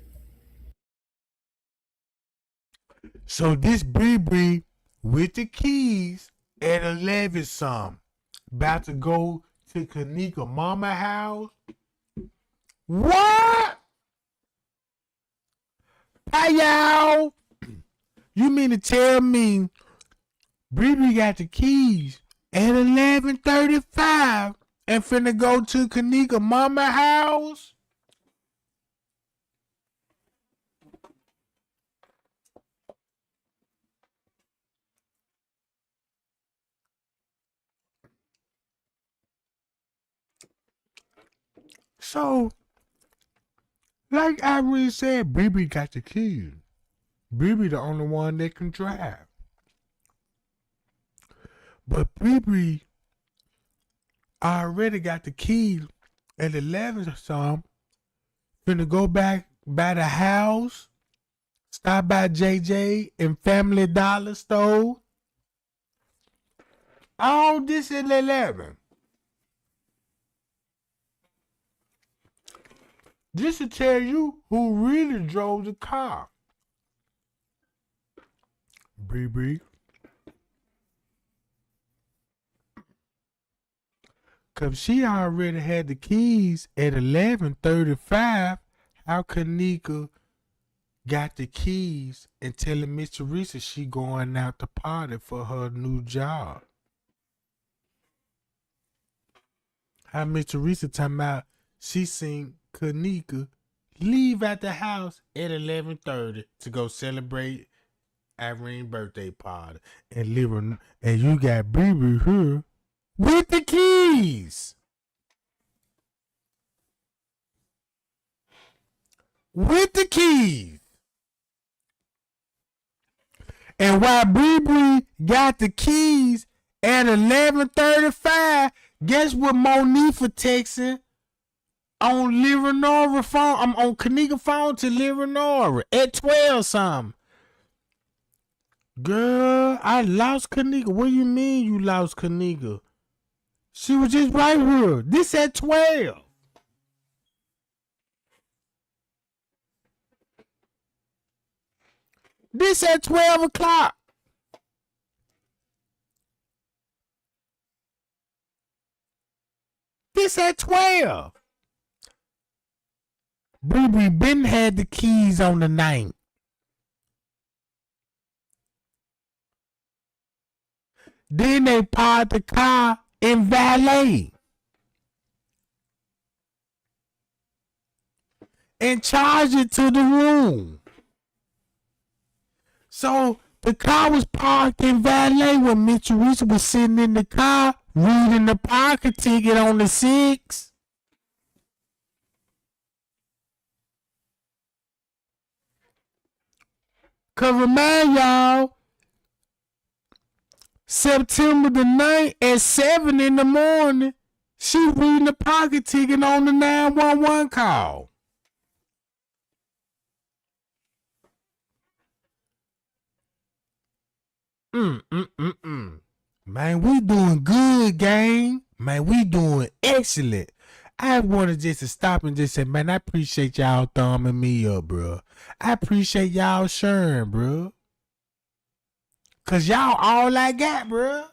So this Bree with the keys at 11 something, about to go to Kenneka mama house. What? Hey y'all! You mean to tell me Bree got the keys at 11:35 and finna go to Kenneka mama house? So, like I really said, Bree got the keys. Bree the only one that can drive. But Bree already got the keys at 11 or something. Finna go back by the house, stop by JJ and Family Dollar store. All this at 11. This to tell you who really drove the car. Bree. Cause she already had the keys at 11:35. How Kenneka got the keys and telling Miss Teresa she going out to party for her new job? How Miss Teresa talking about she seen Kenneka leave out the house at 11:30 to go celebrate Irene's birthday party and you got Bree here with the keys. With the keys. And while Bree got the keys at 11:35, guess what Monifa texting on Lirenora phone. I'm on Kenneka phone to Lirenora at 12 something. Girl, I lost Kenneka. What do you mean you lost Kenneka? She was just right here. This at 12. This at 12 o'clock. This at 12. Baby Ben had the keys on the 9th. Then they parked the car in valet and charged it to the room. So the car was parked in valet when Miss Teresa was sitting in the car reading the parking ticket on the 6th. Cause remind y'all, September the 9th at 7 in the morning, she reading the pocket ticket on the 911 call. Man, we doing good, gang. Man, we doing excellent. I wanted just to stop and just say, man, I appreciate y'all thumbing me up, bro. I appreciate y'all sharing, bro. Cause y'all all I got, bro.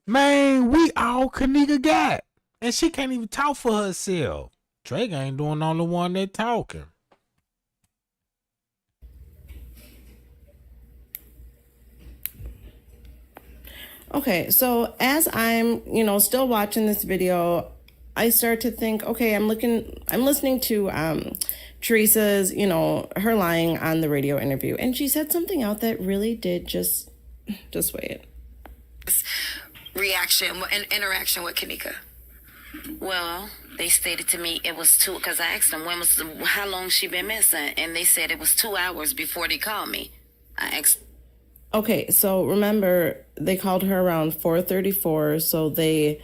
Man, we all Kenneka got. And she can't even talk for herself. Drake ain't doing all the one that talking. Okay, so as I'm, still watching this video, I start to think, okay, I'm listening to Teresa's, her lying on the radio interview, and she said something out that really did just wait. Reaction and interaction with Kenneka. Well, they stated to me it was two, because I asked them how long she been missing, and they said it was 2 hours before they called me. I asked. Okay, so remember they called her around 4:34, so they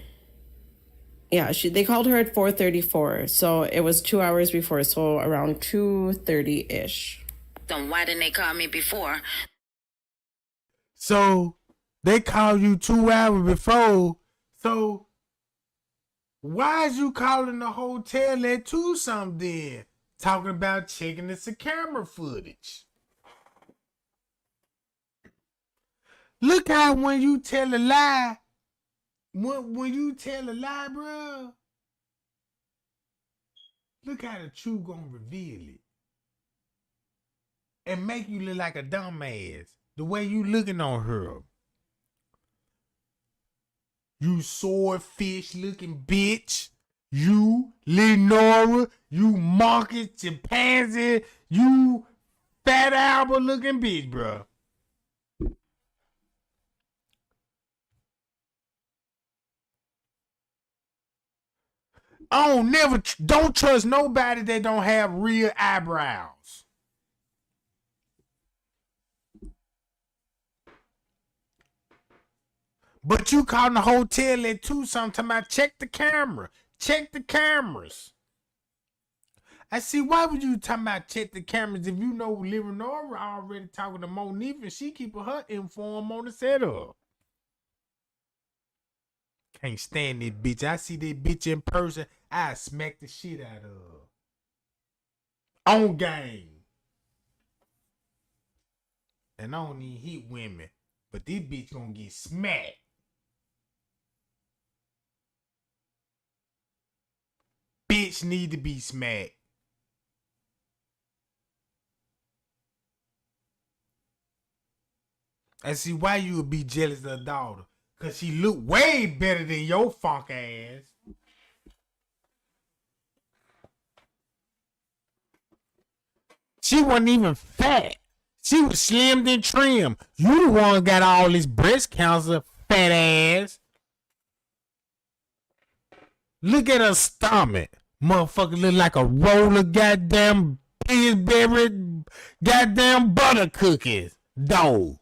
called her at 4:34, so it was 2 hours before, so around 2:30-ish. Then why didn't they call me before? So they called you 2 hours before. So why is you calling the hotel at 2 something then? Talking about checking the camera footage. Look how when you tell a lie, when you tell a lie, bro, look how the truth gonna reveal it. And make you look like a dumbass. The way you looking on her. You swordfish looking bitch. You Lenora. You monkey chimpanzee. You fat Albert looking bitch, bro. Don't trust nobody that don't have real eyebrows. But you calling the hotel at 2 something about check the camera. Check the cameras. I see, why would you talking about check the cameras if you know Lirenora already talking to Monique and she keeping her informed on the setup? Can't stand this bitch. I see this bitch in person, I smack the shit out of her. On game. And I don't even hit women, but this bitch gonna get smacked. Bitch need to be smacked. I see why you would be jealous of her daughter. Cause she look way better than your funk ass. She wasn't even fat. She was slimmed and trim. You the one got all this breast cancer, fat ass. Look at her stomach. Motherfucker look like a roll of goddamn Pillsbury goddamn butter cookies. Dog.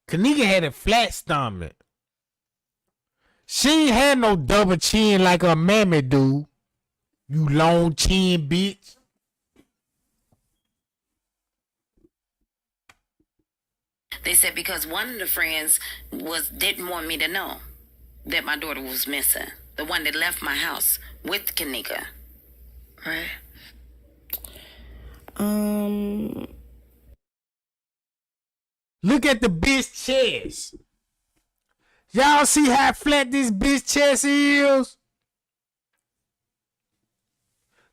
Kenneka had a flat stomach. She ain't had no double chin like her mammy do. You long chin bitch. They said because one of the friends didn't want me to know that my daughter was missing. The one that left my house with Kenneka. Right? Look at the bitch chest. Y'all see how flat this bitch chest is?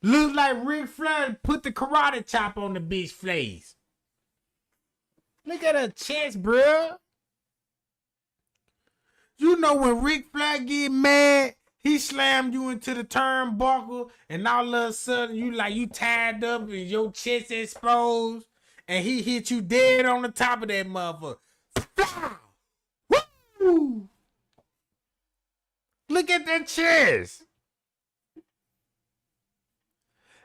Look like Ric Flair put the karate chop on the bitch face. Look at her chest, bruh. You know when Ric Flair get mad, he slammed you into the turnbuckle, and all of a sudden you tied up and your chest exposed, and he hit you dead on the top of that motherfucker. Woo! Look at that chest.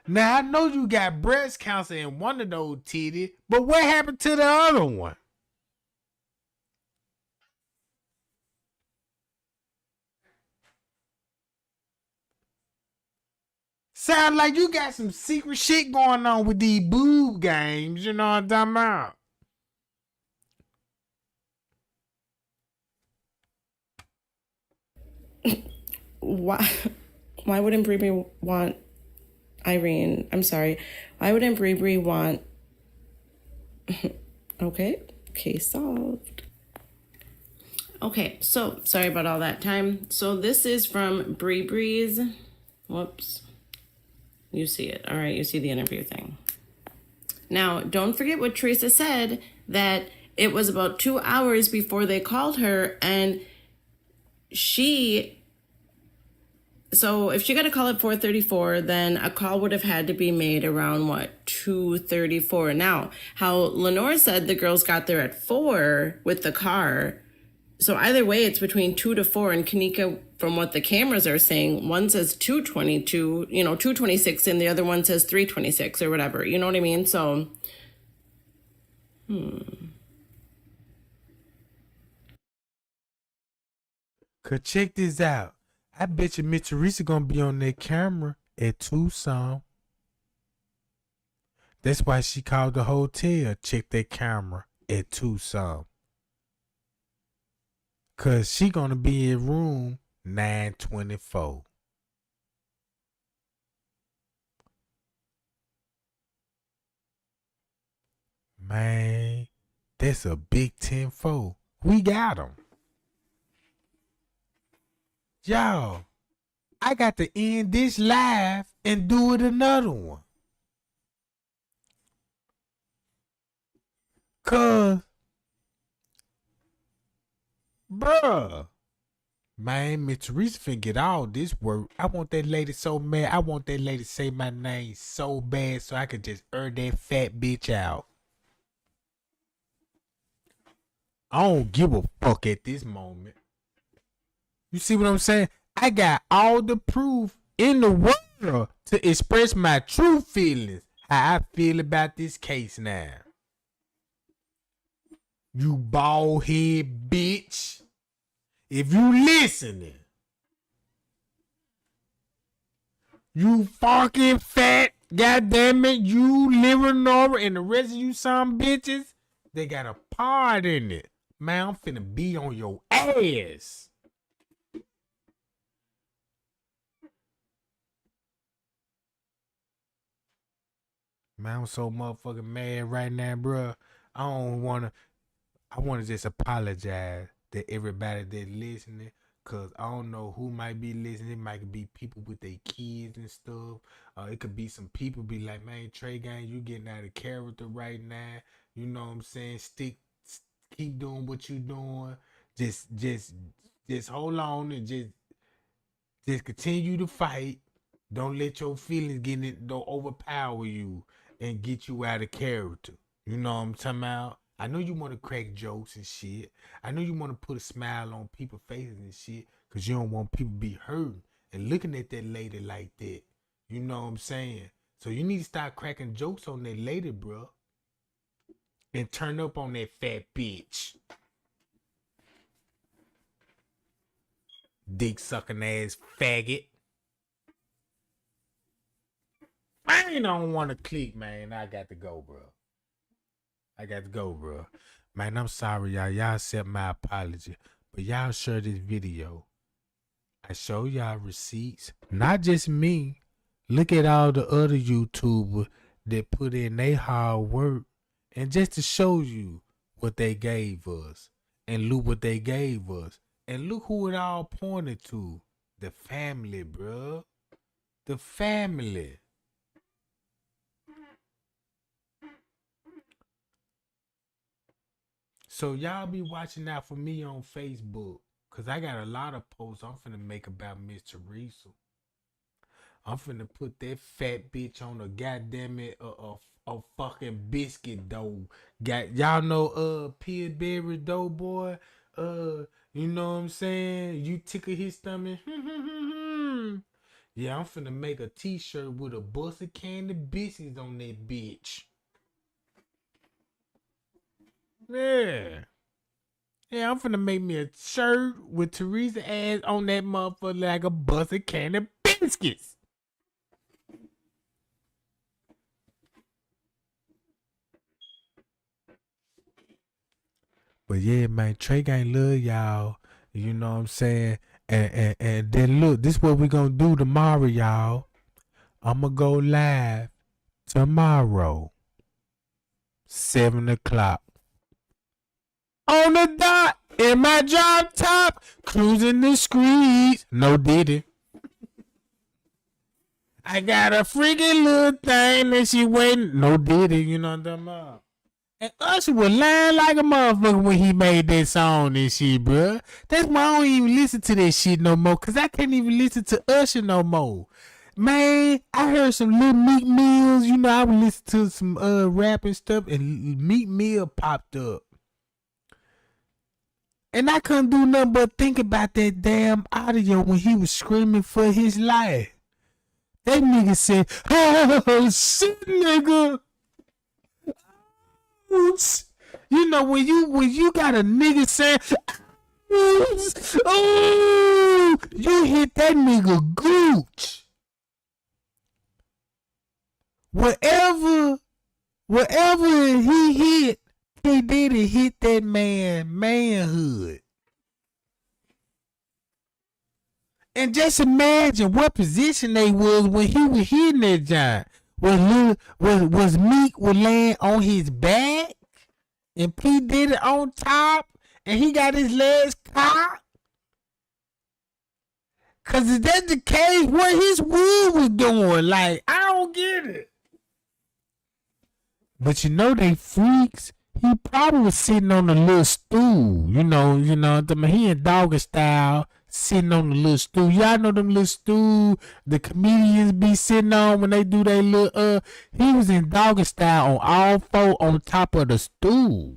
Now I know you got breast cancer in one of those titties, but what happened to the other one? Sound like you got some secret shit going on with these boob games. You know what I'm talking about? Why wouldn't Bree want Irene? I'm sorry. Why wouldn't Bree want... Okay, case solved. Okay, so sorry about all that time. So this is from Bree's. Whoops. You see it. All right, you see the interview thing. Now, don't forget what Teresa said, that it was about 2 hours before they called her, and so if she got a call at 4:34, then a call would have had to be made around, 2:34. Now, how Lenore said the girls got there at 4 with the car. So either way, it's between 2 to 4. And Kenneka, from what the cameras are saying, one says 2:22, 2:26, and the other one says 3:26 or whatever. You know what I mean? So, Cause check this out. I bet you Miss Teresa gonna be on that camera at Tucson. That's why she called the hotel. Check that camera at Tucson. Cause she gonna be in room 924. Man, that's a big 10-4. We got them. Y'all, I got to end this live and do it another one. Cause, bruh, man, Miss Teresa finna get all this work. I want that lady so mad. I want that lady to say my name so bad so I could just earn that fat bitch out. I don't give a fuck at this moment. You see what I'm saying? I got all the proof in the world to express my true feelings. How I feel about this case now. You bald head bitch. If you listening. You fucking fat, goddamn it, you Leonora and the rest of you some bitches, they got a part in it. Man, I'm finna be on your ass. Man, I'm so motherfucking mad right now, bro. I want to just apologize to everybody that's listening. Cause I don't know who might be listening. It might be people with their kids and stuff. It could be some people be like, man, Trey Gang, you getting out of character right now. You know what I'm saying? Keep doing what you doing. Just hold on and just continue to fight. Don't let your feelings don't overpower you and get you out of character. You know what I'm talking about? I know you want to crack jokes and shit. I know you want to put a smile on people's faces and shit because you don't want people to be hurting and looking at that lady like that. You know what I'm saying? So you need to start cracking jokes on that lady, bro. And turn up on that fat bitch. Dick sucking ass faggot. I don't want to click, man. I got to go, bro. Man, I'm sorry, y'all. Y'all accept my apology. But y'all share this video. I show y'all receipts. Not just me. Look at all the other YouTubers that put in their hard work. And just to show you what they gave us. And look what they gave us. And look who it all pointed to. The family, bro. The family. So y'all be watching out for me on Facebook. Cause I got a lot of posts I'm finna make about Miss Teresa. I'm finna put that fat bitch on a goddamn it a fucking biscuit dough. Y'all know Pillsbury dough boy. You know what I'm saying? You tickle his stomach. Yeah, I'm finna make a t-shirt with a bus of candy biscuits on that bitch. Yeah. Yeah, I'm finna make me a shirt with Teresa ass on that motherfucker like a bus of candy biscuits. But yeah, man, Trey Gang love y'all. You know what I'm saying? And then look, this is what we gonna do tomorrow, y'all. I'ma go live tomorrow. 7 o'clock. On the dot, in my drop top, cruising the streets. No diddy. I got a freaking little thing that she waiting. No diddy, you know what I'm talking about? And Usher was lying like a motherfucker when he made that song and shit, bruh. That's why I don't even listen to that shit no more, because I can't even listen to Usher no more. Man, I heard some little Meek Mills. You know, I would listen to some rap and stuff, and Meek Mill popped up. And I couldn't do nothing but think about that damn audio when he was screaming for his life. That nigga said, "Oh, shit, nigga." You know, when you got a nigga saying, "Oh," you hit that nigga gooch. Whatever he hit, he didn't hit that manhood. And just imagine what position they was when he was hitting that giant. Was Meek was laying on his back and P did it on top and he got his legs cocked? Cause if that's the case, what his wig was doing? Like, I don't get it. But you know they freaks. He probably was sitting on a little stool. You know, he in doggy style. Sitting on the little stool. Y'all know them little stool the comedians be sitting on when they do their little he was in doggy style on all four on top of the stool.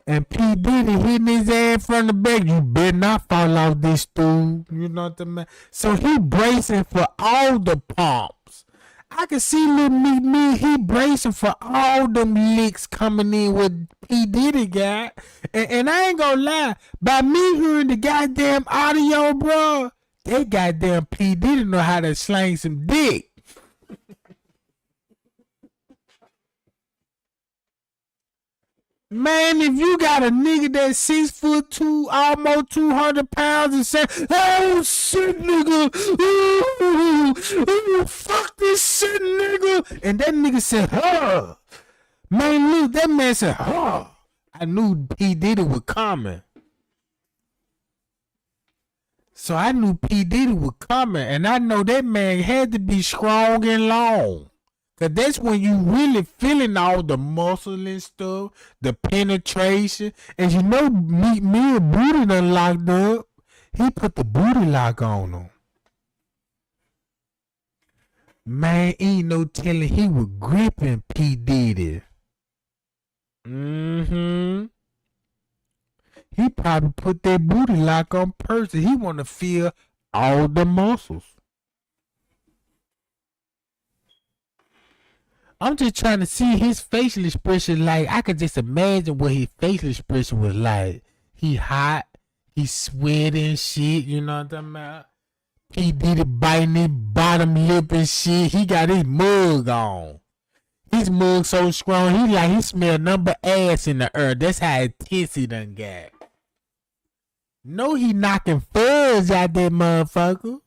And P Diddy hitting his ass from the back. You better not fall off this stool. You know what I mean? So he bracing for all the pumps. I can see little me, he bracing for all them licks coming in with P Diddy got. And I ain't gonna lie, by me hearing the goddamn audio, bro, that goddamn P Diddy know how to slang some dick. Man, if you got a nigga that's 6'2", almost 200 pounds, and say, "Oh shit, nigga, ooh, fuck this shit, nigga," and that nigga said, "Huh," man, look, that man said, "Huh," I knew P Diddy was coming. So I knew P Diddy was coming, and I know that man had to be strong and long. Cause that's when you really feeling all the muscle and stuff, the penetration. And you know me and Booty done locked up. He put the booty lock on him. Man, ain't no telling he was gripping P. Diddy. He probably put that booty lock on purpose. He want to feel all the muscles. I'm just trying to see his facial expression. Like, I could just imagine what his facial expression was like. He hot. He sweating shit. You know what I'm talking about? He did it biting his bottom lip and shit. He got his mug on. His mug so strong, he smell number ass in the earth. That's how intense he done got. No, he knocking fuzz out that motherfucker.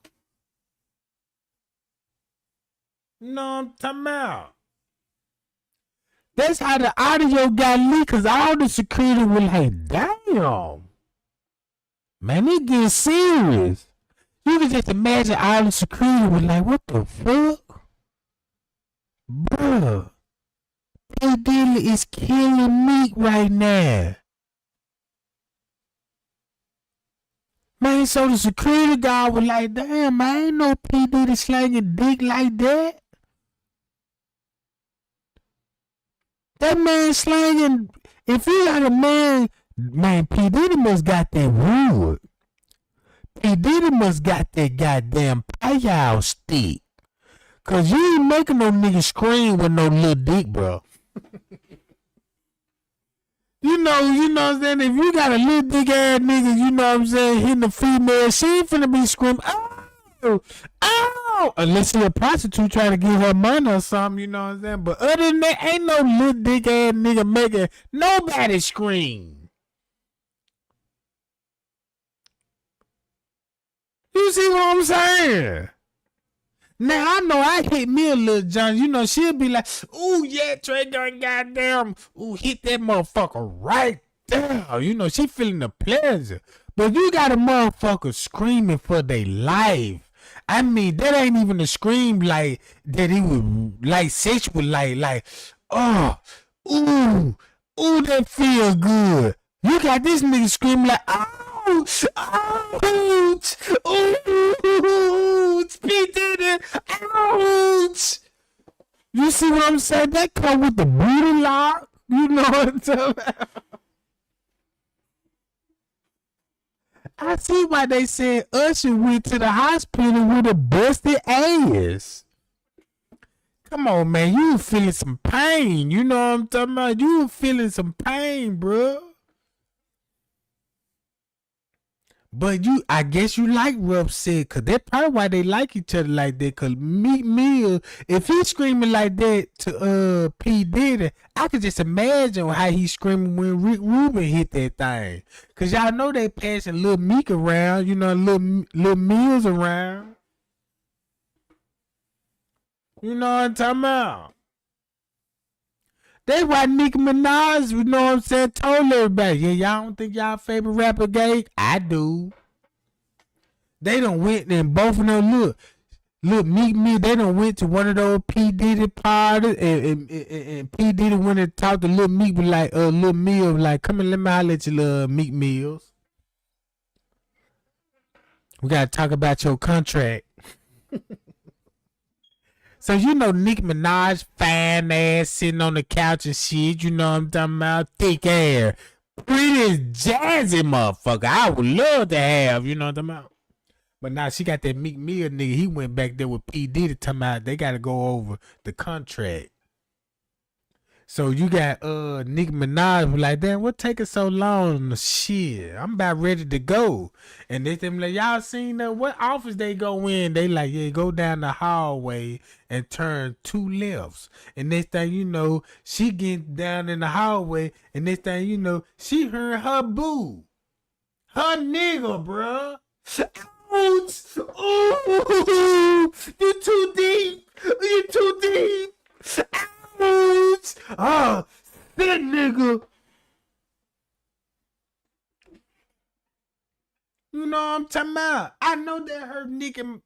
You know what I'm talking about? That's how the audio got leaked, cause all the security was like, damn. Man, it getting serious. You can just imagine all the security was like, what the fuck? Bruh. P. Diddy is killing Meek right now. Man, so the security guard was like, damn, I ain't no P. Diddy slanging dick like that. That man slanging, if you got a man, P. Diddy must got that wood. P. Diddy must got that goddamn pie stick. Cause you ain't making no nigga scream with no little dick, bro. You know what I'm saying? If you got a little dick ass nigga, you know what I'm saying, hitting the female, she ain't finna be screaming, oh, oh, unless she a prostitute trying to get her money or something, you know what I'm saying? But other than that, ain't no little dick ass nigga making nobody scream. You see what I'm saying? Now, I know I hit me a little John. You know, she'll be like, ooh, yeah, Trey Gun, goddamn. Ooh, hit that motherfucker right there. You know, she feeling the pleasure. But you got a motherfucker screaming for their life. I mean, that ain't even a scream like that he would, like, sexual, like, oh, ooh, that feel good. You got this nigga screaming like, ouch, ouch, ouch, P. Diddy, ouch. You see what I'm saying? That come with the booty lock. You know what I'm talking about? I see why they said Usher went to the hospital with a busted ass. Come on, man. You feeling some pain. You know what I'm talking about? You feeling some pain, bro. But I guess you like rough sex, cause that's probably why they like each other like that. Cause Meek Mill, if he's screaming like that to P. Diddy, I could just imagine how he screaming when Rick Rubin hit that thing. Cause y'all know they passing Lil Meek around, you know, Lil Mills around. You know what I'm talking about? That's why Nicki Minaj, you know what I'm saying, told everybody, yeah, y'all don't think y'all favorite rapper gay? I do. They done went and both of them, look, Meek Mill, they done went to one of those P. Diddy parties and P. Diddy went and talked to Lil Meek, like, Lil Mill, like, come and let me holler at you, little Meek Mills. We gotta talk about your contract. So, you know, Nicki Minaj, fine ass, sitting on the couch and shit, you know what I'm talking about? Thick hair. Pretty jazzy motherfucker. I would love to have, you know what I'm talking about? But now she got that Meek Mill nigga. He went back there with P. Diddy talking about they got to go over the contract. So you got Nicki Minaj like, damn, what taking so long? Shit, I'm about ready to go. And they them like, y'all seen that? What office they go in? They like, yeah, go down the hallway and turn 2 lefts. And next thing you know, she get down in the hallway, and next thing you know, she heard her boo, her nigga, bruh. Ouch! Ooh, you too deep. You too deep. Ouch! Oh, that nigga. You know what I'm talking about? I know that hurt Nick and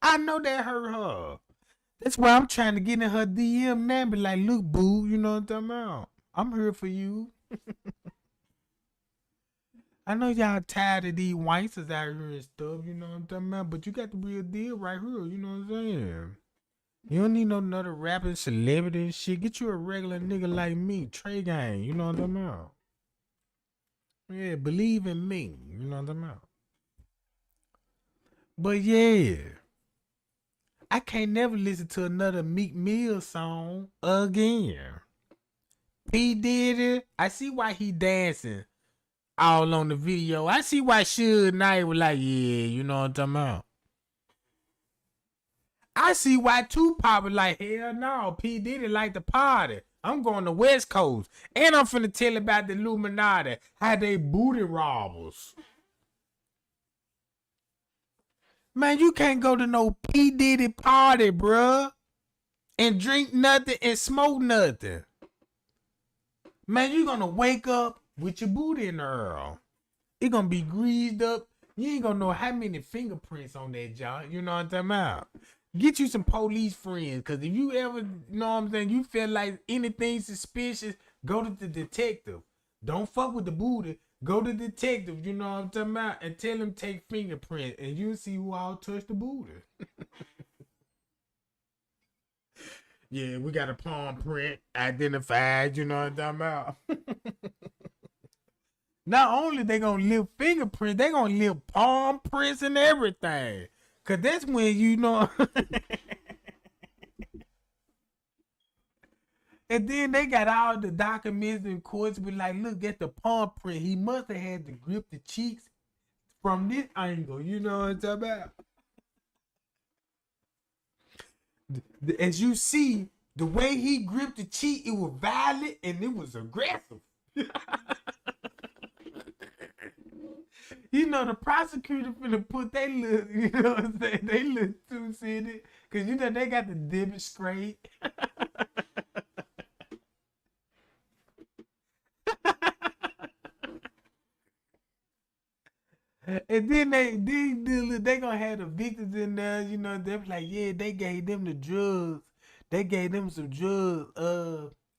I know that hurt her. That's why I'm trying to get in her DM now and be like, look, boo, you know what I'm talking about? I'm here for you. I know y'all tired of these whiters out here and stuff, you know what I'm talking about? But you got the real deal right here, you know what I'm saying? You don't need no another rapping celebrity and shit. Get you a regular nigga like me, Trey Gang, you know what I'm talking about? Yeah, believe in me, you know what I'm talking about? But yeah, I can't never listen to another Meek Mill song again. P. Diddy, I see why he dancing all on the video. I see why Suge Knight was like, yeah, you know what I'm talking about. I see why Tupac was like, hell no, P. Diddy like the party. I'm going to West Coast. And I'm finna tell about the Illuminati, how they booty robbers. Man, you can't go to no P. Diddy party, bruh, and drink nothing and smoke nothing. Man, you gonna wake up with your booty in the Earl. It gonna be greased up. You ain't gonna know how many fingerprints on that joint. You know what I'm talking about? Get you some police friends, cause if you ever, you know what I'm saying, you feel like anything suspicious, go to the detective. Don't fuck with the booty. Go to the detective, you know what I'm talking about, and tell him take fingerprint, and you'll see who all touched the booty. Yeah, we got a palm print identified, you know what I'm talking about. Not only they gonna live fingerprints, they gonna live palm prints and everything. Cause that's when you know. And then they got all the documents in courts be like, look at the palm print. He must have had to grip the cheeks from this angle. You know what I'm talking about? As you see, the way he gripped the cheek, it was violent and it was aggressive. You know, the prosecutor finna put they look, you know what I'm saying? They look too in it. Cause you know they got to demonstrate. And then they gonna have the victims in there, you know, they're like, yeah, they gave them the drugs. They gave them some drugs,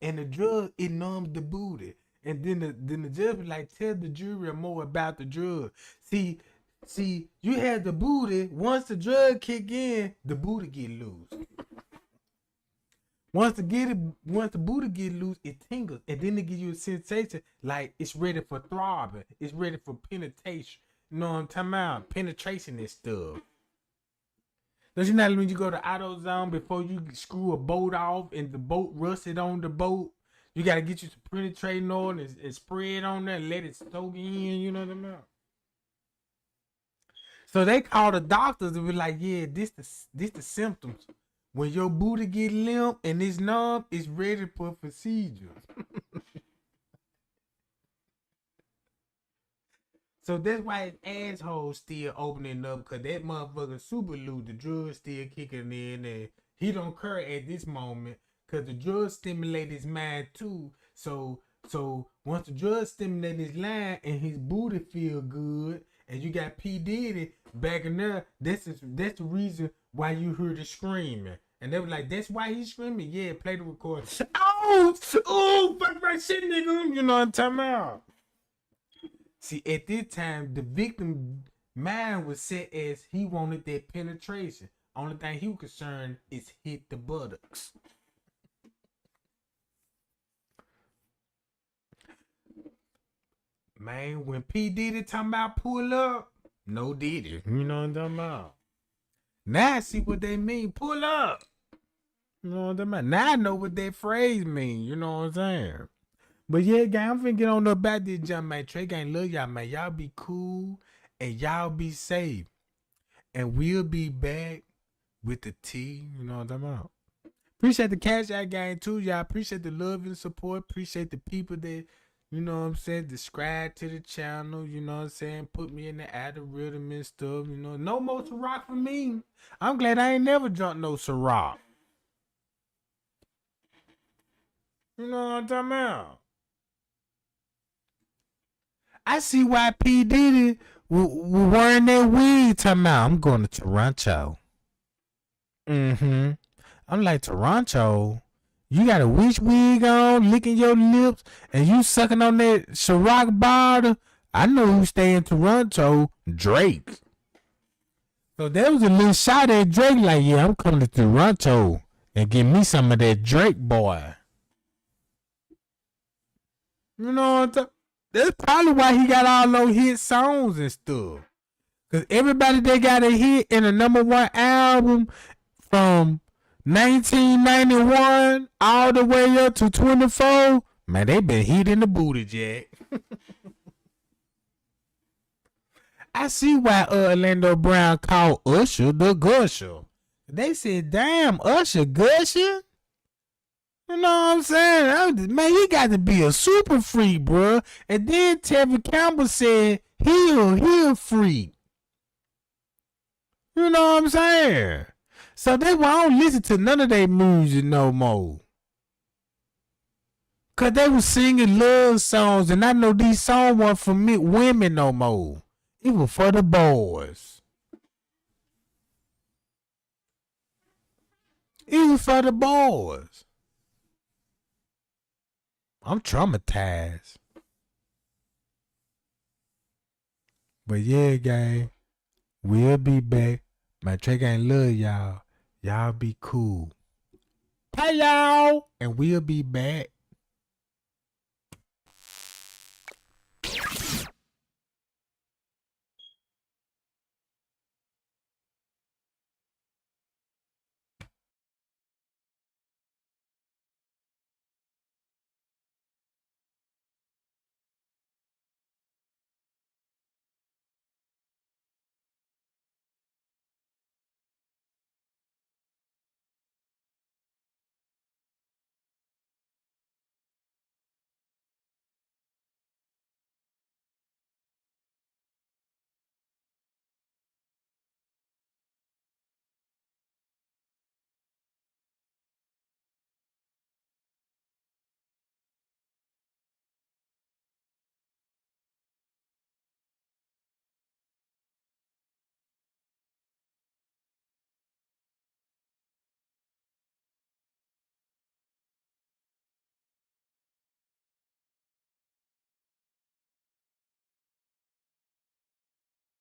and the drug, it numbs the booty. And then the judge be like, tell the jury more about the drug. See, you had the booty, once the drug kick in, the booty get loose. Once the booty get loose, it tingles. And then they give you a sensation like it's ready for throbbing. It's ready for penetration. You know what I'm talking about? Penetration and stuff. Don't you know when you go to AutoZone before you screw a bolt off and the bolt rusted on the boat? You got to get you some penetrating oil and spray it on there and let it soak in, you know what I'm about? So they call the doctors and be like, yeah, this the symptoms. When your booty get limp and it's numb, it's ready for procedure. So that's why his asshole still opening up, because that motherfucker super loot, the drug still kicking in, and he don't care at this moment because the drug stimulate his mind too. So once the drug stimulate his mind and his booty feel good, and you got P. Diddy back in there, that's the reason why you heard the screaming. And they were like, that's why he's screaming. Yeah, play the recording. Oh, fuck my shit, nigga. You know what I'm talking about? See, at this time, the victim mind was set as he wanted that penetration. Only thing he was concerned is hit the buttocks. Man, when P. Diddy talking about pull up, no Diddy. You know what I'm talking about? Now I see what they mean, pull up. You know what I'm talking about? Now I know what that phrase mean. You know what I'm saying? But yeah, gang, I'm finna get on about this jump, man. Trey gang, love y'all, man. Y'all be cool and y'all be safe. And we'll be back with the tea. You know what I'm talking about? Appreciate the Cash App gang too, y'all. Appreciate the love and support. Appreciate the people that, you know what I'm saying, subscribe to the channel. You know what I'm saying? Put me in the algorithm and stuff. You know, no more Ciroc for me. I'm glad I ain't never drunk no Ciroc. You know what I'm talking about? I see why P. Diddy wearing that wig talking about, I'm going to Toronto. I'm like, Toronto? You got a witch wig on, licking your lips, and you sucking on that Ciroc bottle? I know who stay in Toronto, Drake. So there was a little shot at Drake like, yeah, I'm coming to Toronto and give me some of that Drake boy. You know what I'm talking? That's probably why he got all those hit songs and stuff. Because everybody that got a hit in a #1 album from 1991 all the way up to 24, man, they been hit in the booty, Jack. I see why Orlando Brown called Usher the Gusher. They said, damn, Usher gushing? You know what I'm saying? Man, he got to be a super freak, bro. And then Tevin Campbell said he a freak. You know what I'm saying? So I don't listen to none of their music no more. Cause they was singing love songs, and I know these songs weren't for me, women no more. It was for the boys. It was for the boys. I'm traumatized. But yeah, gang, we'll be back. My Trey ain't love y'all. Y'all be cool. Hey, y'all. And we'll be back.